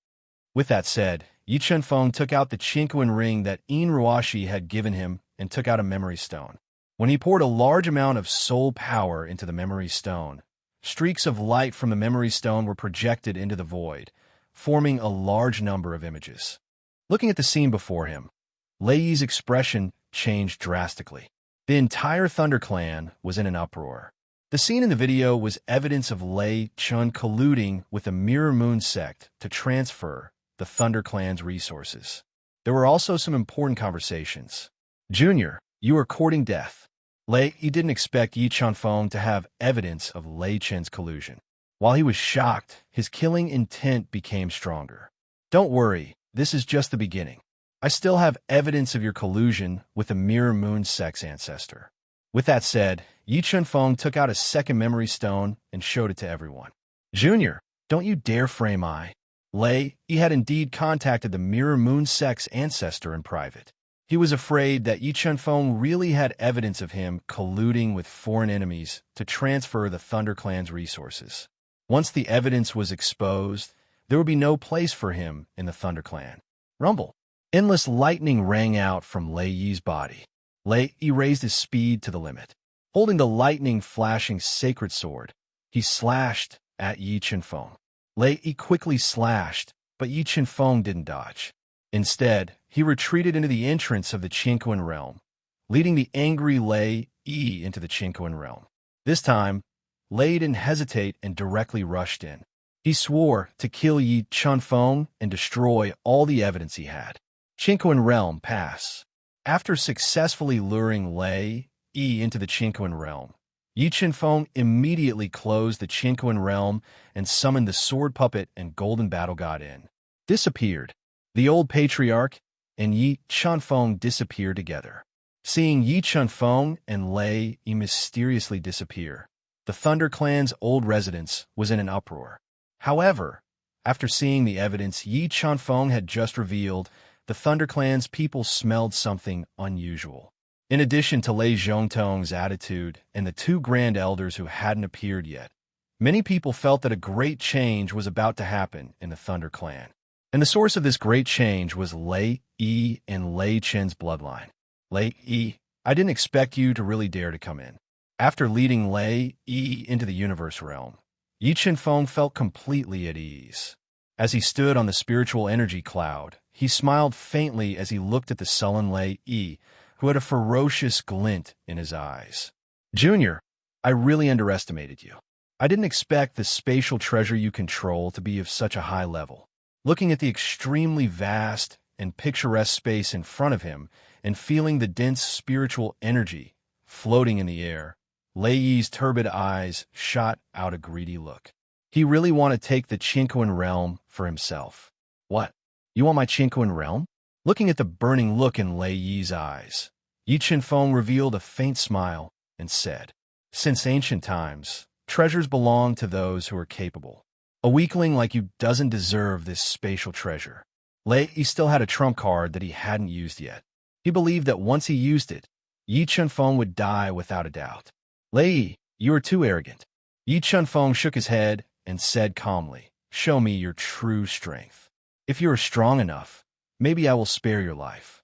With that said, Yi Chunfeng took out the Chinquan ring that Yin Ruashi had given him and took out a memory stone. When he poured a large amount of soul power into the memory stone, streaks of light from the memory stone were projected into the void, forming a large number of images. Looking at the scene before him, Lei Yi's expression changed drastically. The entire Thunder Clan was in an uproar. The scene in the video was evidence of Lei Chun colluding with the Mirror Moon sect to transfer the Thunder Clan's resources. There were also some important conversations. Junior, you are courting death. Lei Yi didn't expect Yi Chunfeng to have evidence of Lei Chen's collusion. While he was shocked, his killing intent became stronger. Don't worry, this is just the beginning. I still have evidence of your collusion with the Mirror Moon sect's ancestor. With that said, Yi Chunfeng took out a second memory stone and showed it to everyone. Junior, don't you dare frame I. Lei Yi had indeed contacted the Mirror Moon sect's ancestor in private. He was afraid that Yi Chunfeng really had evidence of him colluding with foreign enemies to transfer the Thunder Clan's resources. Once the evidence was exposed, there would be no place for him in the Thunder Clan. Rumble. Endless lightning rang out from Lei Yi's body. Lei Yi raised his speed to the limit. Holding the lightning-flashing sacred sword, he slashed at Yi Chunfeng. Lei Yi quickly slashed, but Yi Chunfeng didn't dodge. Instead, he retreated into the entrance of the Qinquan realm, leading the angry Lei Yi into the Qinquan realm. This time, Lei didn't hesitate and directly rushed in. He swore to kill Yi Chunfeng and destroy all the evidence he had. Qinquan realm pass. After successfully luring Lei Yi into the Qinquan realm, Yi Chunfeng immediately closed the Qinquan realm and summoned the sword puppet and golden battle god in. Disappeared. The old patriarch and Yi Chunfeng disappeared together. Seeing Yi Chunfeng and Lei Yi mysteriously disappear, the Thunder Clan's old residence was in an uproar. However, after seeing the evidence Yi Chunfeng had just revealed, the Thunder Clan's people smelled something unusual. In addition to Lei Zhongtong's attitude and the two Grand Elders who hadn't appeared yet, many people felt that a great change was about to happen in the Thunder Clan. And the source of this great change was Lei Yi and Lei Chen's bloodline. Lei Yi, I didn't expect you to really dare to come in. After leading Lei Yi into the universe realm, Yi Chunfeng felt completely at ease. As he stood on the spiritual energy cloud, he smiled faintly as he looked at the sullen Lei Yi, who had a ferocious glint in his eyes. Junior, I really underestimated you. I didn't expect the spatial treasure you control to be of such a high level. Looking at the extremely vast and picturesque space in front of him and feeling the dense spiritual energy floating in the air, Lei Yi's turbid eyes shot out a greedy look. He really wanted to take the Qinquan realm for himself. What? You want my Qinquan realm? Looking at the burning look in Lei Yi's eyes, Yi Chunfeng revealed a faint smile and said, Since ancient times, treasures belong to those who are capable. A weakling like you doesn't deserve this spatial treasure. Lei Yi still had a trump card that he hadn't used yet. He believed that once he used it, Yi Chunfeng would die without a doubt. Lei Yi, you are too arrogant. Yi Chunfeng shook his head and said calmly, Show me your true strength. If you are strong enough, maybe I will spare your life.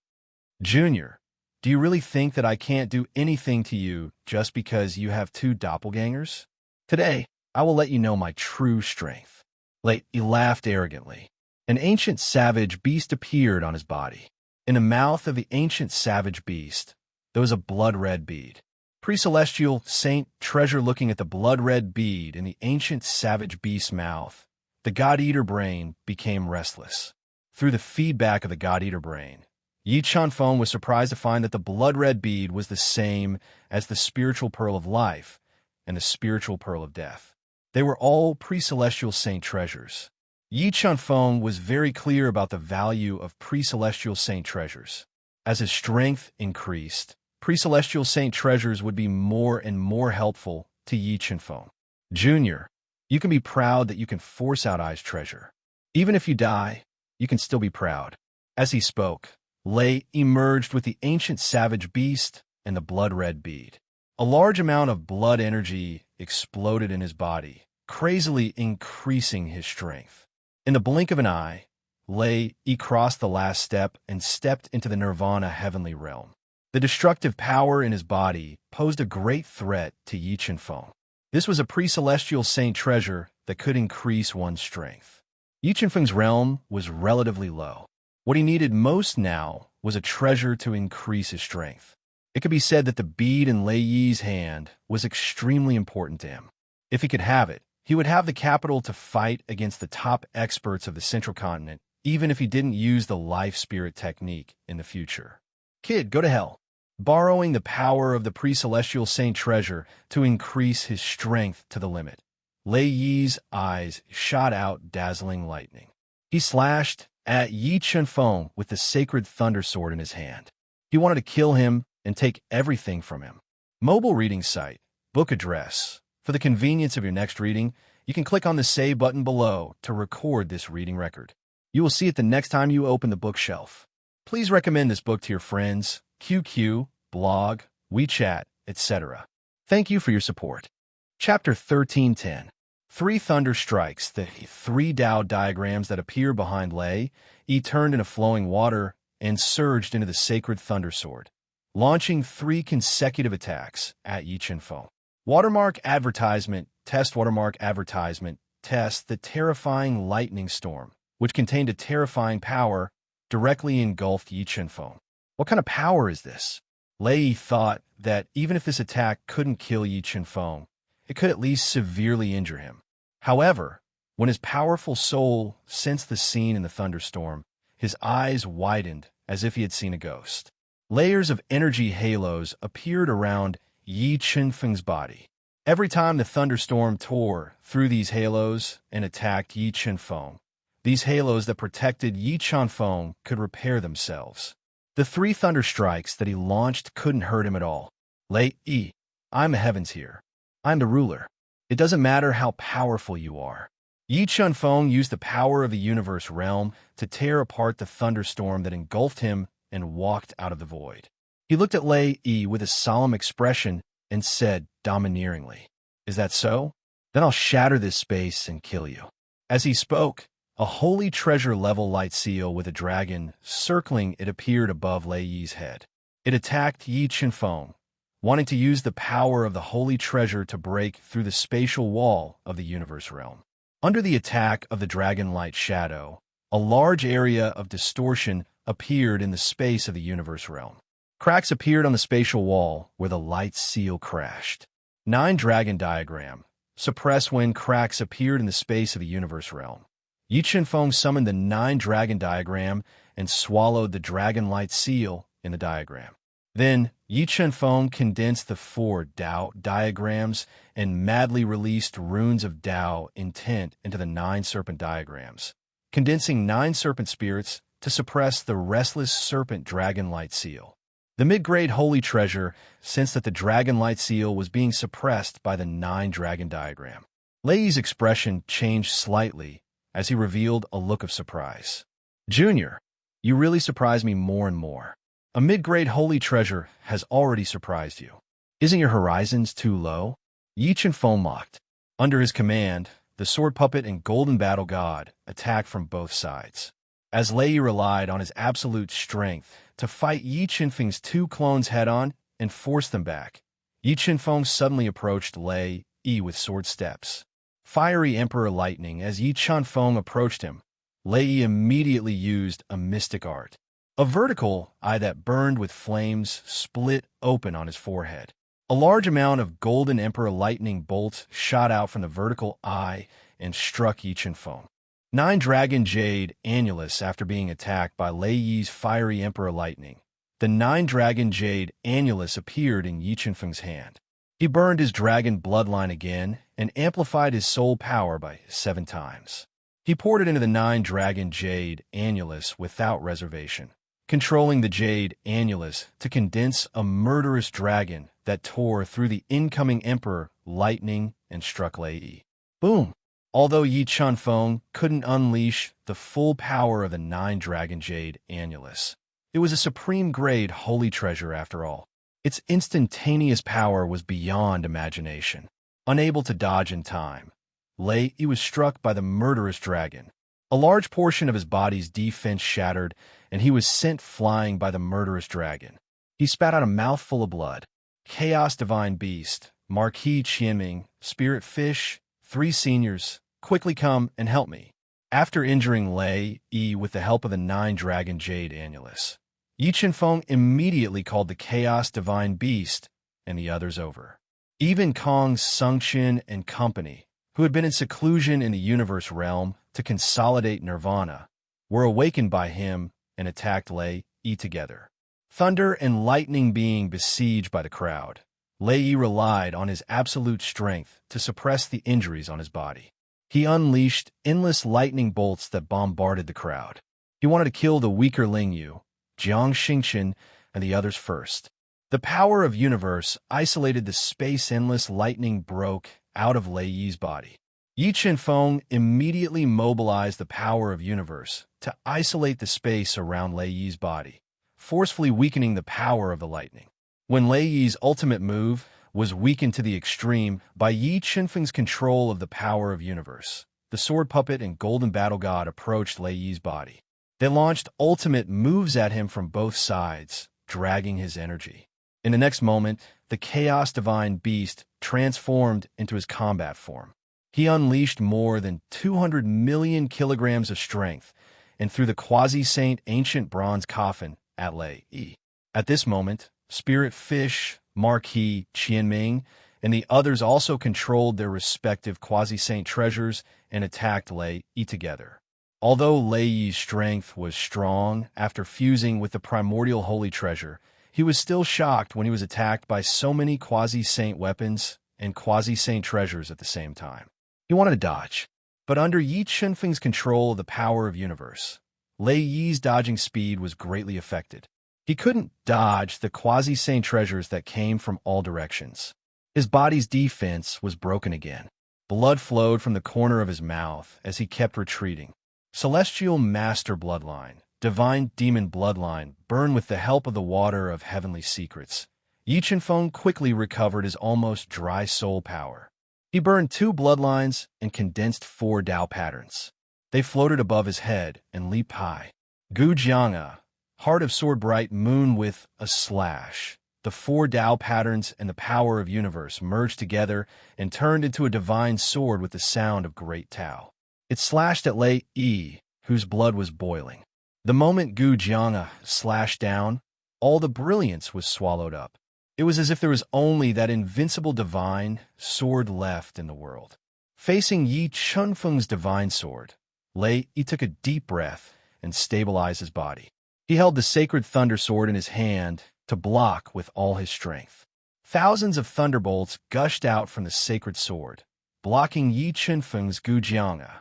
Junior, do you really think that I can't do anything to you just because you have two doppelgangers? Today, I will let you know my true strength. Lei Yi laughed arrogantly. An ancient savage beast appeared on his body. In the mouth of the ancient savage beast, there was a blood-red bead. Pre-celestial saint treasure looking at the blood-red bead in the ancient savage beast's mouth, the God-Eater brain became restless. Through the feedback of the God-Eater brain, Yi Chunfeng was surprised to find that the blood-red bead was the same as the spiritual pearl of life and the spiritual pearl of death. They were all pre-celestial saint treasures. Yi Chunfeng was very clear about the value of pre-celestial saint treasures. As his strength increased, pre-celestial saint treasures would be more and more helpful to Yi Chunfeng. Junior, you can be proud that you can force out I's treasure. Even if you die, you can still be proud. As he spoke, Lei emerged with the ancient savage beast and the blood-red bead. A large amount of blood energy exploded in his body, crazily increasing his strength. In the blink of an eye, Lei crossed the last step and stepped into the Nirvana heavenly realm. The destructive power in his body posed a great threat to Yi Chunfeng. This was a pre-celestial saint treasure that could increase one's strength. Yi Qianfeng's realm was relatively low. What he needed most now was a treasure to increase his strength. It could be said that the bead in Lei Yi's hand was extremely important to him. If he could have it, he would have the capital to fight against the top experts of the Central Continent, even if he didn't use the life spirit technique in the future. Kid, go to hell. Borrowing the power of the pre-celestial saint treasure to increase his strength to the limit. Lei Yi's eyes shot out dazzling lightning. He slashed at Yi Qianfeng with the sacred thunder sword in his hand. He wanted to kill him and take everything from him. Mobile reading site, book address. For the convenience of your next reading, you can click on the save button below to record this reading record. You will see it the next time you open the bookshelf. Please recommend this book to your friends, QQ, blog, WeChat, etc. Thank you for your support. Chapter 1310. Three thunder strikes, the three Tao diagrams that appear behind Lei Yi turned into flowing water and surged into the sacred thunder sword, launching three consecutive attacks at Yi Qianfeng. Watermark advertisement, test the terrifying lightning storm, which contained a terrifying power, directly engulfed Yi Qianfeng. What kind of power is this? Lei Yi thought that even if this attack couldn't kill Yi Qianfeng, it could at least severely injure him. However, when his powerful soul sensed the scene in the thunderstorm, his eyes widened as if he had seen a ghost. Layers of energy halos appeared around Yi Qianfeng's body. Every time the thunderstorm tore through these halos and attacked Yi Qianfeng, these halos that protected Yi Qianfeng could repair themselves. The three thunder strikes that he launched couldn't hurt him at all. Lei Yi, I'm the heavens here. I'm the ruler. It doesn't matter how powerful you are. Yi Qianfeng used the power of the universe realm to tear apart the thunderstorm that engulfed him and walked out of the void. He looked at Lei Yi with a solemn expression and said domineeringly, "Is that so? Then I'll shatter this space and kill you." As he spoke, a holy treasure-level light seal with a dragon circling it appeared above Lei Yi's head. It attacked Yi Qianfeng, wanting to use the power of the holy treasure to break through the spatial wall of the universe realm. Under the attack of the dragon light shadow, a large area of distortion appeared in the space of the universe realm. Cracks appeared on the spatial wall where the light seal crashed. 9 dragon diagram. Suppress when cracks appeared in the space of the universe realm. Yi Qianfeng summoned the 9 dragon diagram and swallowed the dragon light seal in the diagram. Then, Yi Qianfeng condensed the 4 Tao diagrams and madly released runes of Tao intent into the 9 serpent diagrams, condensing 9 serpent spirits to suppress the restless serpent dragon light seal. The mid-grade holy treasure sensed that the dragon light seal was being suppressed by the 9 dragon diagram. Lei Yi's expression changed slightly as he revealed a look of surprise. "Junior, you really surprise me more and more. A mid-grade holy treasure has already surprised you. Isn't your horizons too low?" Yi Qianfeng mocked. Under his command, the sword puppet and golden battle god attacked from both sides. As Lei Yi relied on his absolute strength to fight Yi Qianfeng's 2 clones head-on and force them back, Yi Qianfeng suddenly approached Lei Yi with sword steps. Fiery Emperor Lightning. As Yi Qianfeng approached him, Lei Yi immediately used a mystic art. A vertical eye that burned with flames split open on his forehead. A large amount of golden Emperor Lightning bolts shot out from the vertical eye and struck Yi Qianfeng. 9 Dragon Jade Annulus. After being attacked by Lei Yi's fiery Emperor Lightning, the 9 Dragon Jade Annulus appeared in Yi Qianfeng's hand. He burned his dragon bloodline again and amplified his soul power by 7 times. He poured it into the 9 Dragon Jade Annulus without reservation, controlling the Jade Annulus to condense a murderous dragon that tore through the incoming Emperor Lightning and struck Lei Yi. Boom! Although Yi Qianfeng couldn't unleash the full power of the 9 Dragon Jade Annulus, it was a supreme-grade holy treasure after all. Its instantaneous power was beyond imagination. Unable to dodge in time, Lei Yi was struck by the murderous dragon. A large portion of his body's defense shattered, and he was sent flying by the murderous dragon. He spat out a mouthful of blood. Chaos Divine Beast, Marquis Qianming, Spirit Fish, 3 seniors, quickly come and help me. After injuring Lei Yi with the help of the 9-dragon jade annulus, Yi Qinfeng immediately called the Chaos Divine Beast and the others over. Even Kong Sungqin and company, who had been in seclusion in the universe realm to consolidate nirvana, were awakened by him and attacked Lei Yi together. Thunder and lightning being besieged by the crowd, Lei Yi relied on his absolute strength to suppress the injuries on his body. He unleashed endless lightning bolts that bombarded the crowd. He wanted to kill the weaker Ling Yu, Jiang Xingqian, and the others first. The power of universe isolated the space endless lightning broke out of Lei Yi's body. Yi Qinfeng immediately mobilized the power of universe to isolate the space around Lei Yi's body, forcefully weakening the power of the lightning. When Lei Yi's ultimate move was weakened to the extreme by Yi Qinfeng's control of the power of universe, the sword puppet and golden battle god approached Lei Yi's body. They launched ultimate moves at him from both sides, dragging his energy. In the next moment, the Chaos Divine Beast transformed into his combat form. He unleashed more than 200 million kilograms of strength and threw the quasi-saint ancient bronze coffin at Lei Yi. At this moment, Spirit Fish, Marquis, Qianming, and the others also controlled their respective quasi-saint treasures and attacked Lei Yi together. Although Lei Yi's strength was strong after fusing with the primordial holy treasure, he was still shocked when he was attacked by so many quasi-saint weapons and quasi-saint treasures at the same time. He wanted to dodge, but under Yi Qinfeng's control of the power of universe, Lei Yi's dodging speed was greatly affected. He couldn't dodge the quasi-saint treasures that came from all directions. His body's defense was broken again. Blood flowed from the corner of his mouth as he kept retreating. Celestial Master Bloodline, Divine Demon Bloodline, burn with the help of the water of heavenly secrets. Yi Qinfeng quickly recovered his almost dry soul power. He burned 2 bloodlines and condensed 4 Tao patterns. They floated above his head and leaped high. Gu Jianga, Heart of Sword Bright Moon with a slash. The 4 Tao patterns and the power of universe merged together and turned into a divine sword with the sound of great Tao. It slashed at Lei Yi, whose blood was boiling. The moment Gu Jianga slashed down, all the brilliance was swallowed up. It was as if there was only that invincible divine sword left in the world. Facing Yi Qinfeng's divine sword, Lei Yi took a deep breath and stabilized his body. He held the sacred thunder sword in his hand to block with all his strength. Thousands of thunderbolts gushed out from the sacred sword, blocking Yi Qinfeng's Gu Jianga.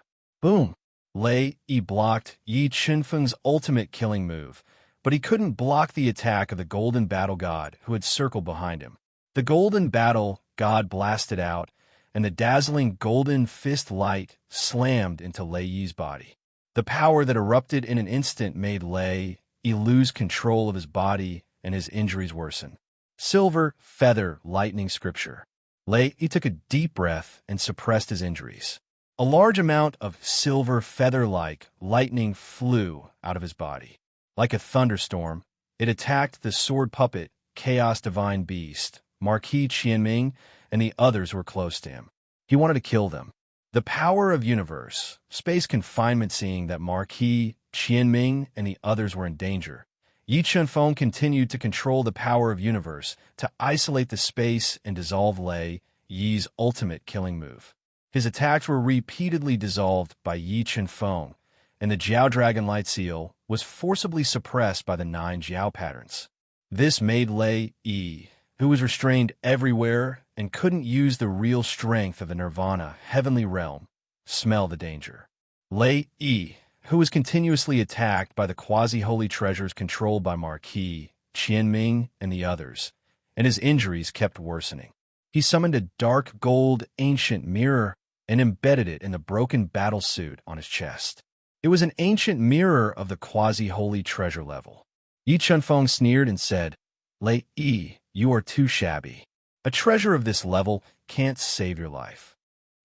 Boom! Lei Yi blocked Yi Qinfeng's ultimate killing move, but he couldn't block the attack of the golden battle god who had circled behind him. The golden battle god blasted out, and the dazzling golden fist light slammed into Lei Yi's body. The power that erupted in an instant made Lei Yi lose control of his body and his injuries worsen. Silver Feather Lightning Scripture. Lei Yi took a deep breath and suppressed his injuries. A large amount of silver feather-like lightning flew out of his body. Like a thunderstorm, it attacked the sword puppet, Chaos Divine Beast, Marquis Qianming, and the others were close to him. He wanted to kill them. The power of universe, space confinement seeing that Marquis, Qianming, and the others were in danger. Yi Qinfeng continued to control the power of universe to isolate the space and dissolve Lei Yi's ultimate killing move. His attacks were repeatedly dissolved by Yi Qinfeng, and the Jiao Dragon Light Seal was forcibly suppressed by the 9 Jiao patterns. This made Lei Yi, who was restrained everywhere and couldn't use the real strength of the Nirvana heavenly realm, smell the danger. Lei Yi, who was continuously attacked by the quasi-holy treasures controlled by Marquis, Qianming, and the others, and his injuries kept worsening. He summoned a dark gold ancient mirror and embedded it in the broken battle suit on his chest. It was an ancient mirror of the quasi-holy treasure level. Yi Qinfeng sneered and said, "Lei Yi, you are too shabby. A treasure of this level can't save your life.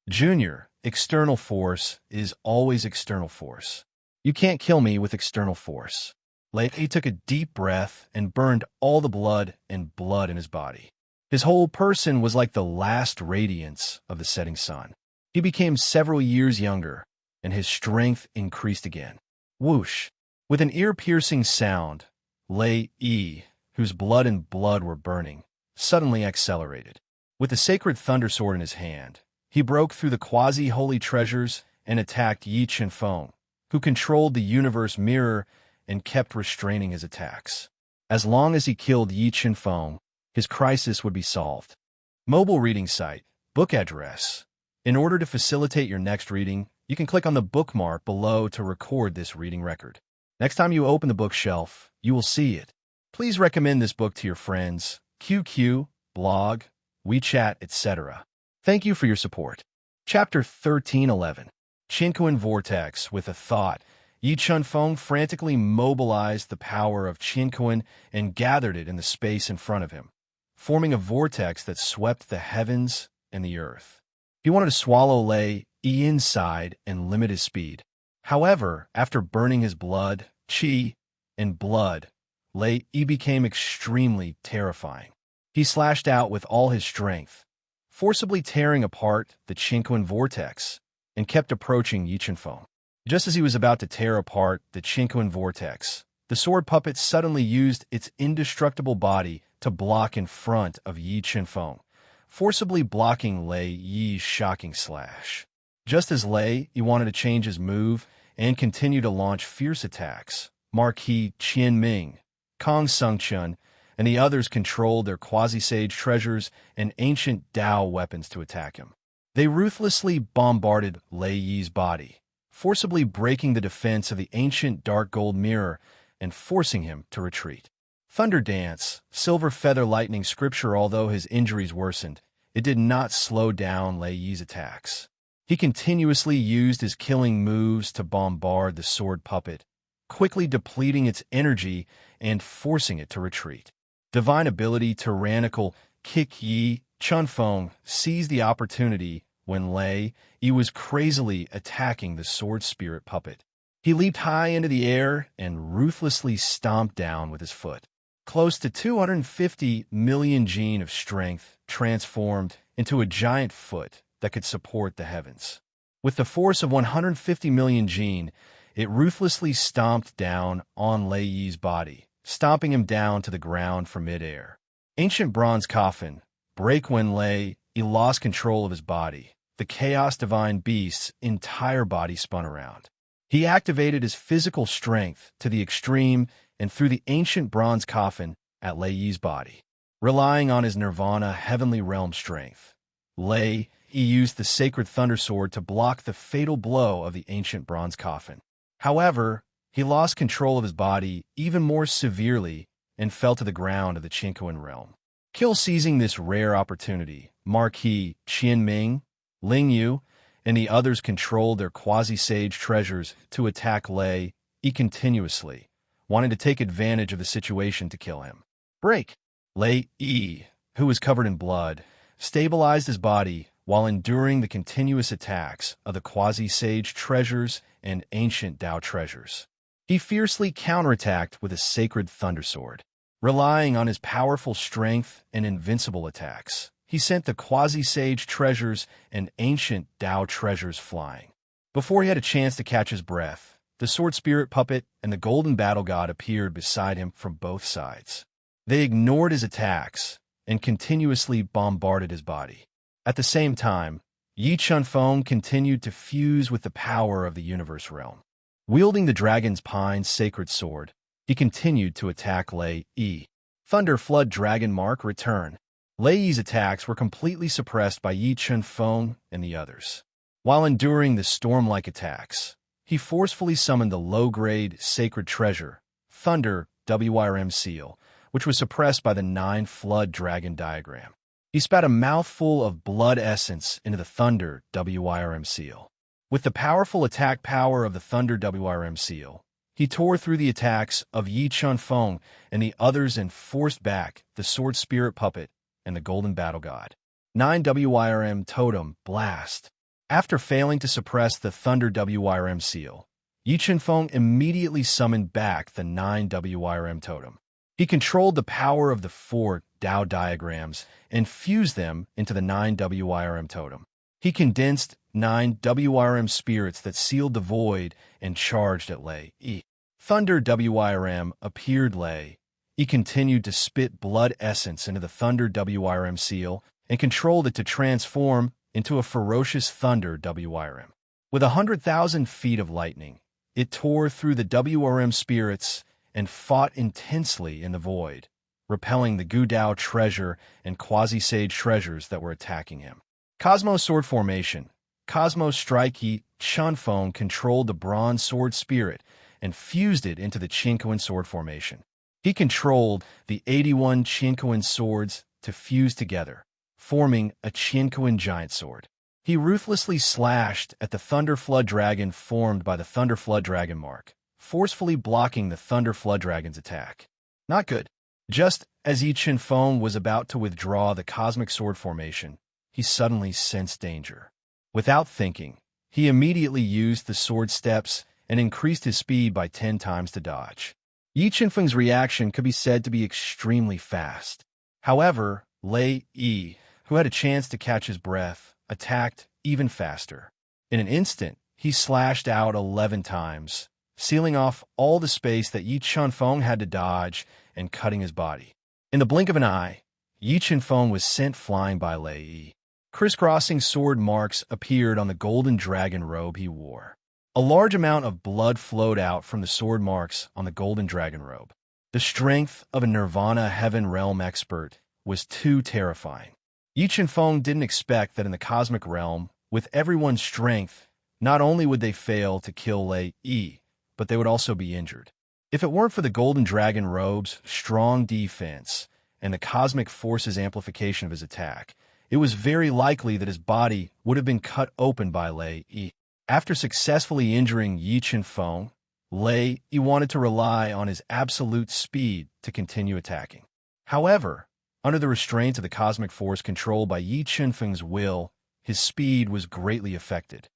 Junior, external force is always external force. You can't kill me with external force." Lei Yi took a deep breath and burned all the blood in his body. His whole person was like the last radiance of the setting sun. He became several years younger, and his strength increased again. Whoosh! With an ear-piercing sound, Lei Yi, whose blood and blood were burning, suddenly accelerated. With the sacred thunder sword in his hand, he broke through the quasi-holy treasures and attacked Yi Chenfeng, who controlled the universe mirror and kept restraining his attacks. As long as he killed Yi Chenfeng, his crisis would be solved. Mobile reading site, book address. In order to facilitate your next reading, you can click on the bookmark below to record this reading record. Next time you open the bookshelf, you will see it. Please recommend this book to your friends, QQ, blog, WeChat, etc. Thank you for your support. Chapter 1311. Qinquan Vortex. With a thought, Yi Chenfeng frantically mobilized the power of Qinquan and gathered it in the space in front of him, forming a vortex that swept the heavens and the earth. He wanted to swallow Lei Yi inside and limit his speed. However, after burning his blood, qi, and blood, Lei Yi became extremely terrifying. He slashed out with all his strength, forcibly tearing apart the Qinquan vortex, and kept approaching Yi Chenfeng. Just as he was about to tear apart the Qinquan vortex, the sword puppet suddenly used its indestructible body to block in front of Yi Chenfeng, forcibly blocking Lei Yi's shocking slash. Just as Lei Yi wanted to change his move and continue to launch fierce attacks, Marquis Qianming, Kong Sungchun, and the others controlled their quasi-sage treasures and ancient Dao weapons to attack him. They ruthlessly bombarded Lei Yi's body, forcibly breaking the defense of the ancient dark gold mirror and forcing him to retreat. Thunder Dance, Silver Feather Lightning Scripture. Although his injuries worsened, it did not slow down Lei Yi's attacks. He continuously used his killing moves to bombard the sword puppet, quickly depleting its energy and forcing it to retreat. Divine Ability Tyrannical Kick. Yi Chenfeng seized the opportunity when Lei Yi was crazily attacking the sword spirit puppet. He leaped high into the air and ruthlessly stomped down with his foot. Close to 250 million gene of strength transformed into a giant foot that could support the heavens. With the force of 150 million gene, it ruthlessly stomped down on Lei Yi's body, stomping him down to the ground from midair. Ancient Bronze Coffin. Break. When Lei Yi lost control of his body, the Chaos Divine Beast's entire body spun around. He activated his physical strength to the extreme and threw the ancient bronze coffin at Lei Yi's body. Relying on his Nirvana heavenly realm strength, Lei Yi used the sacred thunder sword to block the fatal blow of the ancient bronze coffin. However, he lost control of his body even more severely and fell to the ground of the Qinquan realm. Kill. Seizing this rare opportunity, Marquis Qianming, Ling Yu, and the others controlled their quasi-sage treasures to attack Lei Yi continuously, wanting to take advantage of the situation to kill him. Break. Lei Yi, who was covered in blood, stabilized his body while enduring the continuous attacks of the quasi-sage treasures and ancient Dao treasures. He fiercely counterattacked with a sacred thunder sword. Relying on his powerful strength and invincible attacks, he sent the quasi-sage treasures and ancient Dao treasures flying. Before he had a chance to catch his breath, the sword spirit puppet and the golden battle god appeared beside him from both sides. They ignored his attacks and continuously bombarded his body. At the same time, Yi Chenfeng continued to fuse with the power of the universe realm. Wielding the dragon's pine's sacred sword, he continued to attack Lei Yi. Thunder Flood Dragon Mark. Return. Lei Yi's attacks were completely suppressed by Yi Chenfeng and the others. While enduring the storm-like attacks, he forcefully summoned the low-grade sacred treasure, Thunder WRM Seal, which was suppressed by the 9 Flood Dragon diagram. He spat a mouthful of blood essence into the Thunder WRM Seal. With the powerful attack power of the Thunder WRM Seal, he tore through the attacks of Yi Chenfeng and the others and forced back the Sword Spirit Puppet and the Golden Battle God. 9 WRM Totem Blast. After failing to suppress the Thunder WRM Seal, Yi Chenfeng immediately summoned back the 9 WRM Totem. He controlled the power of the 4 Dao diagrams and fused them into the 9 WRM Totem. He condensed 9 WRM spirits that sealed the void and charged at Lei Yi. Thunder WRM appeared Lei Yi continued to spit blood essence into the Thunder WRM seal and controlled it to transform into a ferocious Thunder WRM. With 100,000 feet of lightning, it tore through the WRM spirits and fought intensely in the void, repelling the Gudao treasure and Quasi-Sage treasures that were attacking him. Cosmos Sword Formation. Cosmos Strike Yi Chunfeng controlled the Bronze Sword Spirit and fused it into the Qinquan Sword Formation. He controlled the 81 Qinquan swords to fuse together, forming a Qinquan giant sword. He ruthlessly slashed at the Thunder Flood Dragon formed by the Thunder Flood Dragon mark, forcefully blocking the Thunder Flood Dragon's attack. Not good. Just as Yi Qinfeng was about to withdraw the Cosmic Sword Formation, he suddenly sensed danger. Without thinking, he immediately used the sword steps and increased his speed by 10 times to dodge. Yi Qinfeng's reaction could be said to be extremely fast. However, Lei Yi, who had a chance to catch his breath, attacked even faster. In an instant, he slashed out 11 times, sealing off all the space that Yi Qinfeng had to dodge and cutting his body. In the blink of an eye, Yi Qinfeng was sent flying by Lei Yi. Crisscrossing sword marks appeared on the golden dragon robe he wore. A large amount of blood flowed out from the sword marks on the golden dragon robe. The strength of a Nirvana Heaven Realm expert was too terrifying. Yi Qinfeng didn't expect that in the cosmic realm, with everyone's strength, not only would they fail to kill Lei Yi, but they would also be injured. If it weren't for the golden dragon robe's strong defense and the cosmic force's amplification of his attack, it was very likely that his body would have been cut open by Lei Yi. After successfully injuring Yi Qinfeng, Lei Yi wanted to rely on his absolute speed to continue attacking. However, under the restraints of the cosmic force controlled by Yi Qinfeng's will, his speed was greatly affected.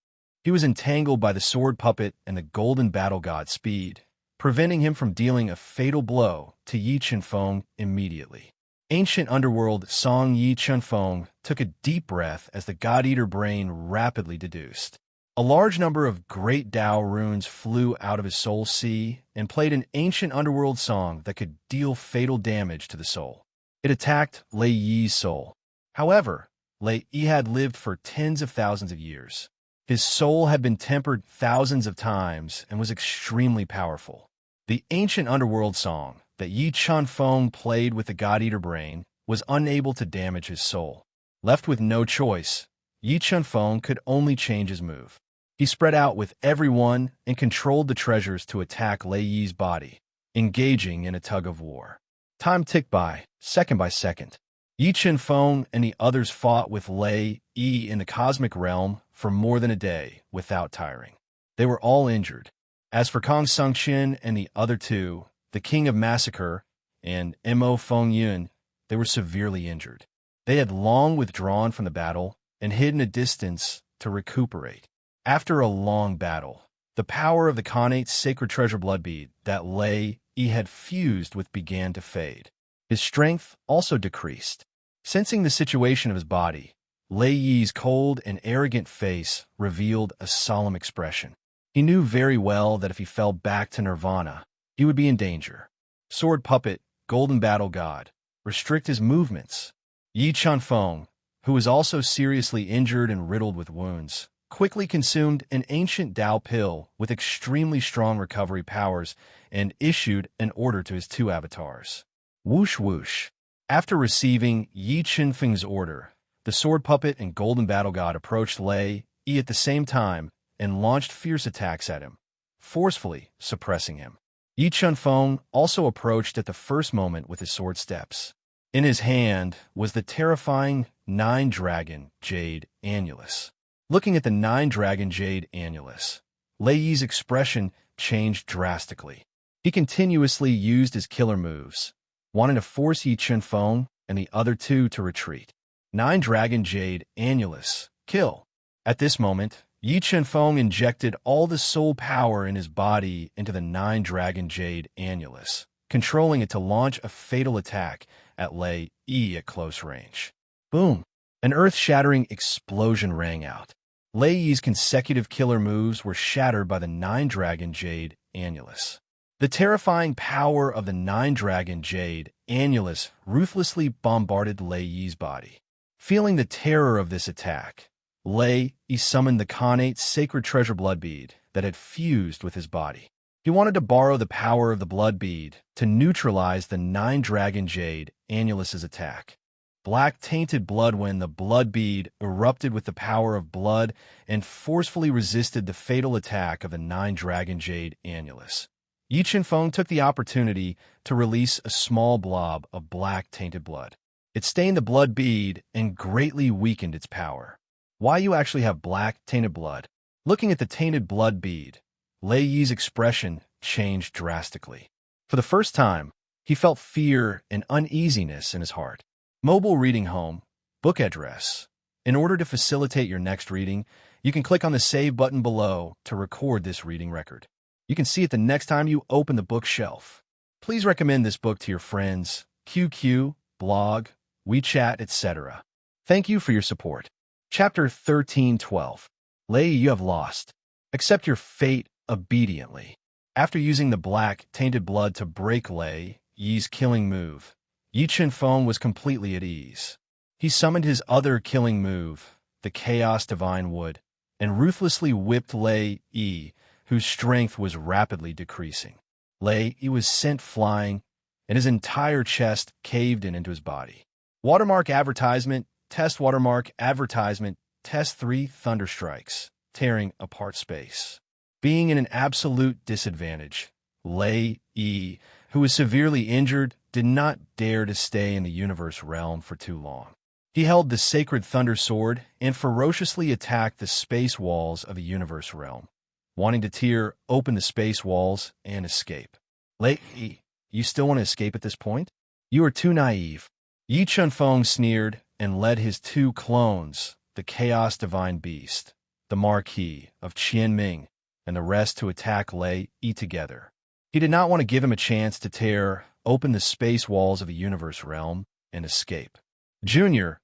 He was entangled by the sword puppet and the golden battle god speed, preventing him from dealing a fatal blow to Yi Qinfeng immediately. Ancient underworld Song Yi Qinfeng took a deep breath as the God-Eater brain rapidly deduced. A large number of great Tao runes flew out of his soul sea and played an ancient underworld song that could deal fatal damage to the soul. It attacked Lei Yi's soul. However, Lei Yi had lived for tens of thousands of years. His soul had been tempered thousands of times and was extremely powerful. The ancient underworld song that Yi Qinfeng played with the God-Eater brain was unable to damage his soul. Left with no choice, Yi Qinfeng could only change his move. He spread out with everyone and controlled the treasures to attack Lei Yi's body, engaging in a tug-of-war. Time ticked by second. Yi Qinfeng and the others fought with Lei Yi in the cosmic realm for more than a day without tiring. They were all injured. As for Kong Sungqian and the other two, the King of Massacre and Mo Fengyun, they were severely injured. They had long withdrawn from the battle and hid in a distance to recuperate. After a long battle, the power of the Khanate sacred treasure bloodbead that Lei Yi had fused with began to fade. His strength also decreased. Sensing the situation of his body, Lei Yi's cold and arrogant face revealed a solemn expression. He knew very well that if he fell back to Nirvana, he would be in danger. Sword puppet, golden battle god, restrict his movements. Yi Qinfeng, who was also seriously injured and riddled with wounds, quickly consumed an ancient Tao pill with extremely strong recovery powers and issued an order to his two avatars. Whoosh whoosh. After receiving Yi Qinfeng's order, the sword puppet and golden battle god approached Lei Yi at the same time and launched fierce attacks at him, forcefully suppressing him. Yi Qinfeng also approached at the first moment with his sword steps. In his hand was the terrifying 9-dragon jade annulus. Looking at the 9-dragon jade annulus, Lei Yi's expression changed drastically. He continuously used his killer moves, wanting to force Yi Qinfeng and the other two to retreat. 9-dragon jade annulus, kill. At this moment, Yi Qinfeng injected all the soul power in his body into the 9-dragon jade annulus, controlling it to launch a fatal attack at Lei Yi at close range. Boom! An earth-shattering explosion rang out. Lei Yi's consecutive killer moves were shattered by the Nine-Dragon Jade Annulus. The terrifying power of the Nine-Dragon Jade Annulus ruthlessly bombarded Lei Yi's body. Feeling the terror of this attack, Lei Yi summoned the Khanate sacred treasure blood bead that had fused with his body. He wanted to borrow the power of the blood bead to neutralize the Nine-Dragon Jade Annulus's attack. Black tainted blood when the blood bead erupted with the power of blood and forcefully resisted the fatal attack of the Nine-Dragon Jade Annulus. Yi Qinfeng took the opportunity to release a small blob of black tainted blood. It stained the blood bead and greatly weakened its power. Why you actually have black tainted blood? Looking at the tainted blood bead, Lei Yi's expression changed drastically. For the first time, he felt fear and uneasiness in his heart. Mobile reading home, book address. In order to facilitate your next reading, you can click on the save button below to record this reading record. You can see it the next time you open the bookshelf. Please recommend this book to your friends, QQ, blog, WeChat, etc. Thank you for your support. Chapter 1312. Lei Yi, you have lost. Accept your fate obediently. After using the black, tainted blood to break Lei Yi's killing move, Yi Qinfeng was completely at ease. He summoned his other killing move, the Chaos Divine Wood, and ruthlessly whipped Lei Yi, whose strength was rapidly decreasing. Lei Yi was sent flying, and his entire chest caved in into his body. Watermark advertisement, test watermark advertisement, test 3 thunderstrikes, tearing apart space. Being in an absolute disadvantage, Lei Yi, who was severely injured, did not dare to stay in the universe realm for too long. He held the sacred thunder sword and ferociously attacked the space walls of the universe realm, wanting to tear open the space walls and escape. Lei Yi, you still want to escape at this point? You are too naive. Yi Qinfeng sneered and led his 2 clones, the Chaos Divine Beast, the Marquis of Qianming, and the rest to attack Lei Yi together. He did not want to give him a chance to tear open the space walls of the universe realm and escape. Junior,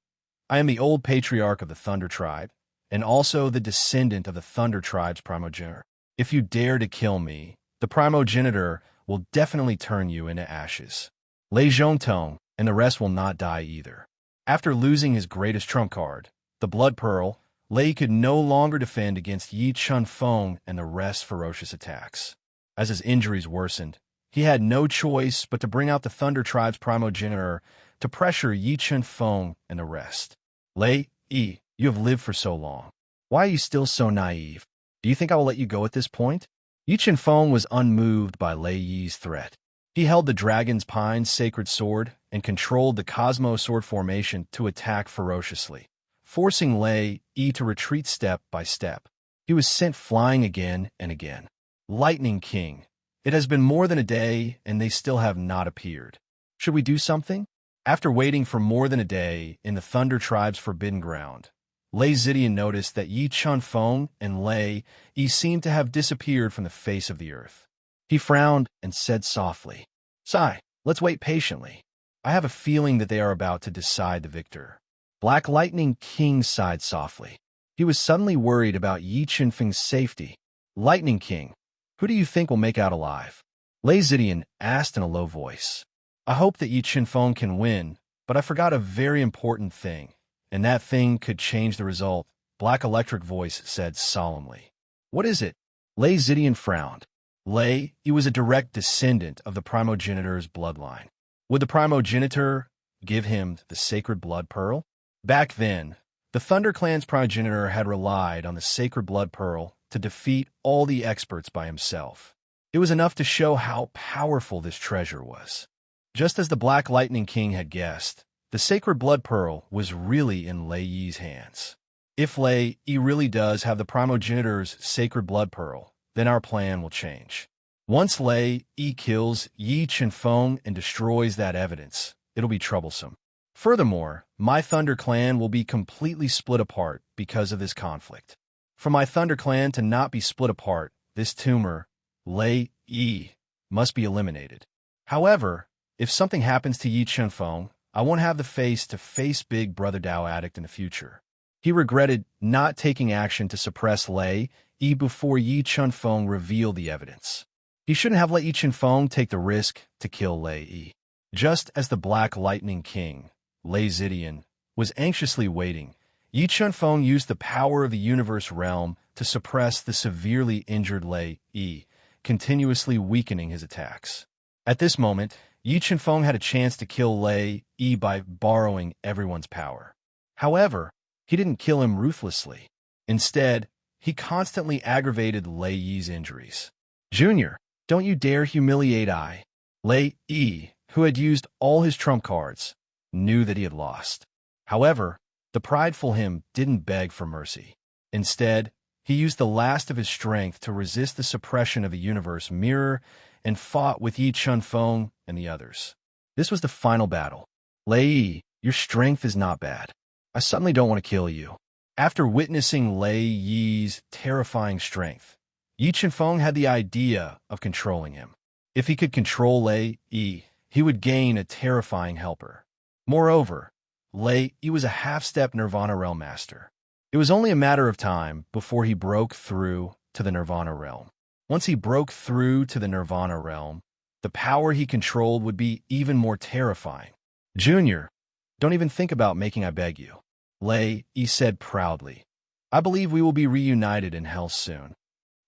I am the old patriarch of the Thunder Tribe, and also the descendant of the Thunder Tribe's primogenitor. If you dare to kill me, the primogenitor will definitely turn you into ashes. Lei Zhongtong and the rest will not die either. After losing his greatest trump card, the Blood Pearl, Lei could no longer defend against Yi Qinfeng and the rest's ferocious attacks. As his injuries worsened, he had no choice but to bring out the Thunder Tribe's primogenitor to pressure Yi Qinfeng and the rest. Lei Yi, you have lived for so long. Why are you still so naive? Do you think I will let you go at this point? Yi Qinfeng was unmoved by Lei Yi's threat. He held the Dragon's Pine's sacred sword and controlled the Cosmo Sword formation to attack ferociously, forcing Lei Yi to retreat step by step. He was sent flying again and again. Lightning King, it has been more than a day and they still have not appeared. Should we do something? After waiting for more than a day in the Thunder Tribe's forbidden ground, Lei Zidian noticed that Yi Qinfeng and Lei Yi seemed to have disappeared from the face of the earth. He frowned and said softly, "Sigh, let's wait patiently. I have a feeling that they are about to decide the victor." Black Lightning King sighed softly. He was suddenly worried about Yi Qinfeng's safety. Lightning King, who do you think will make out alive? Lei Zidian asked in a low voice. I hope that Yi Qinfeng can win, but I forgot a very important thing, and that thing could change the result, Black Electric Voice said solemnly. What is it? Lei Zidian frowned. Lei, he was a direct descendant of the primogenitor's bloodline. Would the primogenitor give him the sacred blood pearl? Back then, the Thunder Clan's primogenitor had relied on the sacred blood pearl to defeat all the experts by himself. It was enough to show how powerful this treasure was. Just as the Black Lightning King had guessed, the sacred blood pearl was really in Lei Yi's hands. If Lei Yi really does have the primogenitor's sacred blood pearl, then our plan will change. Once Lei Yi kills Yi Qinfeng and destroys that evidence, it'll be troublesome. Furthermore, my Thunder Clan will be completely split apart because of this conflict. For my Thunder Clan to not be split apart, this tumor, Lei Yi, must be eliminated. However, if something happens to Yi Qinfeng, I won't have the face to face Big Brother Dao Addict in the future. He regretted not taking action to suppress Lei Yi before Yi Chunfeng revealed the evidence. He shouldn't have let Yi Chunfeng take the risk to kill Lei Yi. Just as the Black Lightning King, Lei Zidian, was anxiously waiting, Yi Chunfeng used the power of the universe realm to suppress the severely injured Lei Yi, continuously weakening his attacks. At this moment, Yi Chunfeng had a chance to kill Lei Yi by borrowing everyone's power. However, he didn't kill him ruthlessly. Instead, he constantly aggravated Lei Yi's injuries. "Junior, don't you dare humiliate I." Lei Yi, who had used all his trump cards, knew that he had lost. However, the prideful him didn't beg for mercy. Instead, he used the last of his strength to resist the suppression of the universe mirror and fought with Yi Chunfeng and the others. This was the final battle. "Lei Yi, your strength is not bad. I suddenly don't want to kill you." After witnessing Lei Yi's terrifying strength, Yi Chunfeng had the idea of controlling him. If he could control Lei Yi, he would gain a terrifying helper. Moreover, Lei Yi was a half-step Nirvana Realm master. It was only a matter of time before he broke through to the Nirvana Realm. Once he broke through to the Nirvana Realm, the power he controlled would be even more terrifying. "Junior, don't even think about making I beg you," Lei Yi said proudly. "I believe we will be reunited in hell soon."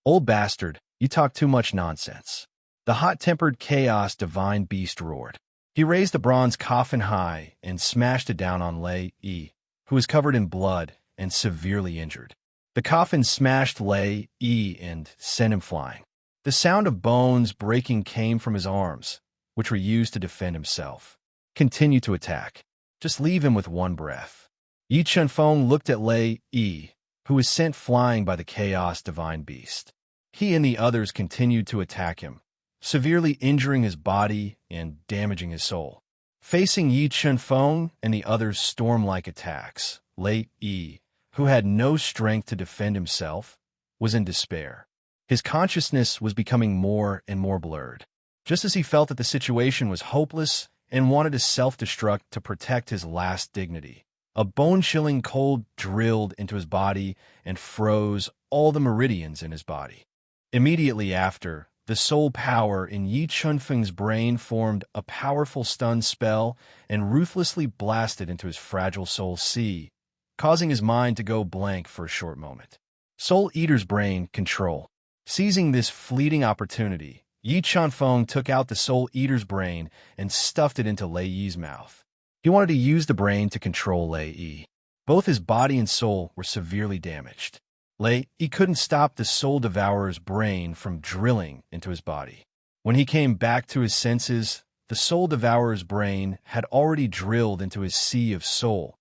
"Old bastard, you talk too much nonsense." The hot-tempered chaos divine beast roared. He raised the bronze coffin high and smashed it down on Lei Yi, who was covered in blood and severely injured. The coffin smashed Lei Yi and sent him flying. The sound of bones breaking came from his arms, which were used to defend himself. "Continue to attack. Just leave him with one breath." Yi Chunfeng looked at Lei Yi, who was sent flying by the chaos divine beast. He and the others continued to attack him, severely injuring his body and damaging his soul. Facing Yi Chunfeng and the others' storm-like attacks, Lei Yi, who had no strength to defend himself, was in despair. His consciousness was becoming more and more blurred. Just as he felt that the situation was hopeless and wanted to self-destruct to protect his last dignity, a bone-chilling cold drilled into his body and froze all the meridians in his body. Immediately after, the soul power in Yi Chunfeng's brain formed a powerful stun spell and ruthlessly blasted into his fragile soul sea, causing his mind to go blank for a short moment. Soul Eater's brain control. Seizing this fleeting opportunity, Yi Chunfeng took out the Soul Eater's brain and stuffed it into Lei Yi's mouth. He wanted to use the brain to control Lei Yi. Both his body and soul were severely damaged. Lei Yi couldn't stop the Soul Devourer's brain from drilling into his body. When he came back to his senses, the Soul Devourer's brain had already drilled into his sea of soul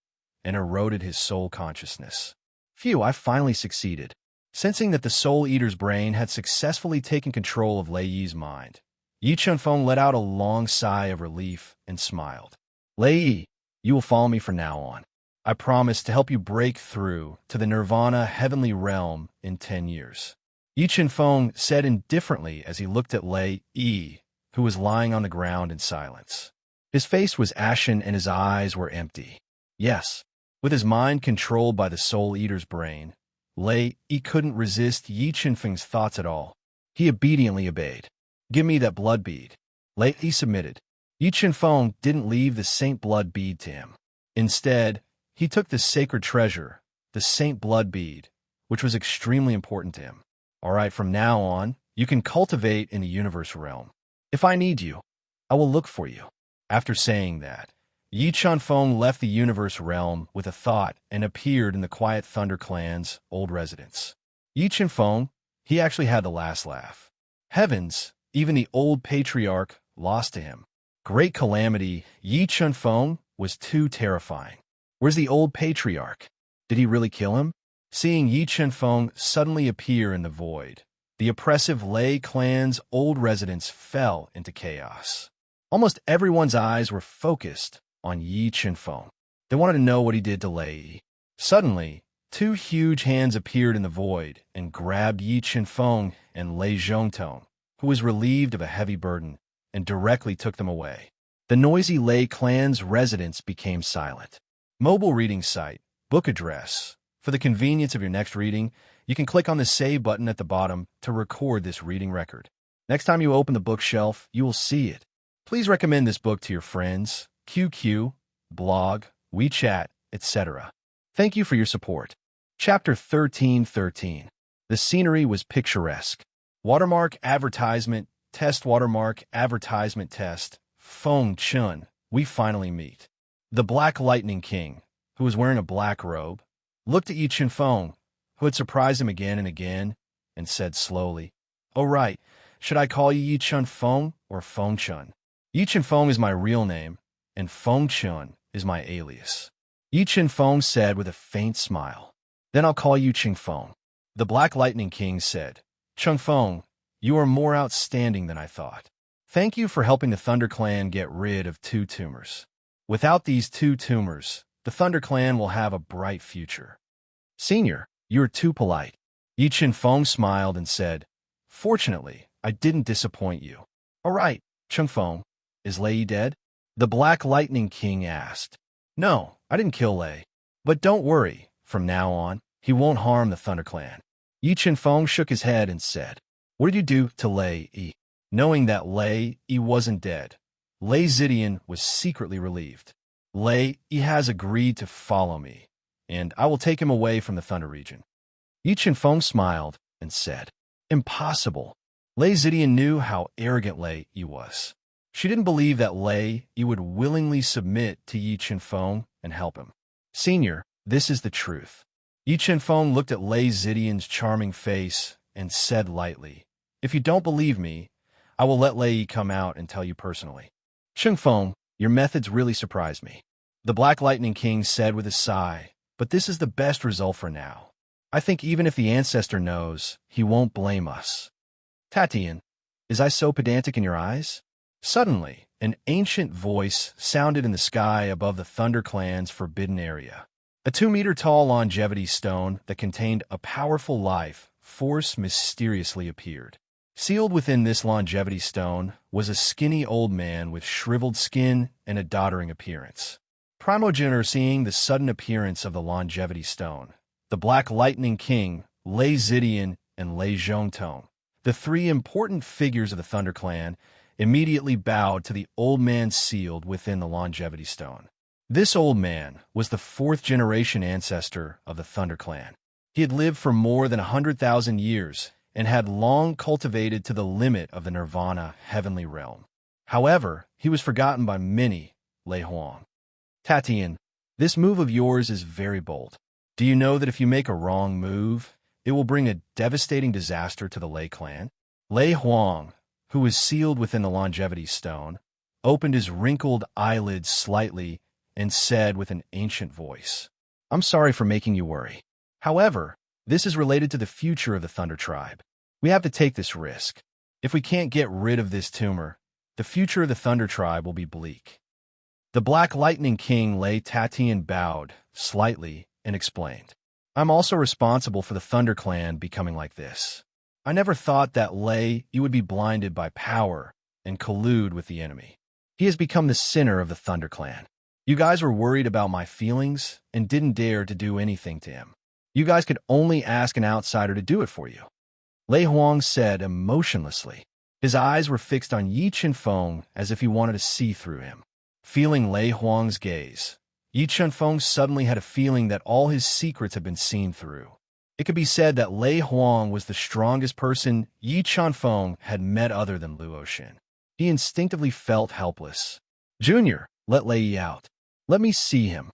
and eroded his soul consciousness. "Phew, I finally succeeded." Sensing that the Soul Eater's brain had successfully taken control of Lei Yi's mind, Yi Chunfeng let out a long sigh of relief and smiled. "Lei Yi, you will follow me from now on. I promise to help you break through to the Nirvana heavenly realm in 10 years. Yi Chunfeng said indifferently as he looked at Lei Yi, who was lying on the ground in silence. His face was ashen and his eyes were empty. Yes, with his mind controlled by the Soul Eater's brain, Lei Yi couldn't resist Yi Chunfeng's thoughts at all. He obediently obeyed. "Give me that blood bead." Lei Yi submitted. Yi Chunfeng didn't leave the Saint Blood bead to him. Instead, he took the sacred treasure, the Saint Blood bead, which was extremely important to him. "All right, from now on, you can cultivate in the universe realm. If I need you, I will look for you." After saying that, Yi Chunfeng left the universe realm with a thought and appeared in the Quiet Thunder Clan's old residence. Yi Chunfeng, he actually had the last laugh. Heavens, even the old patriarch lost to him. Great calamity, Yi Chunfeng was too terrifying. Where's the old patriarch? Did he really kill him? Seeing Yi Chunfeng suddenly appear in the void, the oppressive Lei clan's old residence fell into chaos. Almost everyone's eyes were focused on Yi Chunfeng. They wanted to know what he did to Lei Yi. Suddenly, two huge hands appeared in the void and grabbed Yi Chunfeng and Lei Zhongtong, who was relieved of a heavy burden, and directly took them away. The noisy Lei clan's residents became silent. Mobile reading site, book address. For the convenience of your next reading, you can click on the Save button at the bottom to record this reading record. Next time you open the bookshelf, you will see it. Please recommend this book to your friends, QQ, blog, WeChat, etc. Thank you for your support. Chapter 1313. The scenery was picturesque. Watermark advertisement, test watermark advertisement test. Feng Chun, we finally meet. The Black Lightning King, who was wearing a black robe, looked at Yi Chen Feng, who had surprised him again and again, and said slowly, "Oh right, should I call you Yi Chen Feng or Feng Chun? Yi Chen Feng is my real name, and Feng Chun is my alias." Yi Chen Feng said with a faint smile. "Then I'll call you Ching Feng." The Black Lightning King said, "Chung Feng, you are more outstanding than I thought. Thank you for helping the Thunder Clan get rid of 2 tumors. Without these 2 tumors, the Thunder Clan will have a bright future." "Senior, you are too polite." Yi Chen Feng smiled and said, "Fortunately, I didn't disappoint you." "All right, Chung Feng, is Lei dead?" The Black Lightning King asked. "No, I didn't kill Lei. But don't worry, from now on, he won't harm the Thunder Clan." Yi Chen Feng shook his head and said, "What did you do to Lei Yi?" Knowing that Lei Yi wasn't dead, Lei Zidian was secretly relieved. "Lei Yi has agreed to follow me, and I will take him away from the Thunder region." Yi Chen Feng smiled and said, "Impossible." Lei Zidian knew how arrogant Lei Yi was. She didn't believe that Lei Yi would willingly submit to Yi Chen Feng and help him. "Senior, this is the truth." Yi Chen Feng looked at Lei Zidian's charming face and said lightly, "If you don't believe me, I will let Lei Yi come out and tell you personally." "Chung Feng, your methods really surprised me." The Black Lightning King said with a sigh, "But this is the best result for now. I think even if the ancestor knows, he won't blame us." "Tatian, is I so pedantic in your eyes?" Suddenly, an ancient voice sounded in the sky above the Thunder Clan's forbidden area. A 2-meter-tall longevity stone that contained a powerful life force mysteriously appeared. Sealed within this longevity stone was a skinny old man with shriveled skin and a doddering appearance. Primogener, seeing the sudden appearance of the longevity stone, the Black Lightning King, Lei Zidian, and Lei Zhongtong, the 3 important figures of the Thunder Clan, immediately bowed to the old man sealed within the longevity stone. This old man was the 4th-generation ancestor of the Thunder Clan. He had lived for more than 100,000 years and had long cultivated to the limit of the Nirvana heavenly realm. However, he was forgotten by many, Lei Huang. "Tatian, this move of yours is very bold. Do you know that if you make a wrong move, it will bring a devastating disaster to the Lei clan?" Lei Huang, who was sealed within the longevity stone, opened his wrinkled eyelids slightly and said with an ancient voice, "I'm sorry for making you worry. However, this is related to the future of the Thunder Tribe. We have to take this risk. If we can't get rid of this tumor, the future of the Thunder Tribe will be bleak." The Black Lightning King Lei Tatian bowed slightly and explained, "I'm also responsible for the Thunder Clan becoming like this. I never thought that Lei Yi would be blinded by power and collude with the enemy. He has become the sinner of the Thunder Clan. You guys were worried about my feelings and didn't dare to do anything to him. You guys could only ask an outsider to do it for you." Lei Huang said emotionlessly. His eyes were fixed on Yi Chen Feng as if he wanted to see through him. Feeling Lei Huang's gaze, Yi Chen Feng suddenly had a feeling that all his secrets had been seen through. It could be said that Lei Huang was the strongest person Yi Chen Feng had met other than Luo Xin. He instinctively felt helpless. "Junior, let Lei Yi out. Let me see him."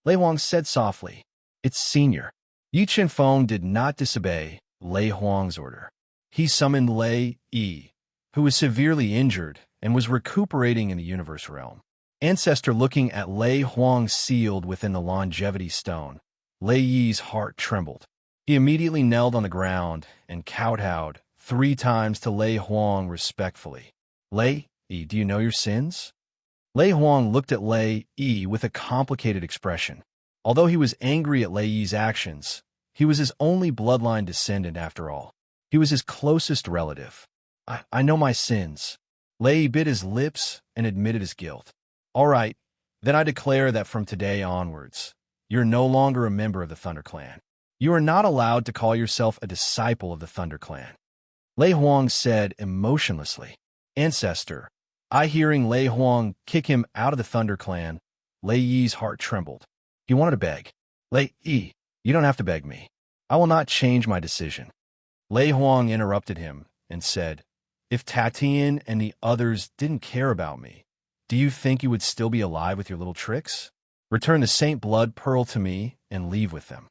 Lei Huang said softly, "It's Senior." Yi Chen Feng did not disobey Lei Huang's order. He summoned Lei Yi, who was severely injured and was recuperating in the universe realm. Ancestor looking at Lei Huang sealed within the longevity stone, Lei Yi's heart trembled. He immediately knelt on the ground and kowtowed 3 times to Lei Huang respectfully. "Lei Yi, do you know your sins?" Lei Huang looked at Lei Yi with a complicated expression. Although he was angry at Lei Yi's actions, he was his only bloodline descendant after all. He was his closest relative. I know my sins." Lei bit his lips and admitted his guilt. All right, then I declare that from today onwards, you're no longer a member of the Thunder Clan. You are not allowed to call yourself a disciple of the Thunder Clan. Lei Huang said emotionlessly. Ancestor, I hearing Lei Huang kick him out of the Thunder Clan, Lei Yi's heart trembled. He wanted to beg. Lei Yi, you don't have to beg me. I will not change my decision. Lei Huang interrupted him and said, if Tatian and the others didn't care about me, do you think you would still be alive with your little tricks? Return the Saint Blood Pearl to me and leave with them.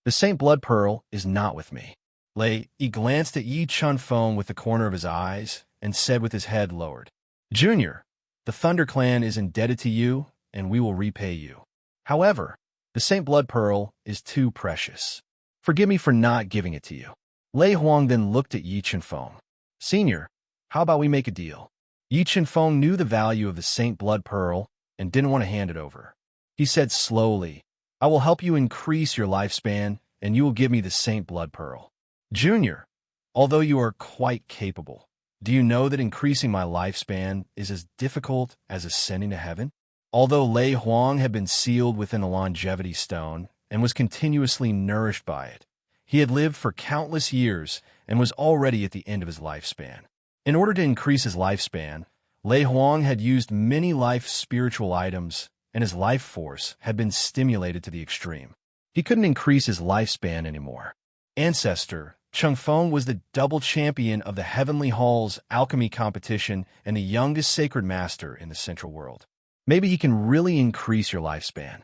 The Saint Blood Pearl is not with me. Lei Yi glanced at Yi Chunfeng with the corner of his eyes and said with his head lowered, Junior, the Thunder Clan is indebted to you, and we will repay you. However, the Saint Blood Pearl is too precious. Forgive me for not giving it to you. Lei Huang then looked at Yi Chunfeng. Senior, how about we make a deal? Yi Chunfeng knew the value of the Saint Blood Pearl and didn't want to hand it over. He said slowly, I will help you increase your lifespan, and you will give me the Saint Blood Pearl. Junior, although you are quite capable, do you know that increasing my lifespan is as difficult as ascending to heaven? Although Lei Huang had been sealed within a longevity stone and was continuously nourished by it, he had lived for countless years and was already at the end of his lifespan. In order to increase his lifespan, Lei Huang had used many life spiritual items, and his life force had been stimulated to the extreme. He couldn't increase his lifespan anymore. Ancestor, Chunfeng was the double champion of the Heavenly Hall's alchemy competition and the youngest sacred master in the Central World. Maybe he can really increase your lifespan.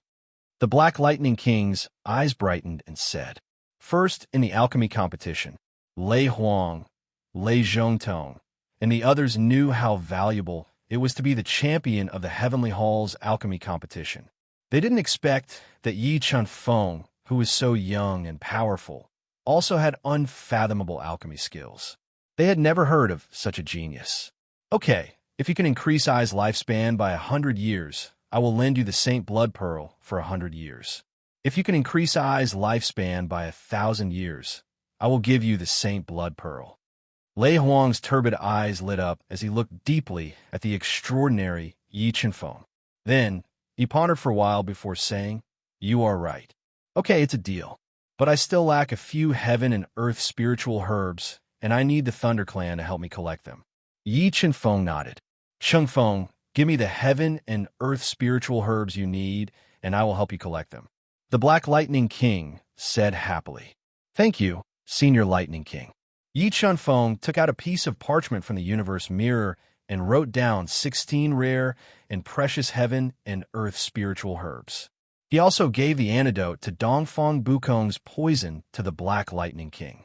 The Black Lightning King's eyes brightened and said, First in the alchemy competition, Lei Huang, Lei Zhongtong, and the others knew how valuable it was to be the champion of the Heavenly Hall's alchemy competition. They didn't expect that Yi Chunfeng, who was so young and powerful, also had unfathomable alchemy skills. They had never heard of such a genius. Okay, if you can increase Ai's lifespan by 100 years, I will lend you the Saint Blood Pearl for 100 years. If you can increase Ai's lifespan by 1,000 years, I will give you the Saint Blood Pearl. Lei Huang's turbid eyes lit up as he looked deeply at the extraordinary Yi Chunfeng. Then, he pondered for a while before saying, You are right. Okay, it's a deal. But I still lack a few heaven and earth spiritual herbs, and I need the Thunder Clan to help me collect them. Yi Chunfeng nodded. Chunfeng, give me the heaven and earth spiritual herbs you need, and I will help you collect them. The Black Lightning King said happily. Thank you, Senior Lightning King. Yi Chunfeng took out a piece of parchment from the universe mirror and wrote down 16 rare and precious heaven and earth spiritual herbs. He also gave the antidote to Dongfang Bukong's poison to the Black Lightning King.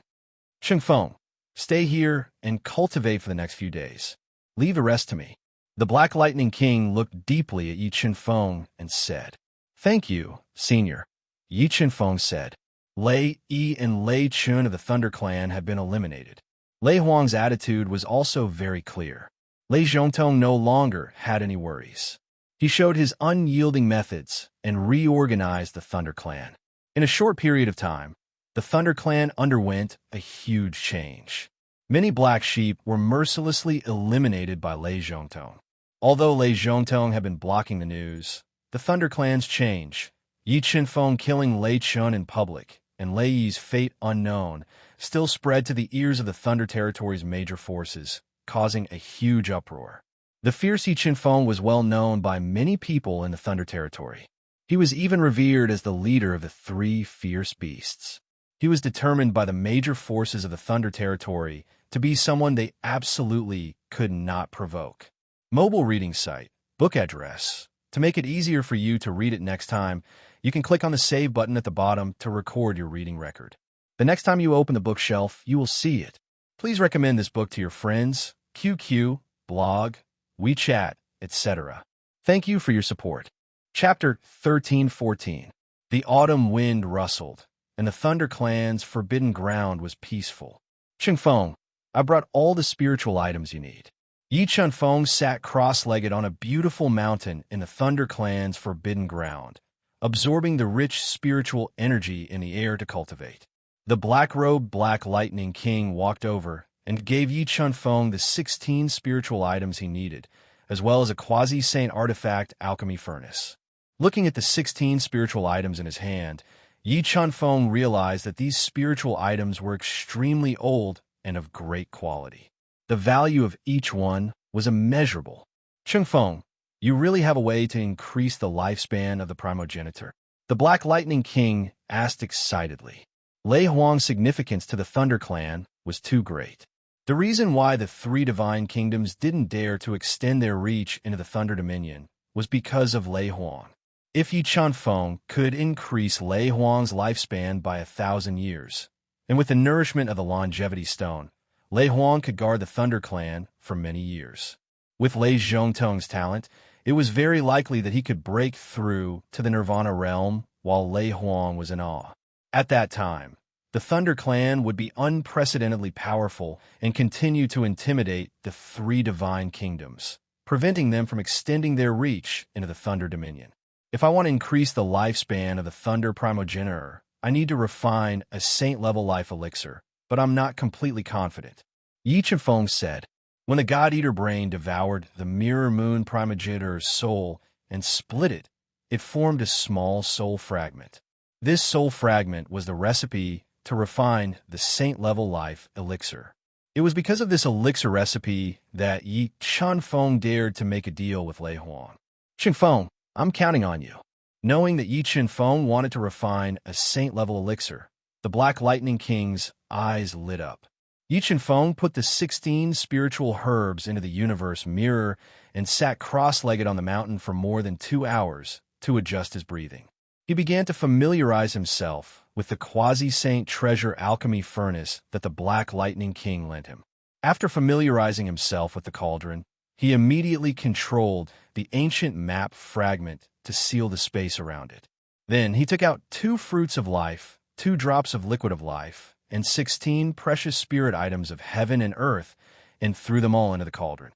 Chunfeng, stay here and cultivate for the next few days. Leave the rest to me. The Black Lightning King looked deeply at Yi Chunfeng and said, Thank you, Senior. Yi Chunfeng said. Lei Yi and Lei Chun of the Thunder Clan had been eliminated. Lei Huang's attitude was also very clear. Lei Zhongtong no longer had any worries. He showed his unyielding methods and reorganized the Thunder Clan. In a short period of time, the Thunder Clan underwent a huge change. Many black sheep were mercilessly eliminated by Lei Zhongtong. Although Lei Zhongtong had been blocking the news, the Thunder Clan's change, Yi Chunfeng killing Lei Chun in public, and Lei Yi's fate unknown, still spread to the ears of the Thunder Territory's major forces, causing a huge uproar. The fierce Yi Chunfeng was well known by many people in the Thunder Territory. He was even revered as the leader of the three fierce beasts. He was determined by the major forces of the Thunder Territory to be someone they absolutely could not provoke. Mobile reading site, book address. To make it easier for you to read it next time, you can click on the Save button at the bottom to record your reading record. The next time you open the bookshelf, you will see it. Please recommend this book to your friends, QQ, blog, WeChat, etc. Thank you for your support. Chapter 13-14. The autumn wind rustled, and the Thunder Clan's forbidden ground was peaceful. Chunfeng, I brought all the spiritual items you need. Yi Chunfeng sat cross-legged on a beautiful mountain in the Thunder Clan's forbidden ground, absorbing the rich spiritual energy in the air to cultivate. The black-robed Black Lightning King walked over and gave Yi Chun-Feng the 16 spiritual items he needed, as well as a quasi-saint artifact alchemy furnace. Looking at the 16 spiritual items in his hand, Yi Chun-Feng realized that these spiritual items were extremely old and of great quality. The value of each one was immeasurable. Chun-Feng, you really have a way to increase the lifespan of the primogenitor? The Black Lightning King asked excitedly. Lei Huang's significance to the Thunder Clan was too great. The reason why the three divine kingdoms didn't dare to extend their reach into the Thunder Dominion was because of Lei Huang. If Yi Chun-Feng could increase Lei Huang's lifespan by 1,000 years, and with the nourishment of the Longevity Stone, Lei Huang could guard the Thunder Clan for many years. With Lei Zhongtong's talent, it was very likely that he could break through to the Nirvana realm while Lei Huang was in awe. At that time, the Thunder Clan would be unprecedentedly powerful and continue to intimidate the three divine kingdoms, preventing them from extending their reach into the Thunder Dominion. If I want to increase the lifespan of the Thunder Primogenitor, I need to refine a saint-level life elixir, but I'm not completely confident. Yi Chun-Feng said. When the God-Eater brain devoured the Mirror Moon Primogenitor's soul and split it, it formed a small soul fragment. This soul fragment was the recipe to refine the saint-level life elixir. It was because of this elixir recipe that Yi Chun-Feng dared to make a deal with Lei Huang. Chun-Feng, I'm counting on you. Knowing that Yi Chun-Feng wanted to refine a saint-level elixir, the Black Lightning King's eyes lit up. Yi Chun-Feng put the 16 spiritual herbs into the universe mirror and sat cross-legged on the mountain for more than 2 hours to adjust his breathing. He began to familiarize himself with the quasi-saint treasure alchemy furnace that the Black Lightning King lent him. After familiarizing himself with the cauldron, he immediately controlled the ancient map fragment to seal the space around it. Then he took out 2 fruits of life, 2 drops of liquid of life, and 16 precious spirit items of heaven and earth, and threw them all into the cauldron.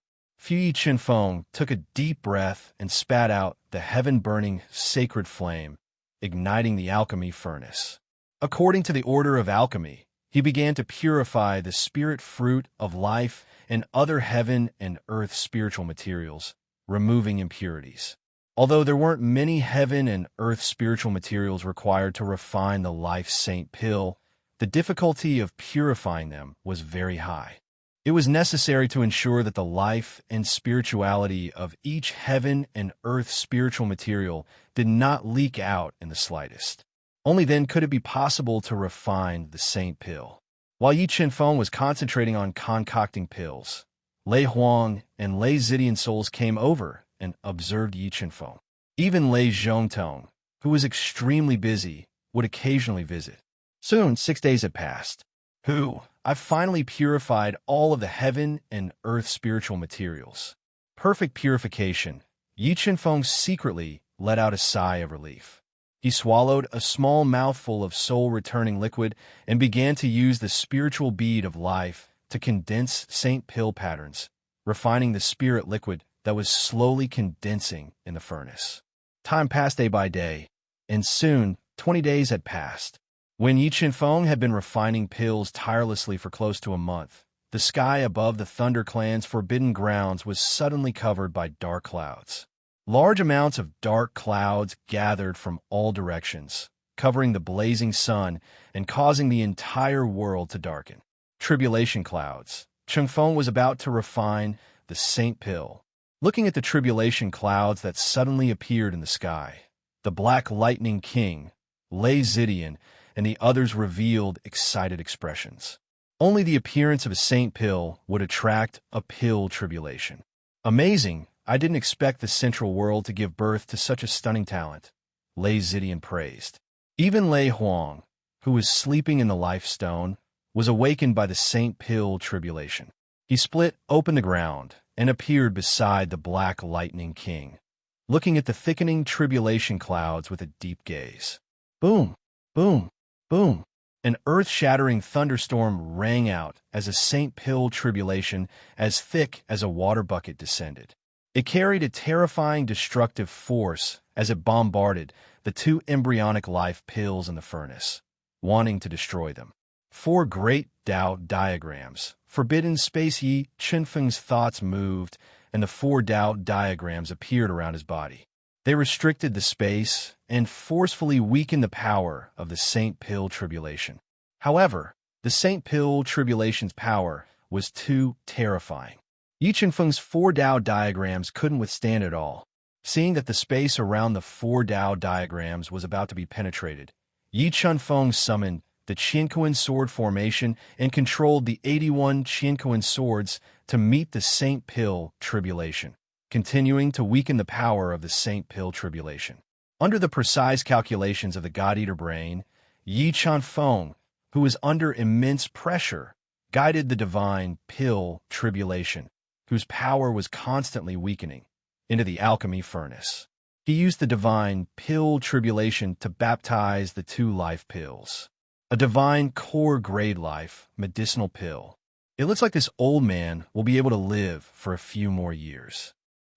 Yi Chun-Feng took a deep breath and spat out the heaven-burning sacred flame, igniting the alchemy furnace. According to the order of alchemy, he began to purify the spirit fruit of life and other heaven and earth spiritual materials, removing impurities. Although there weren't many heaven and earth spiritual materials required to refine the life saint pill, the difficulty of purifying them was very high. It was necessary to ensure that the life and spirituality of each heaven and earth spiritual material did not leak out in the slightest. Only then could it be possible to refine the saint pill. While Yi Chun-Feng was concentrating on concocting pills, Lei Huang and Lei Zidian souls came over and observed Yi Chun-Feng. Even Lei Zhongtong, who was extremely busy, would occasionally visit. Soon, 6 days had passed. I've finally purified all of the heaven and earth spiritual materials. Perfect purification. Yi Chun-Feng secretly let out a sigh of relief. He swallowed a small mouthful of soul-returning liquid and began to use the spiritual bead of life to condense saint pill patterns, refining the spirit liquid that was slowly condensing in the furnace. Time passed day by day, and soon 20 days had passed. When Yi Chun-Feng had been refining pills tirelessly for close to a month, the sky above the Thunder Clan's forbidden grounds was suddenly covered by dark clouds. Large amounts of dark clouds gathered from all directions, covering the blazing sun and causing the entire world to darken. Tribulation clouds. Chun-Feng was about to refine the Saint Pill. Looking at the tribulation clouds that suddenly appeared in the sky, the Black Lightning King, Lei Zidian, and the others revealed excited expressions. Only the appearance of a Saint Pill would attract a pill tribulation. Amazing! I didn't expect the central world to give birth to such a stunning talent, Lei Zidian praised. Even Lei Huang, who was sleeping in the Life Stone, was awakened by the Saint Pill tribulation. He split open the ground and appeared beside the Black Lightning King, looking at the thickening tribulation clouds with a deep gaze. Boom! Boom! Boom! An earth-shattering thunderstorm rang out as a Saint Pill tribulation as thick as a water bucket descended. It carried a terrifying destructive force as it bombarded the two embryonic life pills in the furnace, wanting to destroy them. 4 great Tao diagrams. Forbidden space. Yi Chenfeng's thoughts moved, and the 4 Tao diagrams appeared around his body. They restricted the space and forcefully weakened the power of the Saint Pill Tribulation. However, the Saint Pill Tribulation's power was too terrifying. Yi Chenfeng's 4 Tao diagrams couldn't withstand it all. Seeing that the space around the 4 Tao diagrams was about to be penetrated, Yi Chenfeng summoned the Qianquan sword formation and controlled the 81 Qianquan swords to meet the Saint Pill Tribulation, continuing to weaken the power of the Saint Pill Tribulation. Under the precise calculations of the God-Eater brain, Yi Chenfeng, who was under immense pressure, guided the divine Pill Tribulation, whose power was constantly weakening, into the alchemy furnace. He used the divine Pill Tribulation to baptize the 2 life pills. A divine core grade life medicinal pill. It looks like this old man will be able to live for a few more years.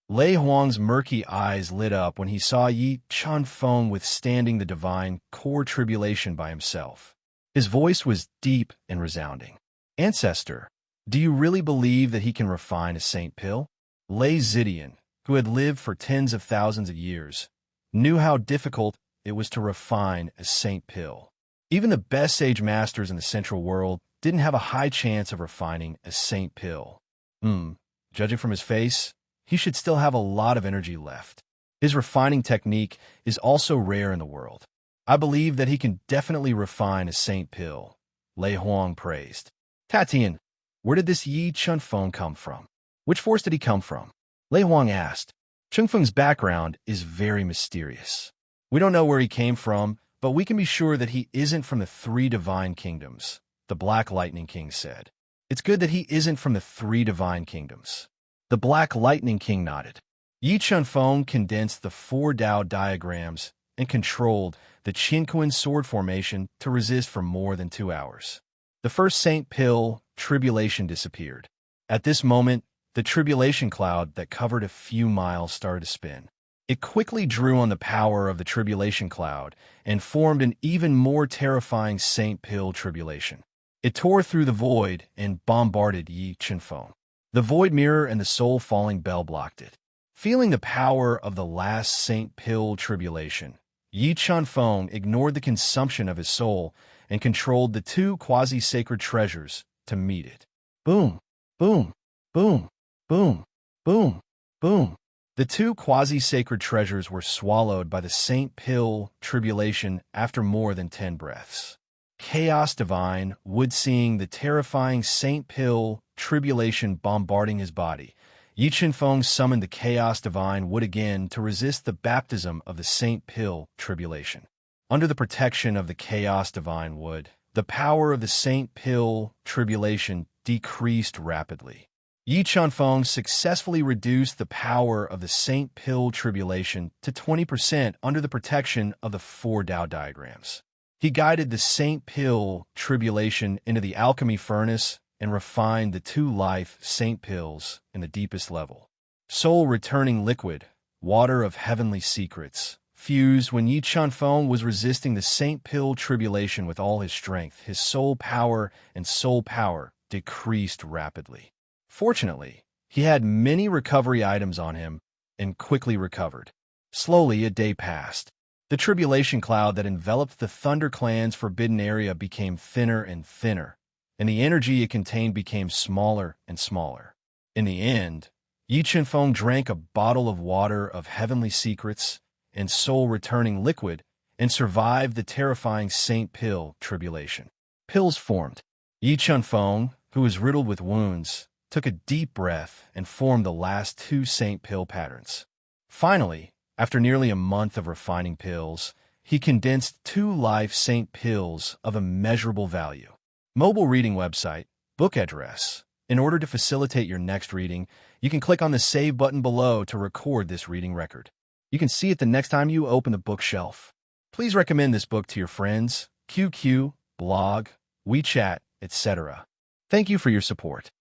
Lei Huang's murky eyes lit up when he saw Yi Chenfeng withstanding the divine core tribulation by himself. His voice was deep and resounding. Ancestor, do you really believe that he can refine a saint pill? Lei Zidian, who had lived for tens of thousands of years, knew how difficult it was to refine a saint pill. Even the best sage masters in the central world didn't have a high chance of refining a saint pill. Judging from his face, he should still have a lot of energy left. His refining technique is also rare in the world. I believe that he can definitely refine a saint pill, Lei Huang praised. Tatian, where did this Yi Chenfeng come from? Which force did he come from? Lei Huang asked. Chenfeng's background is very mysterious. We don't know where he came from, but we can be sure that he isn't from the 3 divine kingdoms, the Black Lightning King said. It's good that he isn't from the 3 divine kingdoms. The Black Lightning King nodded. Yi Chenfeng condensed the 4 Tao diagrams and controlled the Qianquan sword formation to resist for more than 2 hours. The first Saint Pill Tribulation disappeared. At this moment, the tribulation cloud that covered a few miles started to spin. It quickly drew on the power of the tribulation cloud and formed an even more terrifying Saint Pill Tribulation. It tore through the void and bombarded Yi Chenfeng. The void mirror and the soul-falling bell blocked it. Feeling the power of the last Saint Pill Tribulation, Yi Chenfeng ignored the consumption of his soul and controlled the 2 quasi-sacred treasures to meet it. Boom, boom, boom, boom, boom, boom. The 2 quasi-sacred treasures were swallowed by the Saint Pill Tribulation after more than 10 breaths. Chaos Divine would seeing the terrifying Saint Pill Tribulation bombarding his body. Yi Chenfeng summoned the Chaos Divine Wood again to resist the baptism of the Saint Pill Tribulation. Under the protection of the Chaos Divine Wood, the power of the Saint Pill Tribulation decreased rapidly. Yi Chenfeng successfully reduced the power of the Saint Pill Tribulation to 20% under the protection of the 4 Tao diagrams. He guided the Saint Pill Tribulation into the alchemy furnace and refined the 2 life Saint Pills in the deepest level. Soul-returning liquid, water of heavenly secrets, fused when Yi Chenfeng was resisting the Saint Pill Tribulation with all his strength. His soul power decreased rapidly. Fortunately, he had many recovery items on him and quickly recovered. Slowly, a day passed. The tribulation cloud that enveloped the Thunder Clan's forbidden area became thinner and thinner, and the energy it contained became smaller and smaller. In the end, Yi Chenfeng drank a bottle of water of heavenly secrets and soul-returning liquid and survived the terrifying Saint Pill Tribulation. Pills formed. Yi Chenfeng, who was riddled with wounds, took a deep breath and formed the last 2 Saint Pill patterns. Finally, after nearly a month of refining pills, he condensed 2 life Saint Pills of immeasurable value. Mobile reading website, book address. In order to facilitate your next reading, you can click on the Save button below to record this reading record. You can see it the next time you open the bookshelf. Please recommend this book to your friends, QQ, blog, WeChat, etc. Thank you for your support.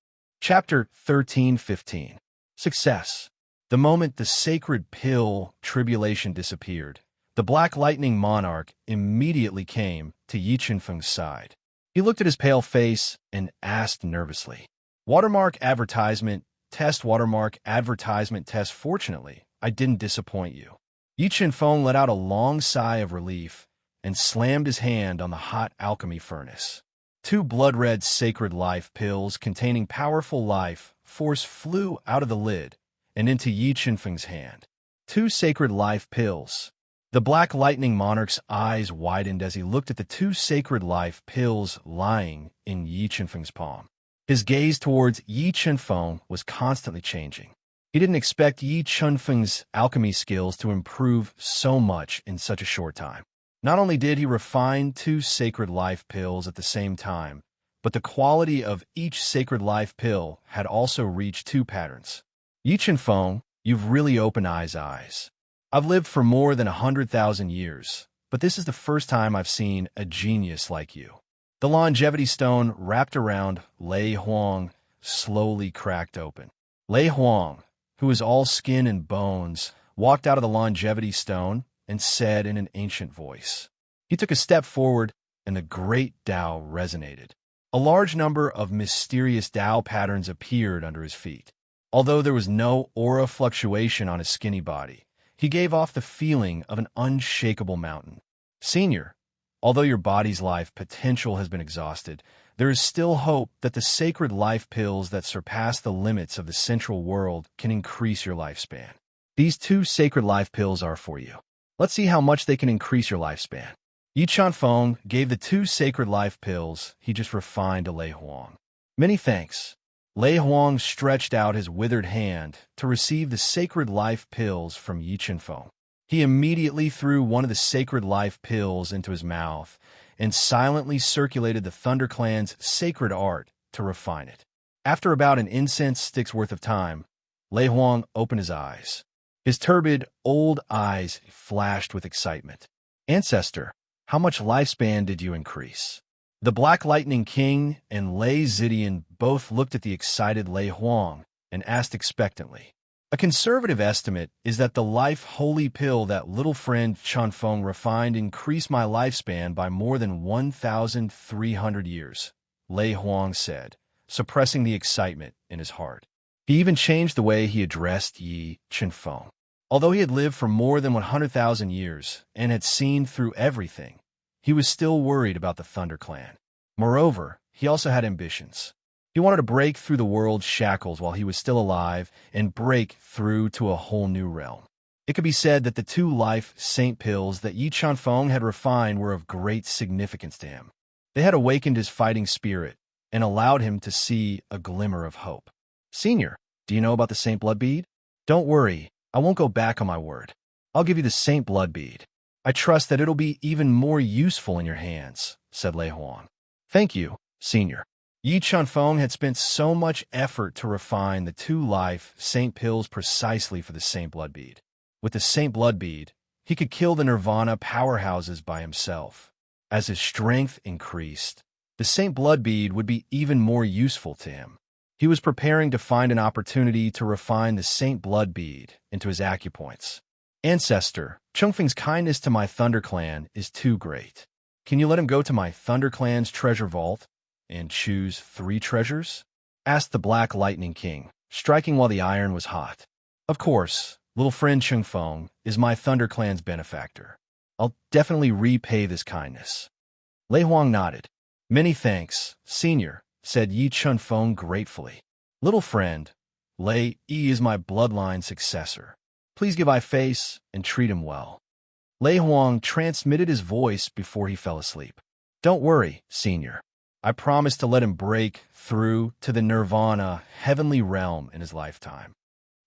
Chapter 13-15. Success. The moment the sacred pill tribulation disappeared, the Black Lightning Monarch immediately came to Yi Chenfeng's side. He looked at his pale face and asked nervously, "Watermark advertisement, test watermark advertisement test. Fortunately, I didn't disappoint you." Yi Chenfeng let out a long sigh of relief and slammed his hand on the hot alchemy furnace. Two blood-red sacred life pills containing powerful life force flew out of the lid and into Yi Chenfeng's hand. Two sacred life pills. The Black Lightning Monarch's eyes widened as he looked at the two sacred life pills lying in Yi Chenfeng's palm. His gaze towards Yi Chenfeng was constantly changing. He didn't expect Yi Chenfeng's alchemy skills to improve so much in such a short time. Not only did he refine two sacred life pills at the same time, but the quality of each sacred life pill had also reached two patterns. Yi Chenfeng, you've really opened eyes. I've lived for more than 100,000 years, but this is the first time I've seen a genius like you. The longevity stone wrapped around Lei Huang slowly cracked open. Lei Huang, who is all skin and bones, walked out of the longevity stone and said in an ancient voice. He took a step forward, and the great Tao resonated. A large number of mysterious Tao patterns appeared under his feet. Although there was no aura fluctuation on his skinny body, he gave off the feeling of an unshakable mountain. Senior, although your body's life potential has been exhausted, there is still hope that the sacred life pills that surpass the limits of the central world can increase your lifespan. These two sacred life pills are for you. Let's see how much they can increase your lifespan. Yi Chenfeng gave the two sacred life pills he just refined to Lei Huang. Many thanks. Lei Huang stretched out his withered hand to receive the sacred life pills from Yi Chenfeng. He immediately threw one of the sacred life pills into his mouth and silently circulated the Thunder Clan's sacred art to refine it. After about an incense stick's worth of time, Lei Huang opened his eyes. His turbid, old eyes flashed with excitement. Ancestor, how much lifespan did you increase? The Black Lightning King and Lei Zidian both looked at the excited Lei Huang and asked expectantly. A conservative estimate is that the life holy pill that little friend Chenfeng refined increased my lifespan by more than 1,300 years, Lei Huang said, suppressing the excitement in his heart. He even changed the way he addressed Yi Chenfeng. Although he had lived for more than 100,000 years and had seen through everything, he was still worried about the Thunder Clan. Moreover, he also had ambitions. He wanted to break through the world's shackles while he was still alive and break through to a whole new realm. It could be said that the two life saint pills that Yi Chenfeng had refined were of great significance to him. They had awakened his fighting spirit and allowed him to see a glimmer of hope. Senior, do you know about the Saint Blood Bead? Don't worry, I won't go back on my word. I'll give you the Saint Blood Bead. I trust that it'll be even more useful in your hands, said Lei Huang. Thank you, Senior. Yi Chenfeng had spent so much effort to refine the two life saint pills precisely for the Saint Blood Bead. With the Saint Blood Bead, he could kill the Nirvana powerhouses by himself. As his strength increased, the Saint Blood Bead would be even more useful to him. He was preparing to find an opportunity to refine the Saint Blood Bead into his acupoints. Ancestor, Chongfeng's kindness to my Thunder Clan is too great. Can you let him go to my Thunder Clan's treasure vault and choose 3 treasures? Asked the Black Lightning King, striking while the iron was hot. Of course, little friend Chongfeng is my Thunder Clan's benefactor. I'll definitely repay this kindness. Lei Huang nodded. Many thanks, Senior, said Yi Chenfeng gratefully. Little friend, Lei Yi is my bloodline successor. Please give I face and treat him well. Lei Huang transmitted his voice before he fell asleep. Don't worry, Senior. I promise to let him break through to the Nirvana heavenly realm in his lifetime.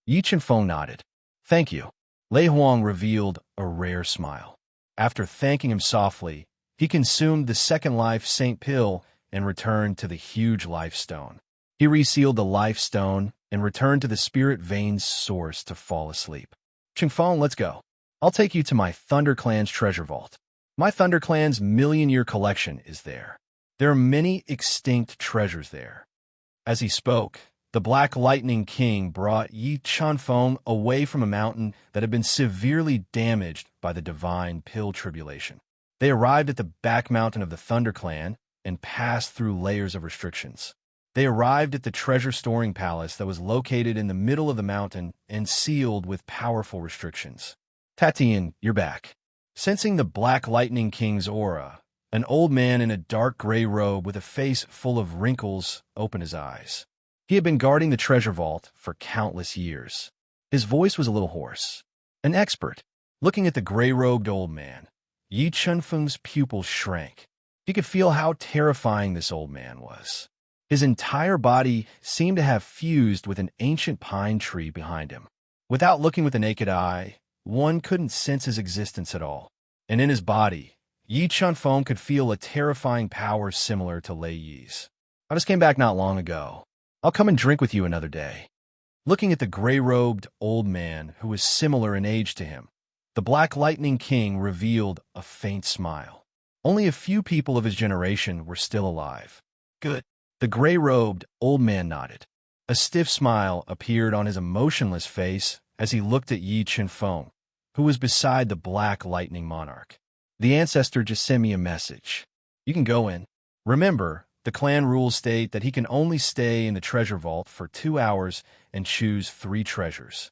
Yi Chenfeng nodded. Thank you. Lei Huang revealed a rare smile. After thanking him softly, he consumed the second life saint pill and returned to the huge life stone. He resealed the life stone and returned to the spirit vein's source to fall asleep. Chongfeng, let's go. I'll take you to my Thunder Clan's treasure vault. My Thunder Clan's million-year collection is there. There are many extinct treasures there. As he spoke, the Black Lightning King brought Yi Chenfeng away from a mountain that had been severely damaged by the divine pill tribulation. They arrived at the back mountain of the Thunder Clan and passed through layers of restrictions. They arrived at the treasure-storing palace that was located in the middle of the mountain and sealed with powerful restrictions. Tatian, you're back. Sensing the Black Lightning King's aura, an old man in a dark gray robe with a face full of wrinkles opened his eyes. He had been guarding the treasure vault for countless years. His voice was a little hoarse. An expert. Looking at the gray-robed old man, Yi Chunfeng's pupils shrank. He could feel how terrifying this old man was. His entire body seemed to have fused with an ancient pine tree behind him. Without looking with the naked eye, one couldn't sense his existence at all. And in his body, Yi Chunfeng could feel a terrifying power similar to Lei Yi's. I just came back not long ago. I'll come and drink with you another day. Looking at the gray-robed old man who was similar in age to him, the Black Lightning King revealed a faint smile. Only a few people of his generation were still alive. Good. The gray-robed old man nodded. A stiff smile appeared on his emotionless face as he looked at Yi Chunfeng, who was beside the Black Lightning Monarch. The ancestor just sent me a message. You can go in. Remember, the clan rules state that he can only stay in the treasure vault for 2 hours and choose 3 treasures.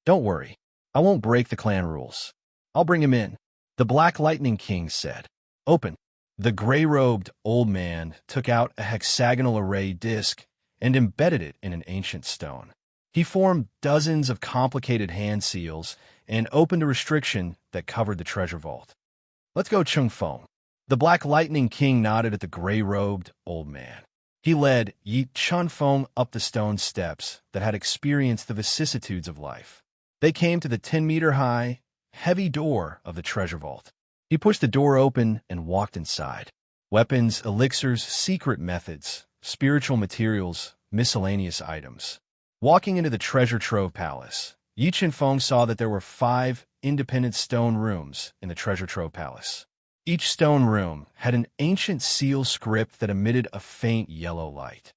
Don't worry, I won't break the clan rules. I'll bring him in, the Black Lightning King said. Open. The gray-robed old man took out a hexagonal array disc and embedded it in an ancient stone. He formed dozens of complicated hand seals and opened a restriction that covered the treasure vault. Let's go, Chunfeng. The Black Lightning King nodded at the gray-robed old man. He led Yi Chunfeng up the stone steps that had experienced the vicissitudes of life. They came to the 10-meter-high, heavy door of the treasure vault. He pushed the door open and walked inside. Weapons, elixirs, secret methods, spiritual materials, miscellaneous items. Walking into the treasure trove palace, Yi Chunfeng saw that there were 5 independent stone rooms in the treasure trove palace. Each stone room had an ancient seal script that emitted a faint yellow light.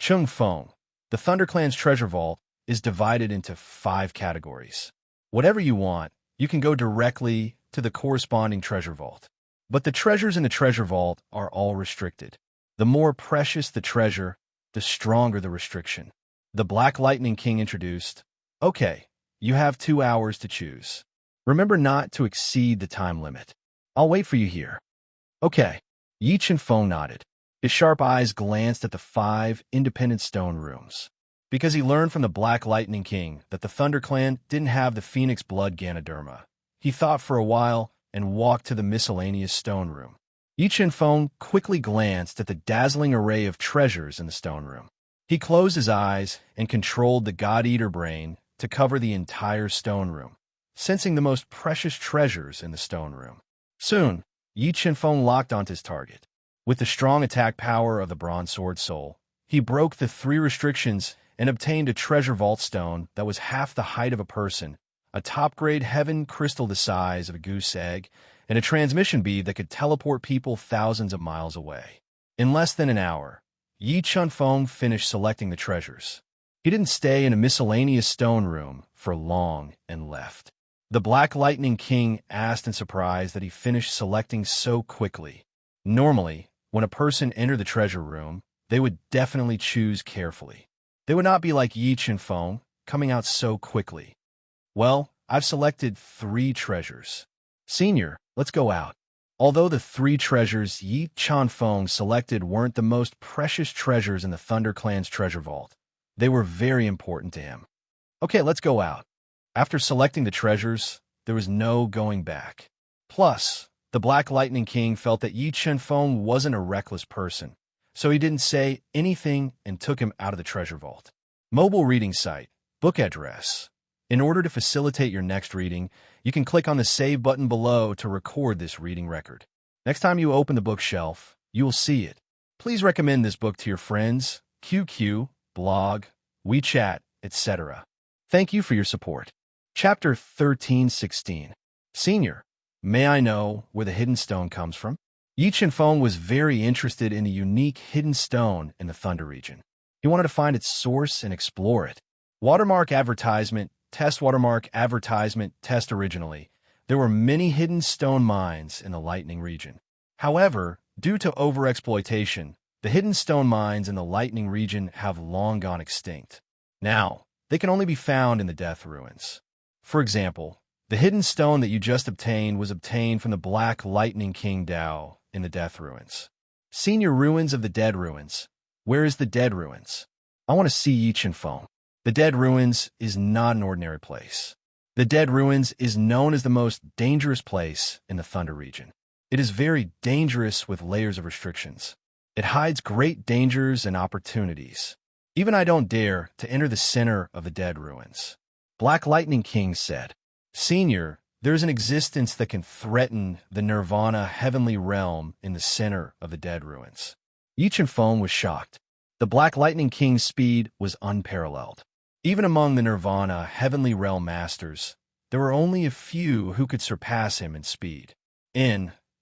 Chunfeng, the ThunderClan's treasure vault, is divided into 5 categories. Whatever you want, you can go directly to the corresponding treasure vault. But the treasures in the treasure vault are all restricted. The more precious the treasure, the stronger the restriction. The Black Lightning King introduced, Okay, you have 2 hours to choose. Remember not to exceed the time limit. I'll wait for you here. Okay. Yi Chunfeng nodded. His sharp eyes glanced at the 5 independent stone rooms. Because he learned from the Black Lightning King that the ThunderClan didn't have the Phoenix Blood Ganoderma, he thought for a while and walked to the miscellaneous stone room. Yi Chunfeng quickly glanced at the dazzling array of treasures in the stone room. He closed his eyes and controlled the God-Eater brain to cover the entire stone room, sensing the most precious treasures in the stone room. Soon, Yi Chunfeng locked onto his target. With the strong attack power of the Bronze Sword Soul, he broke the 3 restrictions and obtained a treasure vault stone that was half the height of a person, a top-grade heaven crystal the size of a goose egg, and a transmission bead that could teleport people thousands of miles away. In less than an hour, Yi Chunfeng finished selecting the treasures. He didn't stay in a miscellaneous stone room for long and left. The Black Lightning King asked in surprise that he finished selecting so quickly. Normally, when a person entered the treasure room, they would definitely choose carefully. They would not be like Yi Chunfeng, coming out so quickly. Well, I've selected 3 treasures. Senior, let's go out. Although the 3 treasures Yi Chunfeng selected weren't the most precious treasures in the ThunderClan's treasure vault, they were very important to him. Okay, let's go out. After selecting the treasures, there was no going back. Plus, the Black Lightning King felt that Yi Chunfeng wasn't a reckless person, so he didn't say anything and took him out of the treasure vault. Mobile reading site, book address. In order to facilitate your next reading, you can click on the Save button below to record this reading record. Next time you open the bookshelf, you will see it. Please recommend this book to your friends, QQ, blog, WeChat, etc. Thank you for your support. Chapter 1316. Senior, may I know where the hidden stone comes from? Yi Chunfeng was very interested in the unique hidden stone in the Thunder region. He wanted to find its source and explore it. Watermark advertisement, test watermark advertisement, test originally. There were many hidden stone mines in the Lightning region. However, Due to overexploitation, the hidden stone mines in the Lightning region have long gone extinct. Now, they can only be found in the Death Ruins. For example, the hidden stone that you just obtained was obtained from the Black Lightning King Dao in the Death Ruins. Senior Ruins of the Dead Ruins. Where is the Dead Ruins? I want to see Yi Feng. The Dead Ruins is not an ordinary place. The Dead Ruins is known as the most dangerous place in the Thunder region. It is very dangerous with layers of restrictions. It hides great dangers and opportunities. Even I don't dare to enter the center of the Dead Ruins. Black Lightning King said, Senior, there is an existence that can threaten the Nirvana heavenly realm in the center of the Dead Ruins. Yi Feng was shocked. The Black Lightning King's speed was unparalleled. Even among the Nirvana heavenly realm masters, there were only a few who could surpass him in speed.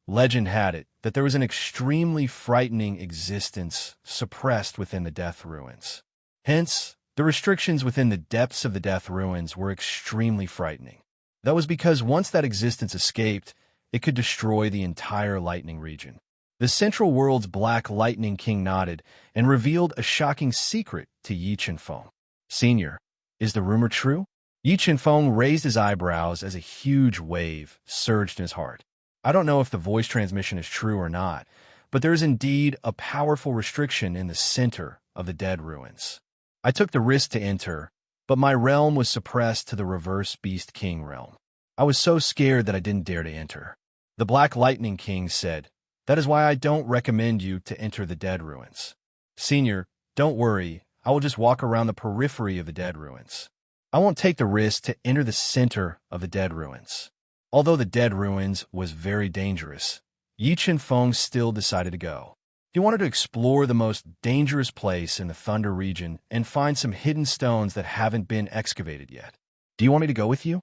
Legend had it that there was an extremely frightening existence suppressed within the Death Ruins. Hence, the restrictions within the depths of the Death Ruins were extremely frightening. That was because once that existence escaped, it could destroy the entire Lightning region. The Central World's Black Lightning King nodded and revealed a shocking secret to Yi Feng. Senior, is the rumor true? Yi Feng raised his eyebrows as a huge wave surged in his heart. I don't know if the voice transmission is true or not, but there is indeed a powerful restriction in the center of the Dead Ruins. I took the risk to enter, but my realm was suppressed to the Reverse Beast King realm. I was so scared that I didn't dare to enter. The Black Lightning King said, That is why I don't recommend you to enter the Dead Ruins. Senior, don't worry, I will just walk around the periphery of the Dead Ruins. I won't take the risk to enter the center of the Dead Ruins. Although the Dead Ruins was very dangerous, Yi Feng still decided to go. He wanted to explore the most dangerous place in the Thunder region and find some hidden stones that haven't been excavated yet. Do you want me to go with you?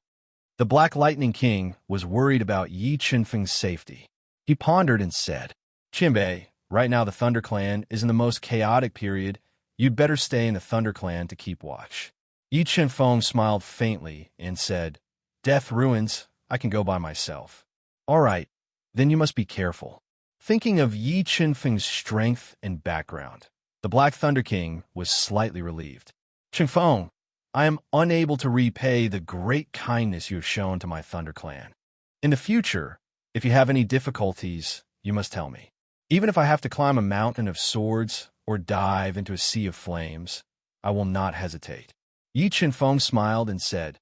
The Black Lightning King was worried about Yi Feng's safety. He pondered and said, Qinbei, right now the Thunder Clan is in the most chaotic period. You'd better stay in the Thunder Clan to keep watch. Yi Feng smiled faintly and said, Death Ruins, I can go by myself. All right, then you must be careful. Thinking of Yi Feng's strength and background, the Black Thunder King was slightly relieved. Feng, I am unable to repay the great kindness you have shown to my Thunder Clan. In the future, if you have any difficulties, you must tell me. Even if I have to climb a mountain of swords or dive into a sea of flames, I will not hesitate. Yi Feng smiled and said,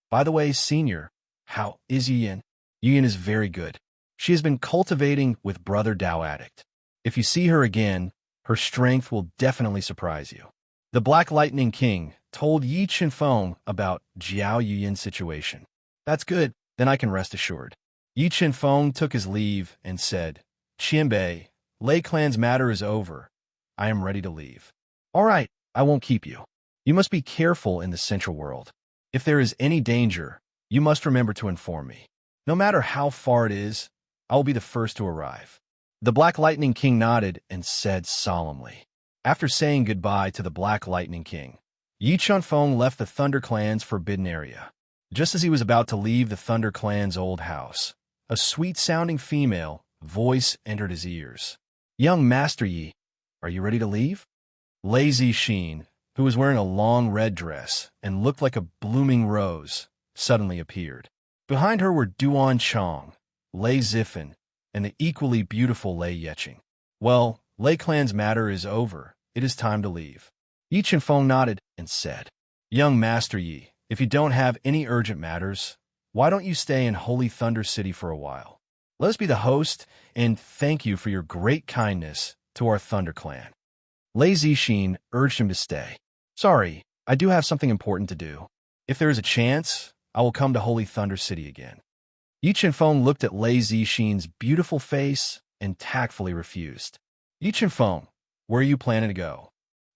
By the way, Senior, how is Yiyin? Yiyin is very good. She has been cultivating with Brother Dao Addict. If you see her again, her strength will definitely surprise you. The Black Lightning King told Yi Feng about Jiao Yiyin's situation. That's good, then I can rest assured. Yi Feng took his leave and said, Qianbei, Lei Clan's matter is over. I am ready to leave. All right, I won't keep you. You must be careful in the Central World. If there is any danger, you must remember to inform me. No matter how far it is, I will be the first to arrive. The Black Lightning King nodded and said solemnly. After saying goodbye to the Black Lightning King, Yi Feng left the Thunder Clan's forbidden area. Just as he was about to leave the Thunder Clan's old house, a sweet-sounding female voice entered his ears. Young Master Yi, are you ready to leave? Lei Zixin, who was wearing a long red dress and looked like a blooming rose, suddenly appeared. Behind her were Duan Chong, Lei Zifan, and the equally beautiful Lei Yeqing. Well, Lei Clan's matter is over. It is time to leave. Yi Feng nodded and said, Young Master Yi, if you don't have any urgent matters, why don't you stay in Holy Thunder City for a while? Let us be the host and thank you for your great kindness to our Thunder Clan. Lei Zixin urged him to stay. Sorry, I do have something important to do. If there is a chance, I will come to Holy Thunder City again. Yi Feng looked at Lei Zixin's beautiful face and tactfully refused. Yi Feng, where are you planning to go?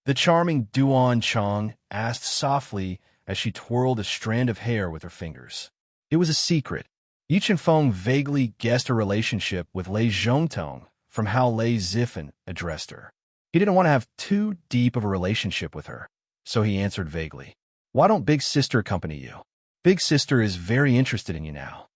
The charming Duan Chong asked softly as she twirled a strand of hair with her fingers. It was a secret. Yi Feng vaguely guessed her relationship with Lei Zhongtong from how Lei Zifan addressed her. He didn't want to have too deep of a relationship with her, so he answered vaguely, Why don't Big Sister accompany you? Big Sister is very interested in you now.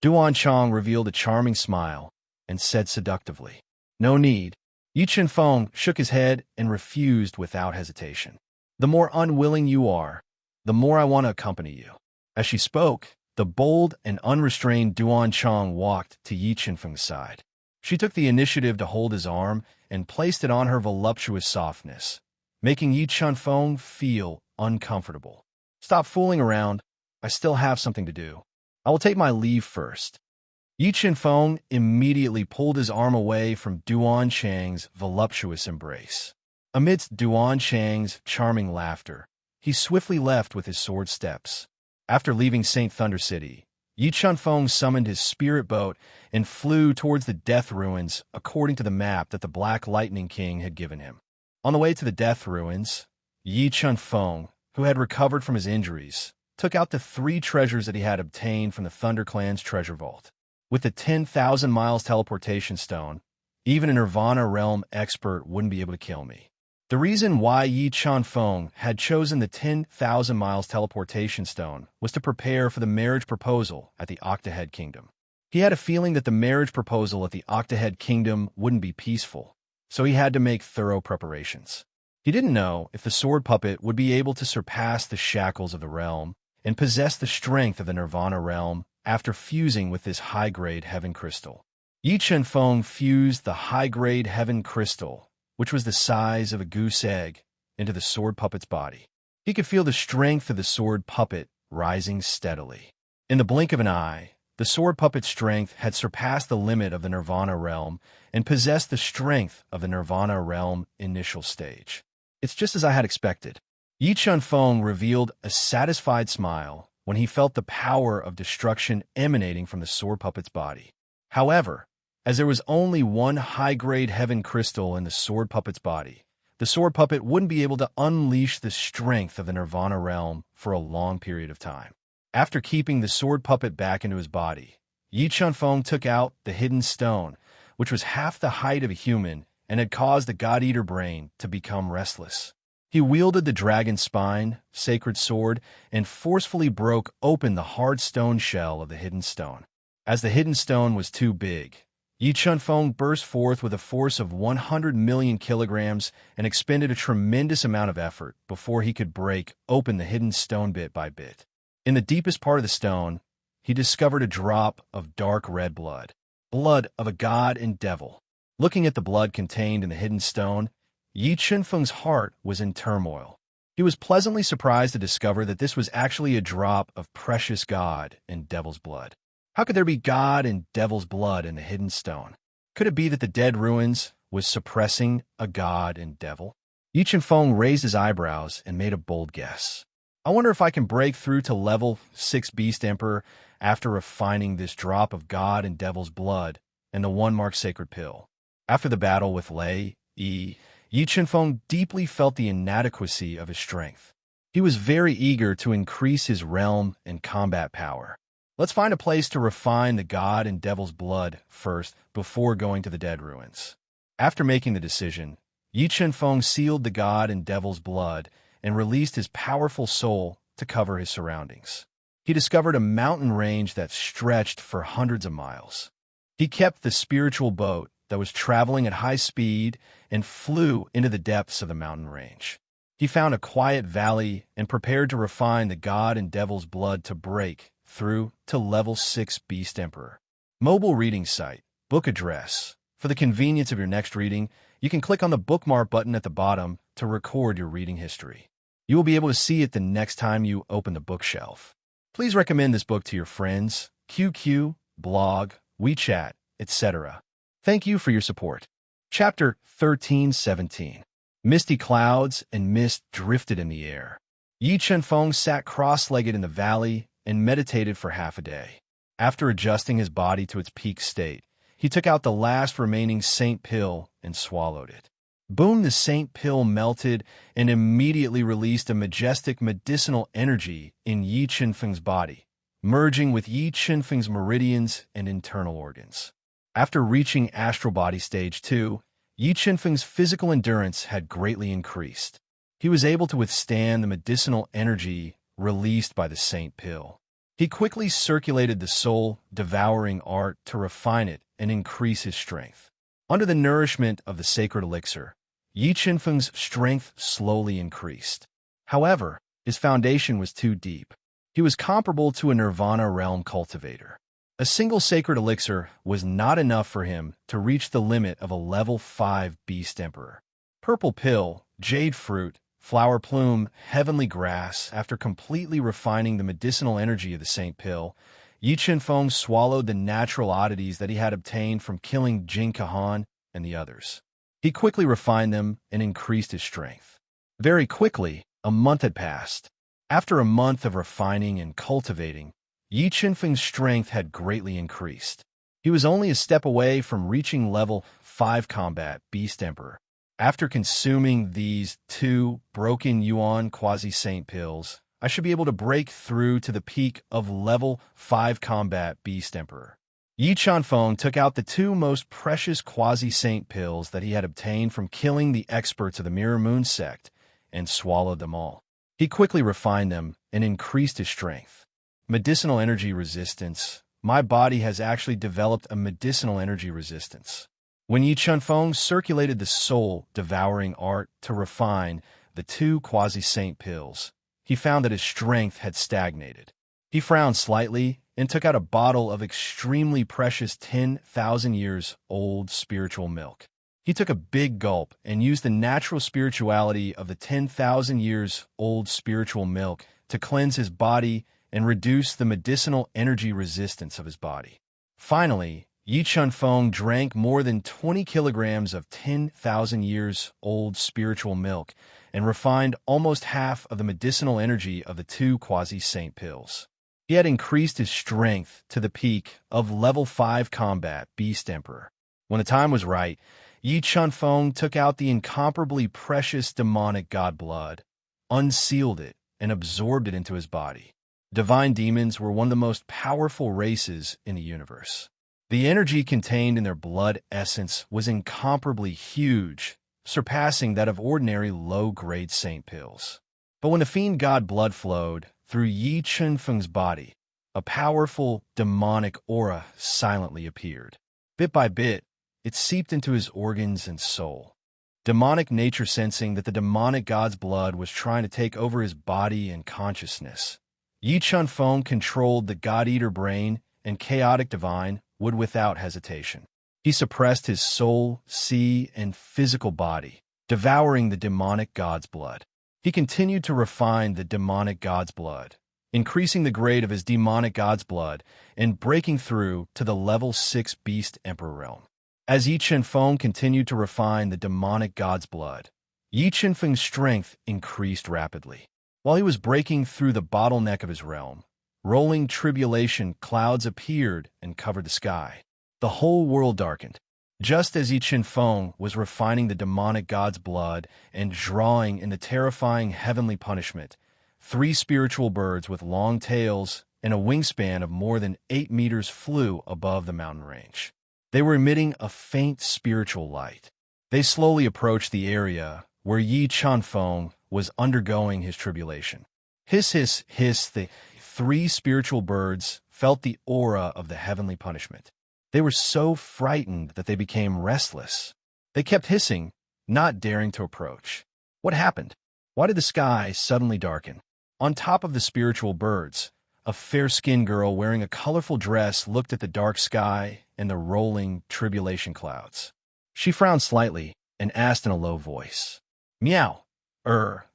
Duan Chong revealed a charming smile and said seductively, No need. Yi Feng shook his head and refused without hesitation. The more unwilling you are, the more I want to accompany you. As she spoke, the bold and unrestrained Duan Chong walked to Yi Feng's side. She took the initiative to hold his arm and placed it on her voluptuous softness, making Yi Feng feel uncomfortable. Stop fooling around. I still have something to do. I will take my leave first. Yi Feng immediately pulled his arm away from Duan Chang's voluptuous embrace. Amidst Duan Chang's charming laughter, he swiftly left with his sword steps. After leaving St. Thunder City, Yi Feng summoned his spirit boat and flew towards the Death Ruins according to the map that the Black Lightning King had given him. On the way to the Death Ruins, Yi Feng, who had recovered from his injuries, took out the 3 treasures that he had obtained from the Thunder Clan's treasure vault. With the 10,000 miles teleportation stone, even a Nirvana realm expert wouldn't be able to kill me. The reason why Yi Feng had chosen the 10,000 miles teleportation stone was to prepare for the marriage proposal at the Octahead Kingdom. He had a feeling that the marriage proposal at the Octahead Kingdom wouldn't be peaceful, so he had to make thorough preparations. He didn't know if the sword puppet would be able to surpass the shackles of the realm and possess the strength of the Nirvana realm after fusing with this high-grade heaven crystal. Yi Feng fused the high-grade heaven crystal, which was the size of a goose egg, into the sword puppet's body. He could feel the strength of the sword puppet rising steadily. In the blink of an eye, the sword puppet's strength had surpassed the limit of the Nirvana realm and possessed the strength of the Nirvana realm initial stage. It's just as I had expected. Yi Feng revealed a satisfied smile when he felt the power of destruction emanating from the sword puppet's body. However, as there was only one high-grade heaven crystal in the sword puppet's body, the sword puppet wouldn't be able to unleash the strength of the Nirvana realm for a long period of time. After keeping the sword puppet back into his body, Yi Feng took out the hidden stone, which was half the height of a human and had caused the God-Eater brain to become restless. He wielded the dragon spine, sacred sword, and forcefully broke open the hard stone shell of the hidden stone. As the hidden stone was too big, Yi Feng burst forth with a force of 100 million kilograms and expended a tremendous amount of effort before he could break open the hidden stone bit by bit. In the deepest part of the stone, he discovered a drop of dark red blood, blood of a god and devil. Looking at the blood contained in the hidden stone, Yi Feng's heart was in turmoil. He was pleasantly surprised to discover that this was actually a drop of precious god and devil's blood. How could there be God and devil's blood in the hidden stone? Could it be that the Dead Ruins was suppressing a god and devil? Yi Feng raised his eyebrows and made a bold guess. I wonder if I can break through to level 6 Beast Emperor after refining this drop of God and devil's blood and the one-marked sacred pill. After the battle with Yi Feng deeply felt the inadequacy of his strength. He was very eager to increase his realm and combat power. Let's find a place to refine the god and devil's blood first before going to the Dead Ruins. After making the decision, Yi Feng sealed the god and devil's blood and released his powerful soul to cover his surroundings. He discovered a mountain range that stretched for hundreds of miles. He kept the spiritual boat that was traveling at high speed and flew into the depths of the mountain range. He found a quiet valley and prepared to refine the god and devil's blood to break through to level 6 Beast Emperor. Mobile reading site, book address. For the convenience of your next reading, you can click on the bookmark button at the bottom to record your reading history. You will be able to see it the next time you open the bookshelf. Please recommend this book to your friends, QQ, blog, WeChat, etc. Thank you for your support. Chapter 13:17. Misty clouds and mist drifted in the air. Yi Feng sat cross-legged in the valley and meditated for half a day. After adjusting his body to its peak state, he took out the last remaining saint pill and swallowed it. Boom, the saint pill melted and immediately released a majestic medicinal energy in Yi Feng's body, merging with Yi Feng's meridians and internal organs. After reaching astral body stage 2, Yi Feng's physical endurance had greatly increased. He was able to withstand the medicinal energy released by the saint pill. He quickly circulated the soul-devouring art to refine it and increase his strength. Under the nourishment of the sacred elixir, Yi Qinfeng's strength slowly increased. However, his foundation was too deep. He was comparable to a Nirvana realm cultivator. A single sacred elixir was not enough for him to reach the limit of a level 5 beast emperor. Purple pill, jade fruit, flower plume, heavenly grass. After completely refining the medicinal energy of the Saint Pill, Yi Qinfeng swallowed the natural oddities that he had obtained from killing Jing Kahan and the others. He quickly refined them and increased his strength. Very quickly, a month had passed. After a month of refining and cultivating, Yi Qinfeng's strength had greatly increased. He was only a step away from reaching level 5 combat Beast Emperor. After consuming these 2 broken Yuan quasi-saint pills, I should be able to break through to the peak of level 5 combat Beast Emperor. Yi Qinfeng took out the 2 most precious quasi-saint pills that he had obtained from killing the experts of the Mirror Moon sect and swallowed them all. He quickly refined them and increased his strength. Medicinal energy resistance. My body has actually developed a medicinal energy resistance. When Yi Qinfeng circulated the soul-devouring art to refine the 2 quasi-saint pills, he found that his strength had stagnated. He frowned slightly and took out a bottle of extremely precious 10,000 years old spiritual milk. He took a big gulp and used the natural spirituality of the 10,000 years old spiritual milk to cleanse his body and reduce the medicinal energy resistance of his body. Finally, Yi Qinfeng drank more than 20 kilograms of 10,000 years old spiritual milk and refined almost half of the medicinal energy of the 2 quasi-saint pills. He had increased his strength to the peak of level 5 combat Beast Emperor. When the time was right, Yi Qinfeng took out the incomparably precious demonic god blood, unsealed it, and absorbed it into his body. Divine demons were one of the most powerful races in the universe. The energy contained in their blood essence was incomparably huge, surpassing that of ordinary low-grade saint pills. But when the fiend god blood flowed through Yi Qinfeng's body, a powerful demonic aura silently appeared. Bit by bit, it seeped into his organs and soul. Demonic nature, sensing that the demonic god's blood was trying to take over his body and consciousness, Yi Qinfeng controlled the God-Eater brain and chaotic divine would without hesitation. He suppressed his soul, sea, and physical body, devouring the demonic god's blood. He continued to refine the demonic god's blood, increasing the grade of his demonic god's blood and breaking through to the level 6 Beast Emperor realm. As Yi Qinfeng continued to refine the demonic god's blood, Yi Qinfeng's strength increased rapidly. While he was breaking through the bottleneck of his realm, rolling tribulation clouds appeared and covered the sky. The whole world darkened. Just as Yi Qinfeng was refining the demonic god's blood and drawing in the terrifying heavenly punishment, 3 spiritual birds with long tails and a wingspan of more than 8 meters flew above the mountain range. They were emitting a faint spiritual light. They slowly approached the area where Yi Qinfeng was undergoing his tribulation. Hiss, hiss, hiss, the 3 spiritual birds felt the aura of the heavenly punishment. They were so frightened that they became restless. They kept hissing, not daring to approach. What happened? Why did the sky suddenly darken? On top of the spiritual birds, a fair-skinned girl wearing a colorful dress looked at the dark sky and the rolling tribulation clouds. She frowned slightly and asked in a low voice, "Meow.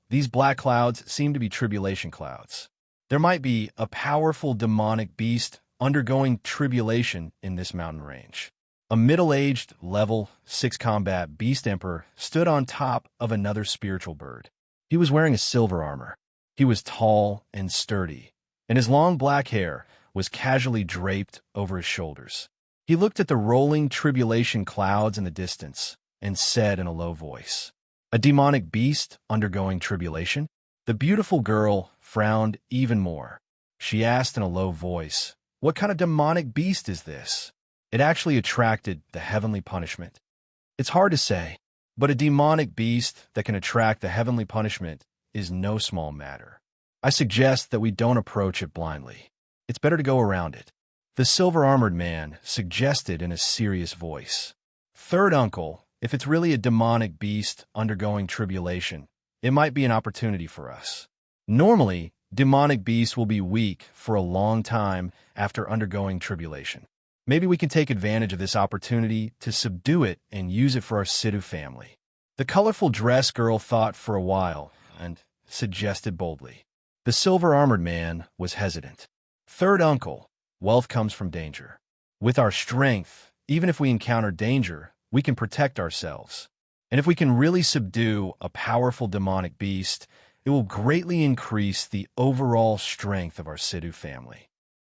These black clouds seem to be tribulation clouds. There might be a powerful demonic beast undergoing tribulation in this mountain range." A middle-aged, level 6 combat Beast Emperor stood on top of another spiritual bird. He was wearing a silver armor. He was tall and sturdy, and his long black hair was casually draped over his shoulders. He looked at the rolling tribulation clouds in the distance and said in a low voice, "A demonic beast undergoing tribulation?" The beautiful girl frowned even more. She asked in a low voice, "What kind of demonic beast is this?" It actually attracted the heavenly punishment. It's hard to say, but a demonic beast that can attract the heavenly punishment is no small matter. I suggest that we don't approach it blindly. It's better to go around it. The silver-armored man suggested in a serious voice. Third uncle, if it's really a demonic beast undergoing tribulation, it might be an opportunity for us. Normally, demonic beasts will be weak for a long time after undergoing tribulation. Maybe we can take advantage of this opportunity to subdue it and use it for our Sidhu family. The colorful dress girl thought for a while and suggested boldly. The silver-armored man was hesitant. Third uncle, wealth comes from danger. With our strength, even if we encounter danger, we can protect ourselves. And if we can really subdue a powerful demonic beast, it will greatly increase the overall strength of our Sidhu family.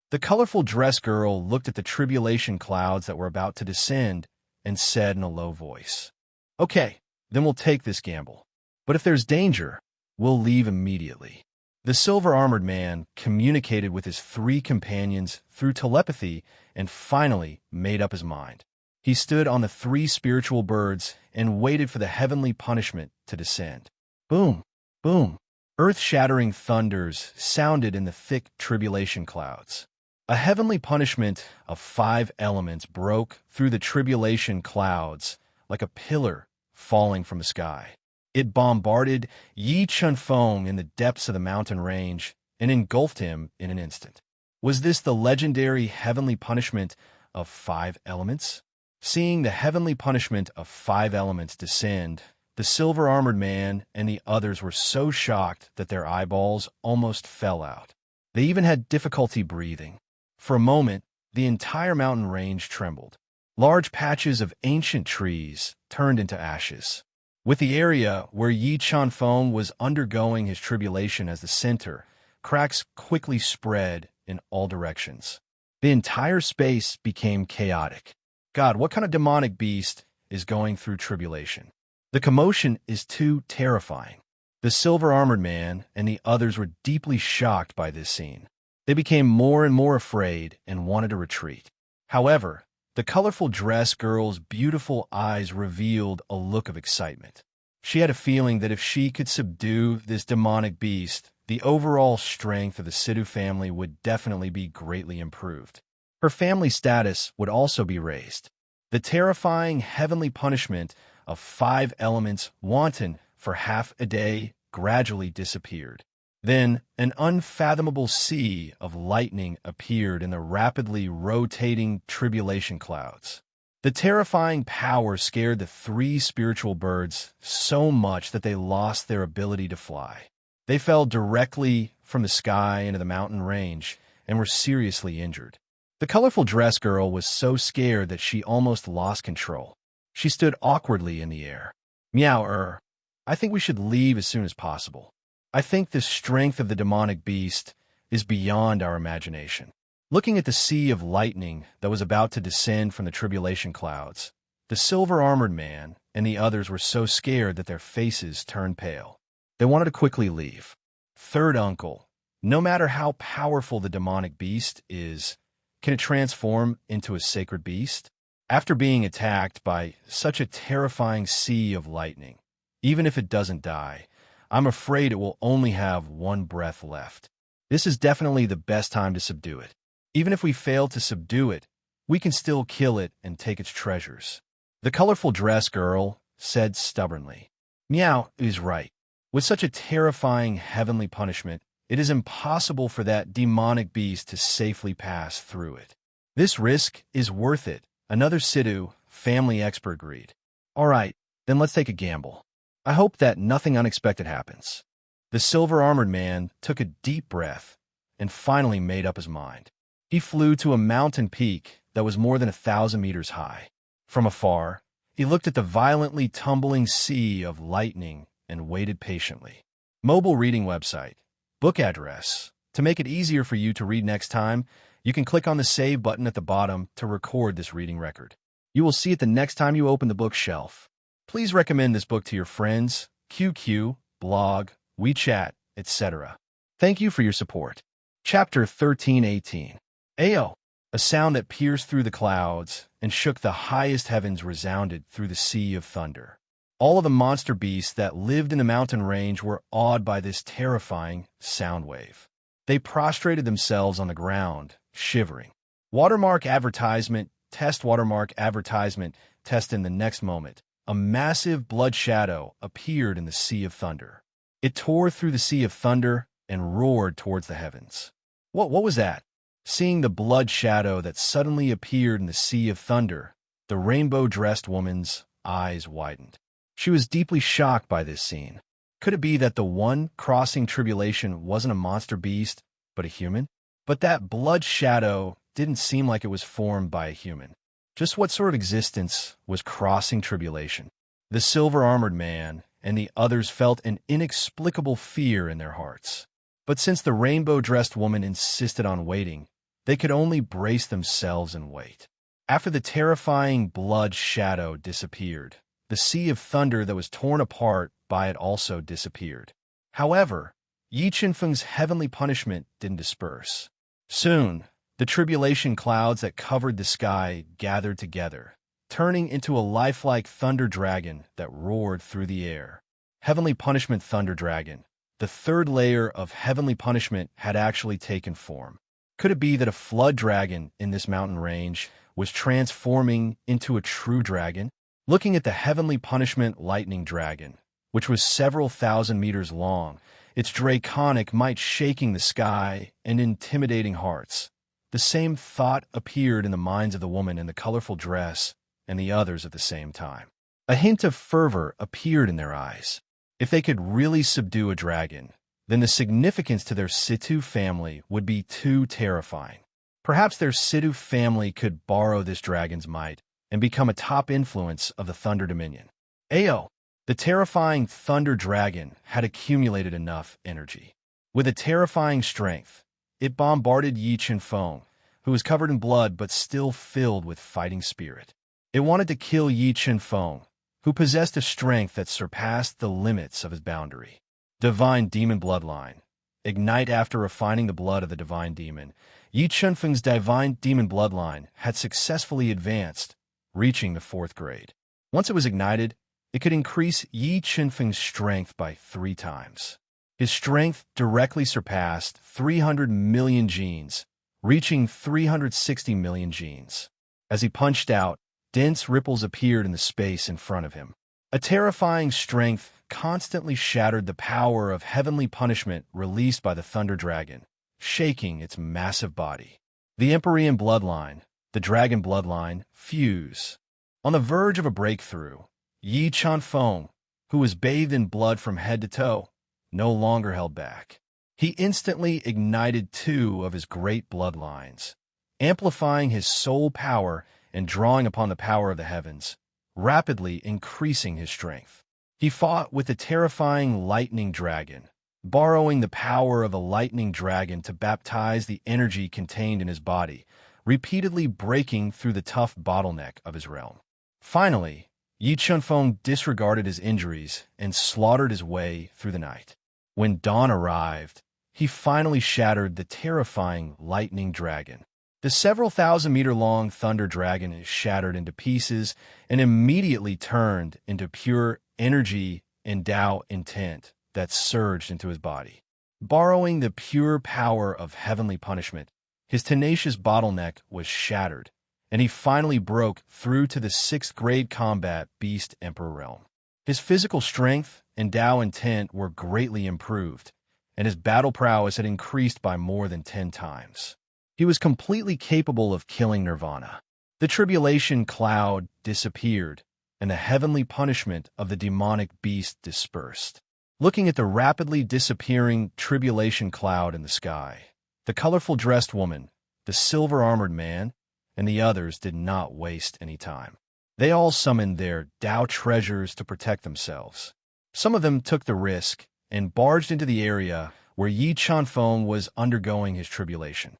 The colorful dress girl looked at the tribulation clouds that were about to descend and said in a low voice, "Okay, then we'll take this gamble. But if there's danger, we'll leave immediately." The silver-armored man communicated with his three companions through telepathy and finally made up his mind. He stood on the three spiritual birds and waited for the heavenly punishment to descend. Boom, boom. Earth-shattering thunders sounded in the thick tribulation clouds. A heavenly punishment of 5 elements broke through the tribulation clouds like a pillar falling from the sky. It bombarded Yi Chunfeng in the depths of the mountain range and engulfed him in an instant. Was this the legendary heavenly punishment of 5 elements? Seeing the heavenly punishment of 5 elements descend, the silver-armored man and the others were so shocked that their eyeballs almost fell out. They even had difficulty breathing. For a moment, the entire mountain range trembled. Large patches of ancient trees turned into ashes. With the area where Yi Chunfeng was undergoing his tribulation as the center, cracks quickly spread in all directions. The entire space became chaotic. God, what kind of demonic beast is going through tribulation? The commotion is too terrifying. The silver-armored man and the others were deeply shocked by this scene. They became more and more afraid and wanted to retreat. However, the colorful dress girl's beautiful eyes revealed a look of excitement. She had a feeling that if she could subdue this demonic beast, the overall strength of the Sidhu family would definitely be greatly improved. Her family status would also be raised. The terrifying heavenly punishment of 5 elements wanton for half a day gradually disappeared. Then an unfathomable sea of lightning appeared in the rapidly rotating tribulation clouds. The terrifying power scared the 3 spiritual birds so much that they lost their ability to fly. They fell directly from the sky into the mountain range and were seriously injured. The colorful dress girl was so scared that she almost lost control. She stood awkwardly in the air. Meow, I think we should leave as soon as possible. I think the strength of the demonic beast is beyond our imagination. Looking at the sea of lightning that was about to descend from the tribulation clouds, the silver-armored man and the others were so scared that their faces turned pale. They wanted to quickly leave. Third uncle, no matter how powerful the demonic beast is, can it transform into a sacred beast? After being attacked by such a terrifying sea of lightning, even if it doesn't die, I'm afraid it will only have 1 breath left. This is definitely the best time to subdue it. Even if we fail to subdue it, we can still kill it and take its treasures. The colorful dress girl said stubbornly. Meow is right. With such a terrifying heavenly punishment, it is impossible for that demonic beast to safely pass through it. This risk is worth it, another Sidhu family expert agreed. All right, then let's take a gamble. I hope that nothing unexpected happens. The silver-armored man took a deep breath and finally made up his mind. He flew to a mountain peak that was more than 1,000 meters high. From afar, he looked at the violently tumbling sea of lightning and waited patiently. Mobile reading website. Book address. To make it easier for you to read next time, you can click on the Save button at the bottom to record this reading record. You will see it the next time you open the bookshelf. Please recommend this book to your friends, QQ, blog, WeChat, etc. Thank you for your support. Chapter 1318. Ayo! A sound that pierced through the clouds and shook the highest heavens resounded through the sea of thunder. All of the monster beasts that lived in the mountain range were awed by this terrifying sound wave. They prostrated themselves on the ground, shivering. Watermark advertisement test watermark advertisement test in the next moment. A massive blood shadow appeared in the sea of thunder. It tore through the sea of thunder and roared towards the heavens. What was that? Seeing the blood shadow that suddenly appeared in the sea of thunder, the rainbow-dressed woman's eyes widened. She was deeply shocked by this scene. Could it be that the one crossing tribulation wasn't a monster beast, but a human? But that blood shadow didn't seem like it was formed by a human. Just what sort of existence was crossing tribulation? The silver-armored man and the others felt an inexplicable fear in their hearts. But since the rainbow-dressed woman insisted on waiting, they could only brace themselves and wait. After the terrifying blood shadow disappeared, the sea of thunder that was torn apart by it also disappeared. However, Yi Qinfeng's heavenly punishment didn't disperse. Soon, the tribulation clouds that covered the sky gathered together, turning into a lifelike thunder dragon that roared through the air. Heavenly Punishment Thunder Dragon. The third layer of heavenly punishment had actually taken form. Could it be that a flood dragon in this mountain range was transforming into a true dragon? Looking at the heavenly punishment lightning dragon, which was several thousand meters long, its draconic might shaking the sky and intimidating hearts. The same thought appeared in the minds of the woman in the colorful dress and the others at the same time. A hint of fervor appeared in their eyes. If they could really subdue a dragon, then the significance to their Situ family would be too terrifying. Perhaps their Situ family could borrow this dragon's might and become a top influence of the Thunder Dominion. Ao, the terrifying Thunder Dragon had accumulated enough energy. With a terrifying strength, it bombarded Yi Qinfeng, who was covered in blood but still filled with fighting spirit. It wanted to kill Yi Qinfeng, who possessed a strength that surpassed the limits of his boundary. Divine Demon Bloodline. Ignite after refining the blood of the Divine Demon. Yi Qinfeng's Divine Demon Bloodline had successfully advanced, reaching the 4th grade. Once it was ignited, it could increase Yi Qinfeng's strength by 3 times. His strength directly surpassed 300 million genes, reaching 360 million genes. As he punched out, dense ripples appeared in the space in front of him. A terrifying strength constantly shattered the power of heavenly punishment released by the Thunder Dragon, shaking its massive body. The Empyrean Bloodline, the Dragon Bloodline, fuse. On the verge of a breakthrough, Yi Qinfeng, who was bathed in blood from head to toe, no longer held back. He instantly ignited 2 of his great bloodlines, amplifying his soul power and drawing upon the power of the heavens, rapidly increasing his strength. He fought with the terrifying lightning dragon, borrowing the power of a lightning dragon to baptize the energy contained in his body, repeatedly breaking through the tough bottleneck of his realm. Finally, Yi Qinfeng disregarded his injuries and slaughtered his way through the night. When dawn arrived, he finally shattered the terrifying lightning dragon. The several thousand-meter-long thunder dragon is shattered into pieces and immediately turned into pure energy and Tao intent that surged into his body. Borrowing the pure power of heavenly punishment, his tenacious bottleneck was shattered, and he finally broke through to the 6th grade combat beast emperor realm. His physical strength and Tao intent were greatly improved, and his battle prowess had increased by more than 10 times. He was completely capable of killing Nirvana. The tribulation cloud disappeared, and the heavenly punishment of the demonic beast dispersed. Looking at the rapidly disappearing tribulation cloud in the sky, the colorful dressed woman, the silver-armored man, and the others did not waste any time. They all summoned their Tao treasures to protect themselves. Some of them took the risk and barged into the area where Yi Qinfeng was undergoing his tribulation.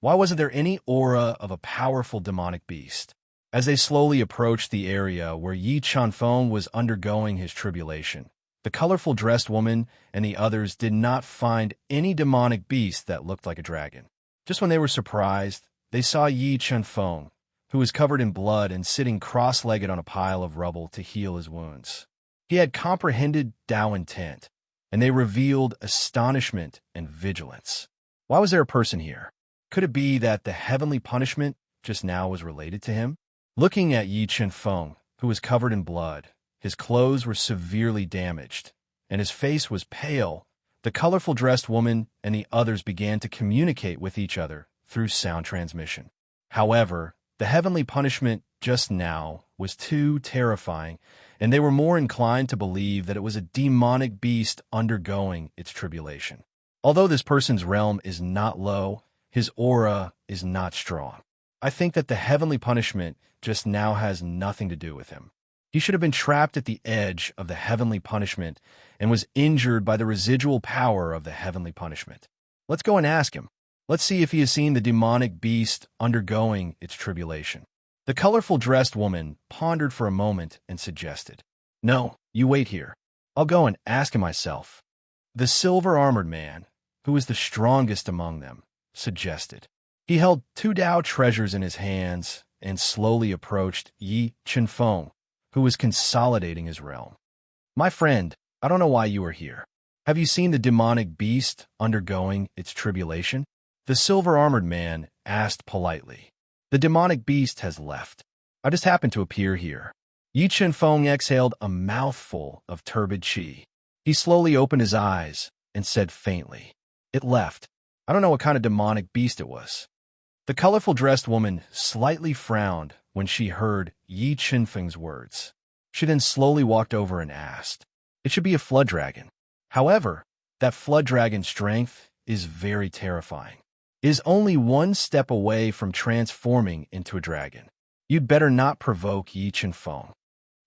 Why wasn't there any aura of a powerful demonic beast? As they slowly approached the area where Yi Qinfeng was undergoing his tribulation, the colorful dressed woman and the others did not find any demonic beast that looked like a dragon. Just when they were surprised, they saw Yi Qinfeng, who was covered in blood and sitting cross-legged on a pile of rubble to heal his wounds. He had comprehended Tao intent, and they revealed astonishment and vigilance. Why was there a person here? Could it be that the heavenly punishment just now was related to him? Looking at Yi Chen-feng, who was covered in blood, his clothes were severely damaged, and his face was pale, the colorful dressed woman and the others began to communicate with each other through sound transmission. However, the heavenly punishment just now was too terrifying, and they were more inclined to believe that it was a demonic beast undergoing its tribulation. Although this person's realm is not low, his aura is not strong. I think that the heavenly punishment just now has nothing to do with him. He should have been trapped at the edge of the heavenly punishment and was injured by the residual power of the heavenly punishment. Let's go and ask him. Let's see if he has seen the demonic beast undergoing its tribulation. The colorful dressed woman pondered for a moment and suggested, "No, you wait here. I'll go and ask him myself." The silver-armored man, who was the strongest among them, suggested. He held 2 Tao treasures in his hands and slowly approached Yi Chen-feng, who was consolidating his realm. "My friend, I don't know why you are here. Have you seen the demonic beast undergoing its tribulation?" The silver-armored man asked politely. "The demonic beast has left. I just happened to appear here." Yi Chen-feng exhaled a mouthful of turbid qi. He slowly opened his eyes and said faintly, "It left. I don't know what kind of demonic beast it was." The colorful dressed woman slightly frowned when she heard Yi Chen-feng's words. She then slowly walked over and asked, "It should be a flood dragon. However, that flood dragon's strength is very terrifying. It is only 1 step away from transforming into a dragon. You'd better not provoke Yi Chen-feng."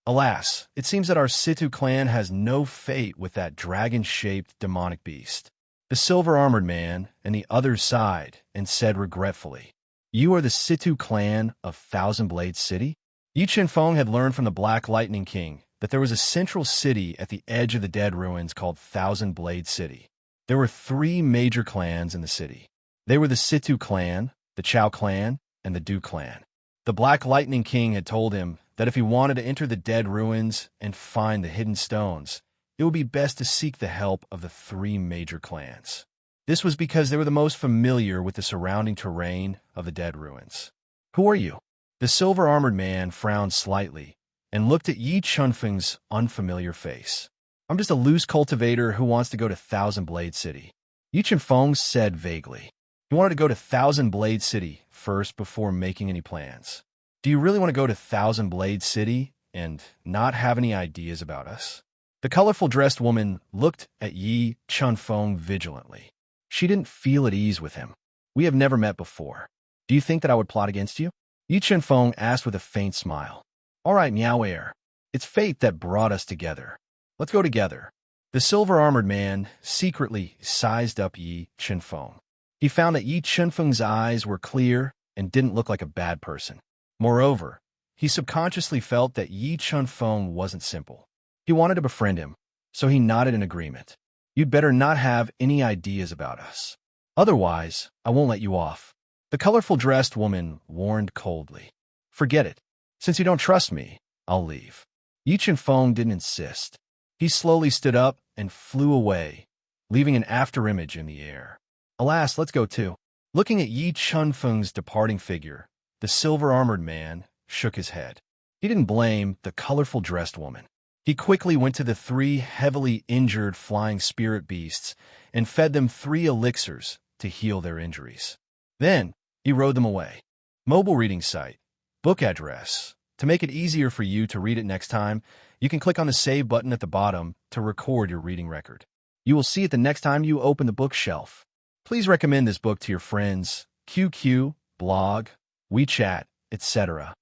Alas, it seems that our Situ clan has no fate with that dragon-shaped demonic beast. The silver-armored man and the others sighed and said regretfully, "You are the Situ clan of Thousand Blade City?" Yi Chen-feng had learned from the Black Lightning King that there was a central city at the edge of the dead ruins called Thousand Blade City. There were 3 major clans in the city. They were the Situ clan, the Chao clan, and the Du clan. The Black Lightning King had told him that if he wanted to enter the dead ruins and find the hidden stones, it would be best to seek the help of the 3 major clans. This was because they were the most familiar with the surrounding terrain of the dead ruins. "Who are you?" The silver-armored man frowned slightly and looked at Yi Chen-feng's unfamiliar face. "I'm just a loose cultivator who wants to go to Thousand Blade City." Yi Chen-feng said vaguely. He wanted to go to Thousand Blade City first before making any plans. "Do you really want to go to Thousand Blade City and not have any ideas about us?" The colorful dressed woman looked at Yi Chen-feng vigilantly. She didn't feel at ease with him. "We have never met before. Do you think that I would plot against you?" Yi Chen-feng asked with a faint smile. "All right, Miao Air. It's fate that brought us together. Let's go together." The silver-armored man secretly sized up Yi Chen-feng. He found that Yi Chen-feng's eyes were clear and didn't look like a bad person. Moreover, he subconsciously felt that Yi Chen-feng wasn't simple. He wanted to befriend him, so he nodded in agreement. "You'd better not have any ideas about us. Otherwise, I won't let you off." The colorful dressed woman warned coldly. "Forget it. Since you don't trust me, I'll leave." Yi Chen-feng didn't insist. He slowly stood up and flew away, leaving an afterimage in the air. "Alas, let's go too." Looking at Yi Chen-feng's departing figure, the silver-armored man shook his head. He didn't blame the colorful dressed woman. He quickly went to the 3 heavily injured flying spirit beasts and fed them 3 elixirs to heal their injuries. Then, he rode them away. Mobile reading site. Book address. To make it easier for you to read it next time, you can click on the Save button at the bottom to record your reading record. You will see it the next time you open the bookshelf. Please recommend this book to your friends, QQ, blog, WeChat, etc.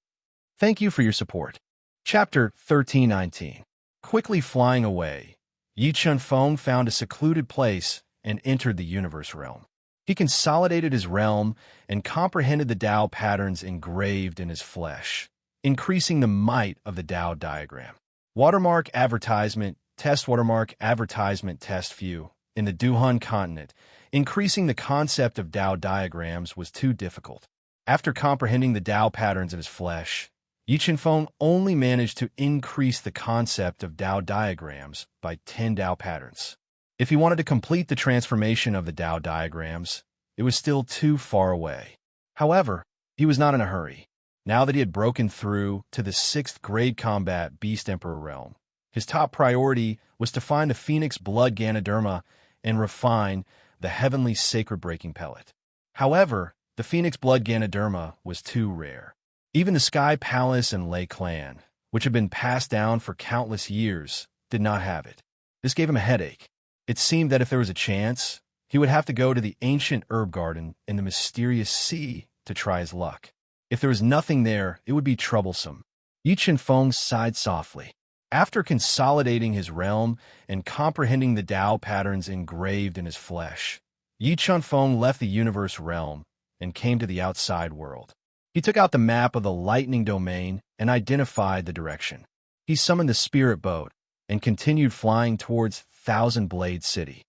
Thank you for your support. Chapter 1319. Quickly flying away, Yi Chen-feng found a secluded place and entered the universe realm. He consolidated his realm and comprehended the Tao patterns engraved in his flesh, increasing the might of the Tao diagram. Watermark advertisement, test watermark advertisement test view in the Duhan continent. Increasing the concept of Tao diagrams was too difficult. After comprehending the Tao patterns in his flesh, Yi Chen-feng only managed to increase the concept of Tao diagrams by 10 Tao patterns. If he wanted to complete the transformation of the Tao diagrams, it was still too far away. However, He was not in a hurry. Now that he had broken through to the 6th grade combat Beast Emperor realm, his top priority was to find the Phoenix Blood Ganoderma and refine the heavenly sacred breaking pellet. However, the Phoenix Blood Ganoderma was too rare. Even the Sky Palace and Lei clan, which had been passed down for countless years, did not have it. This gave him a headache. It seemed that if there was a chance, he would have to go to the ancient herb garden in the mysterious sea to try his luck. If there was nothing there, it would be troublesome. Yi Qinfeng sighed softly. After consolidating his realm and comprehending the Tao patterns engraved in his flesh, Yi Qinfeng left the universe realm and came to the outside world. He took out the map of the lightning domain and identified the direction. He summoned the spirit boat and continued flying towards Thousand Blade City.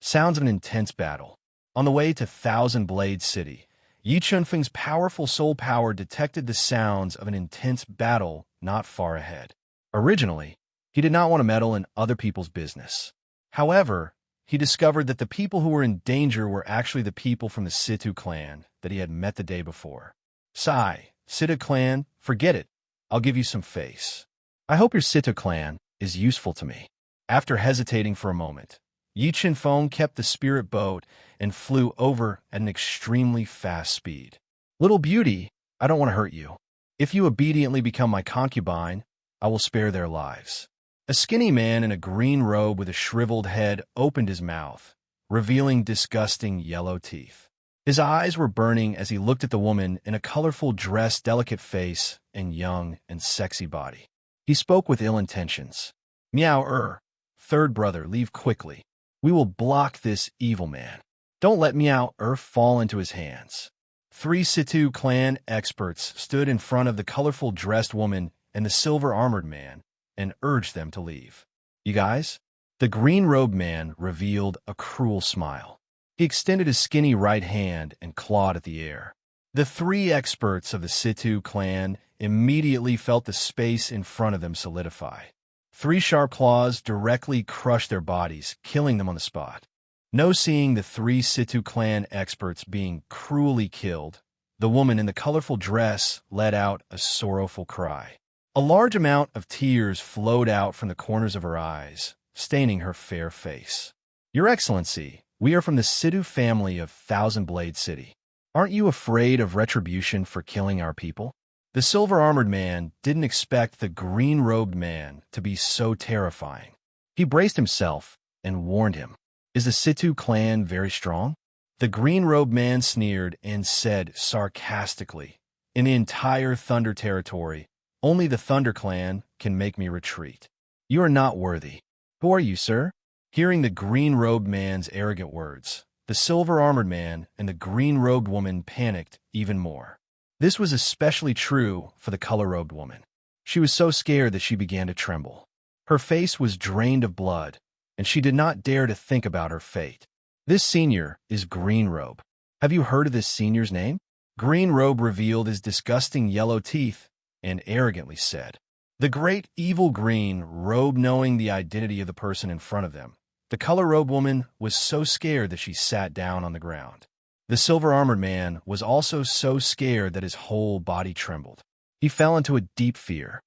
Sounds of an intense battle. On the way to Thousand Blade City, Yi Qinfeng's powerful soul power detected the sounds of an intense battle not far ahead. Originally, he did not want to meddle in other people's business. However, he discovered that the people who were in danger were actually the people from the Situ clan that he had met the day before. Sigh, Situ clan, forget it. I'll give you some face. I hope your Situ clan is useful to me. After hesitating for a moment, Yi Qinfeng kept the spirit boat and flew over at an extremely fast speed. Little beauty, I don't want to hurt you. If you obediently become my concubine, I will spare their lives. A skinny man in a green robe with a shriveled head opened his mouth, revealing disgusting yellow teeth. His eyes were burning as he looked at the woman in a colorful dress, delicate face, and young and sexy body. He spoke with ill intentions. Meow, third brother, leave quickly. We will block this evil man. Don't let Meow fall into his hands. 3 Situ clan experts stood in front of the colorful dressed woman and the silver-armored man and urged them to leave. You guys? The green-robed man revealed a cruel smile. He extended his skinny right hand and clawed at the air. The 3 experts of the Situ clan immediately felt the space in front of them solidify. 3 sharp claws directly crushed their bodies, killing them on the spot. No seeing the 3 Situ clan experts being cruelly killed, the woman in the colorful dress let out a sorrowful cry. A large amount of tears flowed out from the corners of her eyes, staining her fair face. Your Excellency, we are from the Situ family of Thousand Blade City. Aren't you afraid of retribution for killing our people? The silver-armored man didn't expect the green-robed man to be so terrifying. He braced himself and warned him. Is the Situ clan very strong? The green-robed man sneered and said sarcastically, in the entire Thunder territory, only the Thunder clan can make me retreat. You are not worthy. Who are you, sir? Hearing the green-robed man's arrogant words, the silver-armored man and the green-robed woman panicked even more. This was especially true for the color-robed woman. She was so scared that she began to tremble. Her face was drained of blood, and she did not dare to think about her fate. This senior is Green Robe. Have you heard of this senior's name? Green Robe revealed his disgusting yellow teeth and arrogantly said, the great evil Green Robe. Knowing the identity of the person in front of them, the color-robed woman was so scared that she sat down on the ground. The silver-armored man was also so scared that his whole body trembled. He fell into a deep fear.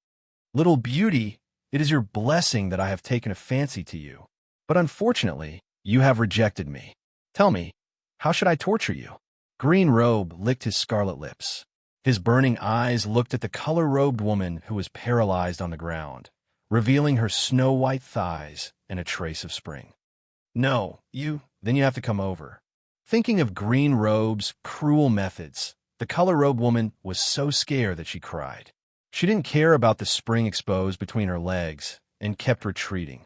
Little beauty, it is your blessing that I have taken a fancy to you. But unfortunately, you have rejected me. Tell me, how should I torture you? Green Robe licked his scarlet lips. His burning eyes looked at the color-robed woman who was paralyzed on the ground, revealing her snow-white thighs and a trace of spring. No, then you have to come over. Thinking of Green Robe's cruel methods, the color-robed woman was so scared that she cried. She didn't care about the spring exposed between her legs and kept retreating.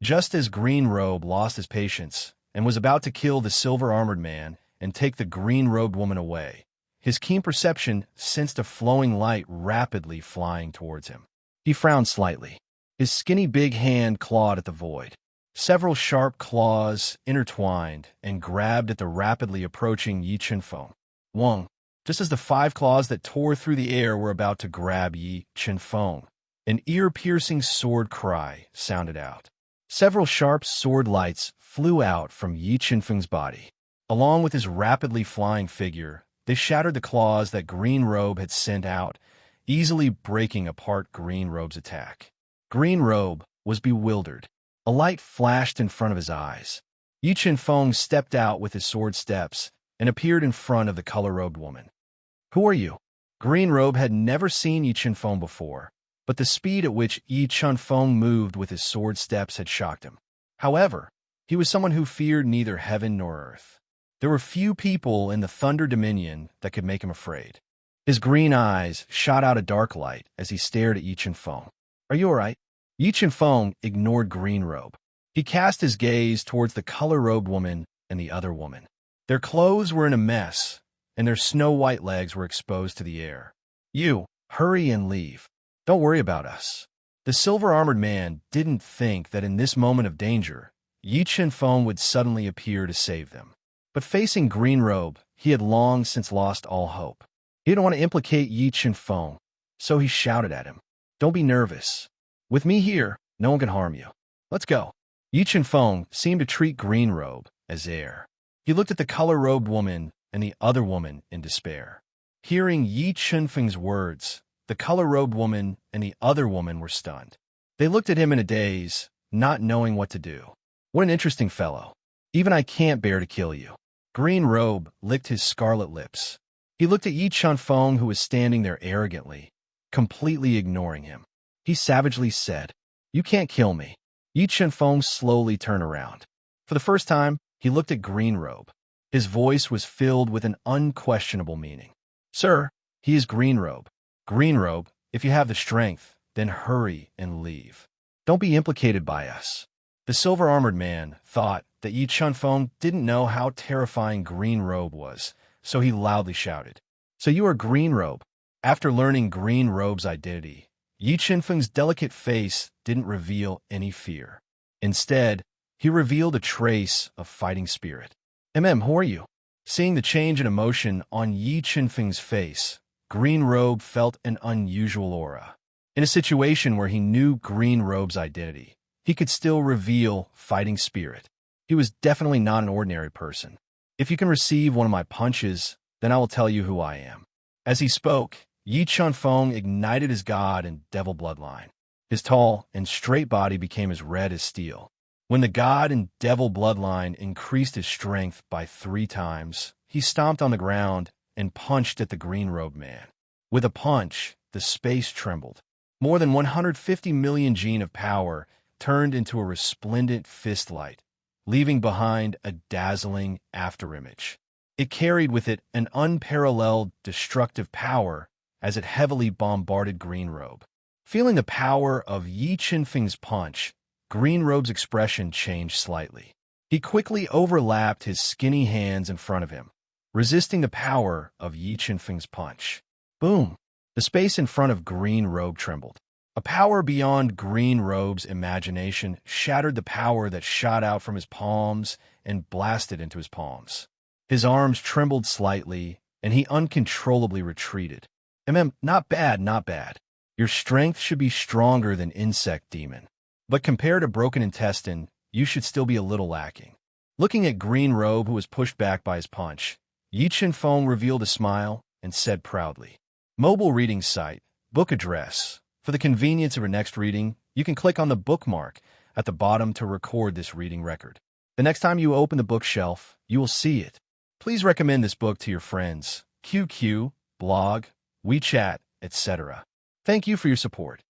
Just as Green Robe lost his patience and was about to kill the silver-armored man and take the green-robed woman away, his keen perception sensed a flowing light rapidly flying towards him. He frowned slightly. His skinny big hand clawed at the void. Several sharp claws intertwined and grabbed at the rapidly approaching Yi Qinfeng. Wong, just as the 5 claws that tore through the air were about to grab Yi Qinfeng, an ear-piercing sword cry sounded out. Several sharp sword lights flew out from Yi Qinfeng's body. Along with his rapidly flying figure, They shattered the claws that Green Robe had sent out, easily breaking apart Green Robe's attack. Green Robe was bewildered. A light flashed in front of his eyes. Yi Chen-feng stepped out with his sword steps and appeared in front of the color-robed woman. "Who are you?" Green Robe had never seen Yi Chen-feng before, but the speed at which Yi Chen-feng moved with his sword steps had shocked him. However, he was someone who feared neither heaven nor earth. There were few people in the Thunder Dominion that could make him afraid. His green eyes shot out a dark light as he stared at Yi Chen-feng. "Are you all right?" Yi Chen-feng ignored Green Robe. He cast his gaze towards the color-robed woman and the other woman. Their clothes were in a mess, and their snow-white legs were exposed to the air. "You, hurry and leave. Don't worry about us." The silver-armored man didn't think that in this moment of danger, Yi Chen-feng would suddenly appear to save them. But facing Green Robe, he had long since lost all hope. He didn't want to implicate Yi Chen-feng, so he shouted at him, "Don't be nervous. With me here, no one can harm you. Let's go." Yi Chen-feng seemed to treat Green Robe as air. He looked at the color-robed woman and the other woman in despair. Hearing Yi Chen-feng's words, the color-robed woman and the other woman were stunned. They looked at him in a daze, not knowing what to do. "What an interesting fellow. Even I can't bear to kill you." Green Robe licked his scarlet lips. He looked at Yi Chen-feng, who was standing there arrogantly, completely ignoring him. He savagely said, "You can't kill me." Yi Chen-feng slowly turned around. For the first time, he looked at Green Robe. His voice was filled with an unquestionable meaning. "Sir, he is Green Robe. Green Robe, if you have the strength, then hurry and leave. Don't be implicated by us." The silver-armored man thought that Yi Chen-feng didn't know how terrifying Green Robe was, so he loudly shouted, "So you are Green Robe?" After learning Green Robe's identity, Yi Chen-feng's delicate face didn't reveal any fear. Instead, he revealed a trace of fighting spirit. Who are you?" Seeing the change in emotion on Yi Chen-feng's face, Green Robe felt an unusual aura. In a situation where he knew Green Robe's identity, he could still reveal fighting spirit. He was definitely not an ordinary person. "If you can receive one of my punches, then I will tell you who I am." As he spoke, Yi Chen-feng ignited his god and devil bloodline. His tall and straight body became as red as steel. When the god and devil bloodline increased his strength by 3 times, he stomped on the ground and punched at the green-robed man. With a punch, the space trembled. More than 150 million gene of power turned into a resplendent fist light, leaving behind a dazzling afterimage. It carried with it an unparalleled destructive power as it heavily bombarded Green Robe. Feeling the power of Yi Chen-feng's punch, Green Robe's expression changed slightly. He quickly overlapped his skinny hands in front of him, resisting the power of Yi Chen-feng's punch. Boom! The space in front of Green Robe trembled. A power beyond Green Robe's imagination shattered the power that shot out from his palms and blasted into his palms. His arms trembled slightly, and he uncontrollably retreated. Not bad, not bad. Your strength should be stronger than Insect Demon. But compared to Broken Intestine, you should still be a little lacking. Looking at Green Robe, who was pushed back by his punch, Yi Chen-feng revealed a smile and said proudly, "Mobile reading site, book address. For the convenience of your next reading, you can click on the bookmark at the bottom to record this reading record. The next time you open the bookshelf, you will see it. Please recommend this book to your friends, QQ, blog, WeChat, etc. Thank you for your support."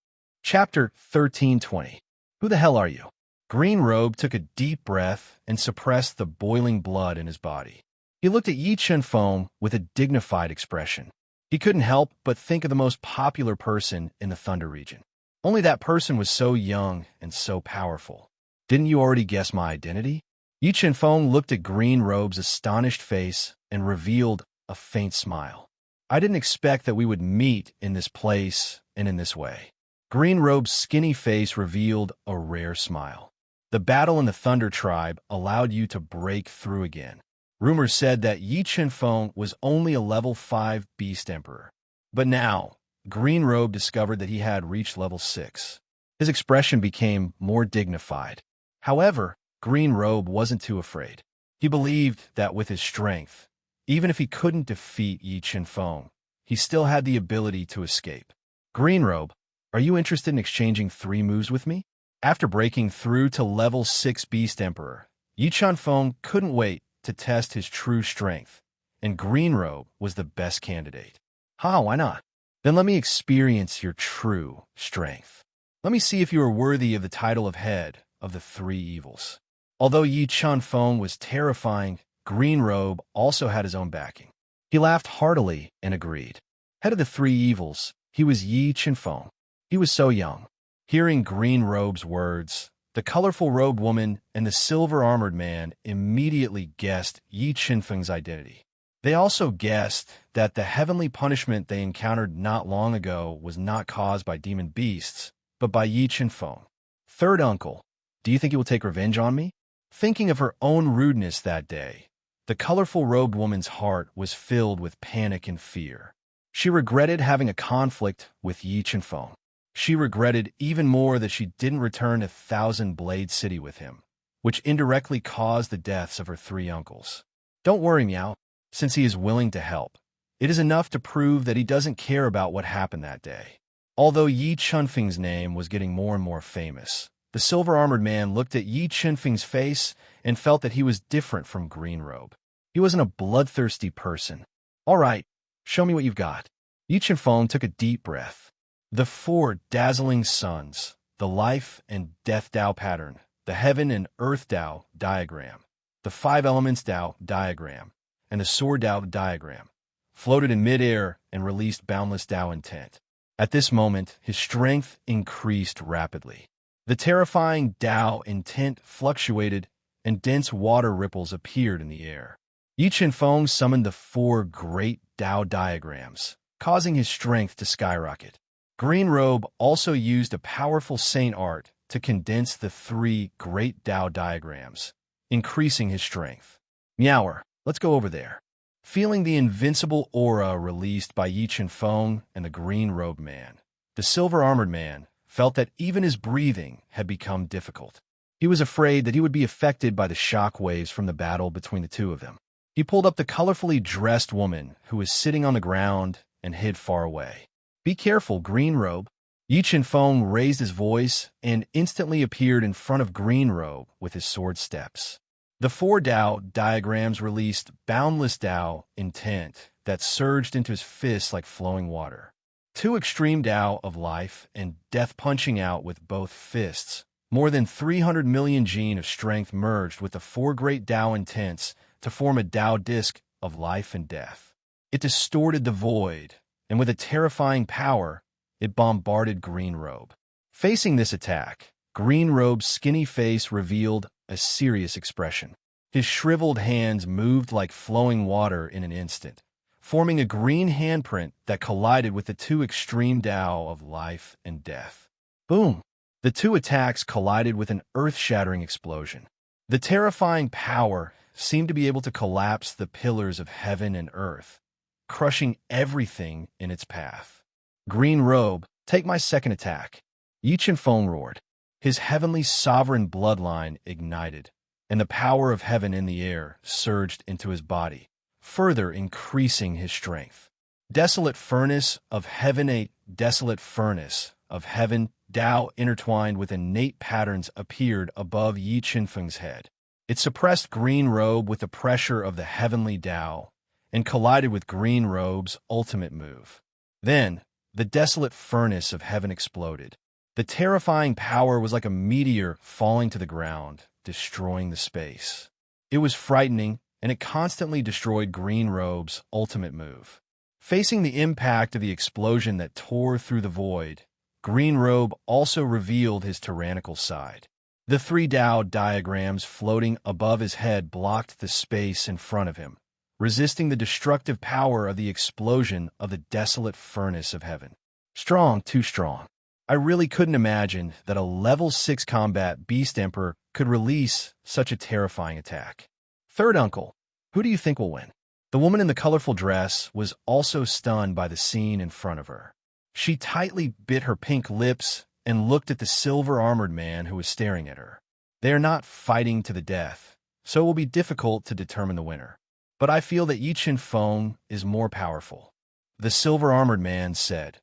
Chapter 1320. Who the hell are you? Green Robe took a deep breath and suppressed the boiling blood in his body. He looked at Yi Chen-feng with a dignified expression. He couldn't help but think of the most popular person in the Thunder region. Only that person was so young and so powerful. "Didn't you already guess my identity?" Yi Chen-feng looked at Green Robe's astonished face and revealed a faint smile. "I didn't expect that we would meet in this place and in this way." Green Robe's skinny face revealed a rare smile. "The battle in the Thunder Tribe allowed you to break through again." Rumors said that Yi Chen-feng was only a level 5 Beast Emperor. But now, Green Robe discovered that he had reached level 6. His expression became more dignified. However, Green Robe wasn't too afraid. He believed that with his strength, Even if he couldn't defeat Yi Qinfeng, he still had the ability to escape. Greenrobe, are you interested in exchanging 3 moves with me? After breaking through to level 6 Beast Emperor, Yi Qinfeng couldn't wait to test his true strength, and Greenrobe was the best candidate. Why not? Then let me experience your true strength. Let me see if you are worthy of the title of head of the 3 evils. Although Yi Qinfeng was terrifying, Greenrobe also had his own backing. He laughed heartily and agreed. Head of the 3 evils, he was Yi Qinfeng. He was so young. Hearing Greenrobe's words, the colorful robed woman and the silver-armored man immediately guessed Yi Qinfeng's identity. They also guessed that the heavenly punishment they encountered not long ago was not caused by demon beasts, but by Yi Qinfeng. Third uncle, do you think he will take revenge on me? Thinking of her own rudeness that day, the colorful robed woman's heart was filled with panic and fear. She regretted having a conflict with Yi Qinfeng. She regretted even more that she didn't return to Thousand Blade City with him, which indirectly caused the deaths of her 3 uncles. Don't worry, Miao, since he is willing to help. It is enough to prove that he doesn't care about what happened that day. Although Yi Qinfeng's name was getting more and more famous, the silver-armored man looked at Yi Qinfeng's face and felt that he was different from Greenrobe. He wasn't a bloodthirsty person. All right, show me what you've got. Yi Qinfeng took a deep breath. The 4 dazzling suns, the life and death Tao pattern, the heaven and earth Tao diagram, the 5 elements Tao diagram, and the sword Tao diagram, floated in midair and released boundless Tao intent. At this moment, his strength increased rapidly. The terrifying Tao intent fluctuated, and dense water ripples appeared in the air. Yi Qinfeng summoned the 4 great Tao diagrams, causing his strength to skyrocket. Greenrobe also used a powerful saint art to condense the 3 great Tao diagrams, increasing his strength. Meower, let's go over there. Feeling the invincible aura released by Yi Qinfeng and the green-robed man, the silver-armored man felt that even his breathing had become difficult. He was afraid that he would be affected by the shock waves from the battle between the 2 of them. He pulled up the colorfully dressed woman who was sitting on the ground and hid far away. Be careful, Greenrobe. Yi Qinfeng raised his voice and instantly appeared in front of Greenrobe with his sword steps. The 4 Tao diagrams released boundless Tao intent that surged into his fists like flowing water. 2 extreme Tao of life and death punching out with both fists. More than 300 million gene of strength merged with the 4 great Tao intents to form a Tao disc of life and death. It distorted the void, and with a terrifying power, it bombarded Greenrobe. Facing this attack, Greenrobe's skinny face revealed a serious expression. His shriveled hands moved like flowing water in an instant, forming a green handprint that collided with the 2 extreme Tao of life and death. Boom! The 2 attacks collided with an earth-shattering explosion. The terrifying power seemed to be able to collapse the pillars of heaven and earth, crushing everything in its path. Greenrobe, take my second attack. Yi Qinfeng roared. His heavenly sovereign bloodline ignited, and the power of heaven in the air surged into his body, further increasing his strength. Desolate furnace of heaven, a desolate furnace of heaven, Tao intertwined with innate patterns appeared above Yi Qinfeng's head. It suppressed Greenrobe with the pressure of the heavenly Tao and collided with Greenrobe's ultimate move. Then, the desolate furnace of heaven exploded. The terrifying power was like a meteor falling to the ground, destroying the space. It was frightening, and it constantly destroyed Greenrobe's ultimate move. Facing the impact of the explosion that tore through the void, Greenrobe also revealed his tyrannical side. The 3 Tao diagrams floating above his head blocked the space in front of him, resisting the destructive power of the explosion of the desolate furnace of heaven. Strong, too strong. I really couldn't imagine that a level 6 combat Beast Emperor could release such a terrifying attack. Third uncle, who do you think will win? The woman in the colorful dress was also stunned by the scene in front of her. She tightly bit her pink lips and looked at the silver-armored man who was staring at her. They are not fighting to the death, so it will be difficult to determine the winner. but I feel that Yi Chen Feng is more powerful." The silver-armored man said,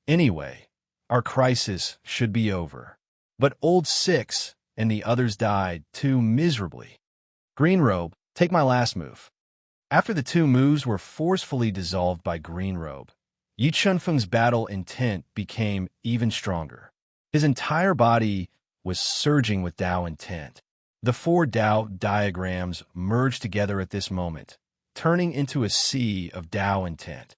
"Anyway, our crisis should be over." But Old Six and the others died too miserably. "Green Robe, take my last move." After the two moves were forcefully dissolved by Green Robe, Yi Chunfeng's battle intent became even stronger. His entire body was surging with Tao intent. The four Tao diagrams merged together at this moment, turning into a sea of Tao intent.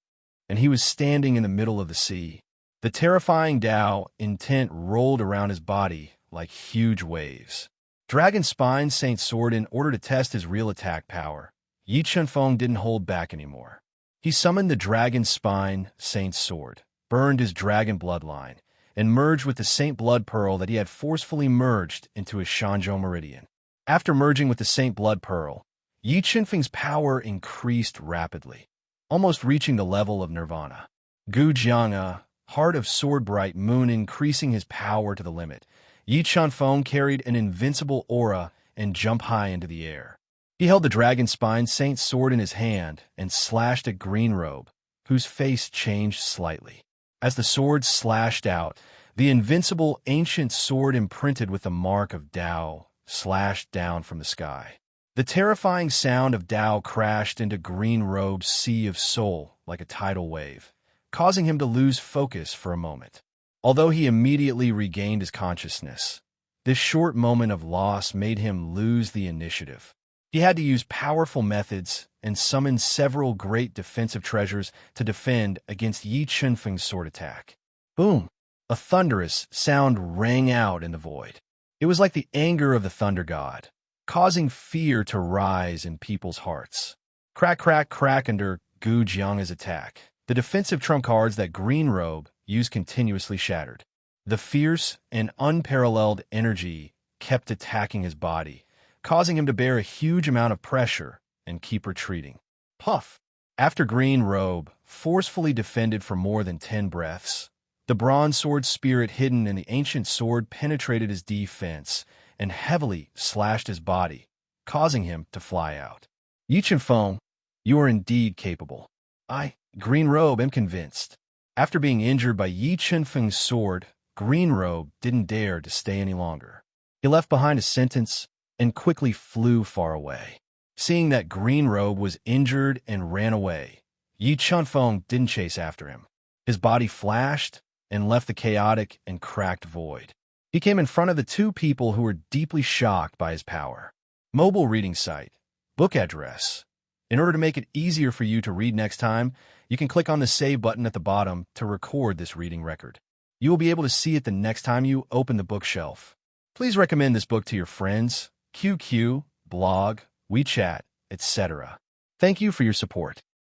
And he was standing in the middle of the sea. The terrifying Tao intent rolled around his body like huge waves. Dragon Spine Saint Sword. In order to test his real attack power, Yi Chunfeng didn't hold back anymore. He summoned the Dragon Spine Saint Sword, burned his dragon bloodline, and merged with the Saint Blood Pearl that he had forcefully merged into his Shanzhou Meridian. After merging with the Saint Blood Pearl, Yi Chunfeng's power increased rapidly, almost reaching the level of Nirvana. Gu Jianga, Heart of Sword Bright Moon, increasing his power to the limit. Yi Chunfeng carried an invincible aura and jumped high into the air. He held the Dragon Spine Saint Sword in his hand and slashed at Green Robe, whose face changed slightly. As the sword slashed out, the invincible ancient sword imprinted with the mark of Tao slashed down from the sky. The terrifying sound of Tao crashed into Green Robe's sea of soul like a tidal wave, causing him to lose focus for a moment. Although he immediately regained his consciousness, this short moment of loss made him lose the initiative. He had to use powerful methods and summon several great defensive treasures to defend against Yi Chunfeng's sword attack. Boom! A thunderous sound rang out in the void. It was like the anger of the thunder god, causing fear to rise in people's hearts. Crack, crack, crack under Gu Jianga's attack. The defensive trump cards that Green Robe used continuously shattered. The fierce and unparalleled energy kept attacking his body, causing him to bear a huge amount of pressure and keep retreating. Puff! After Green Robe forcefully defended for more than 10 breaths, the bronze sword spirit hidden in the ancient sword penetrated his defense and heavily slashed his body, causing him to fly out. Yi Chunfeng, you are indeed capable. I, Green Robe, am convinced. After being injured by Yi Chunfeng's sword, Green Robe didn't dare to stay any longer. He left behind a sentence and quickly flew far away. Seeing that Green Robe was injured and ran away, Yi Chunfeng didn't chase after him. His body flashed and left the chaotic and cracked void. He came in front of the two people who were deeply shocked by his power. Mobile reading site. Book address. In order to make it easier for you to read next time, you can click on the save button at the bottom to record this reading record. You will be able to see it the next time you open the bookshelf. Please recommend this book to your friends, QQ, blog, WeChat, etc. Thank you for your support.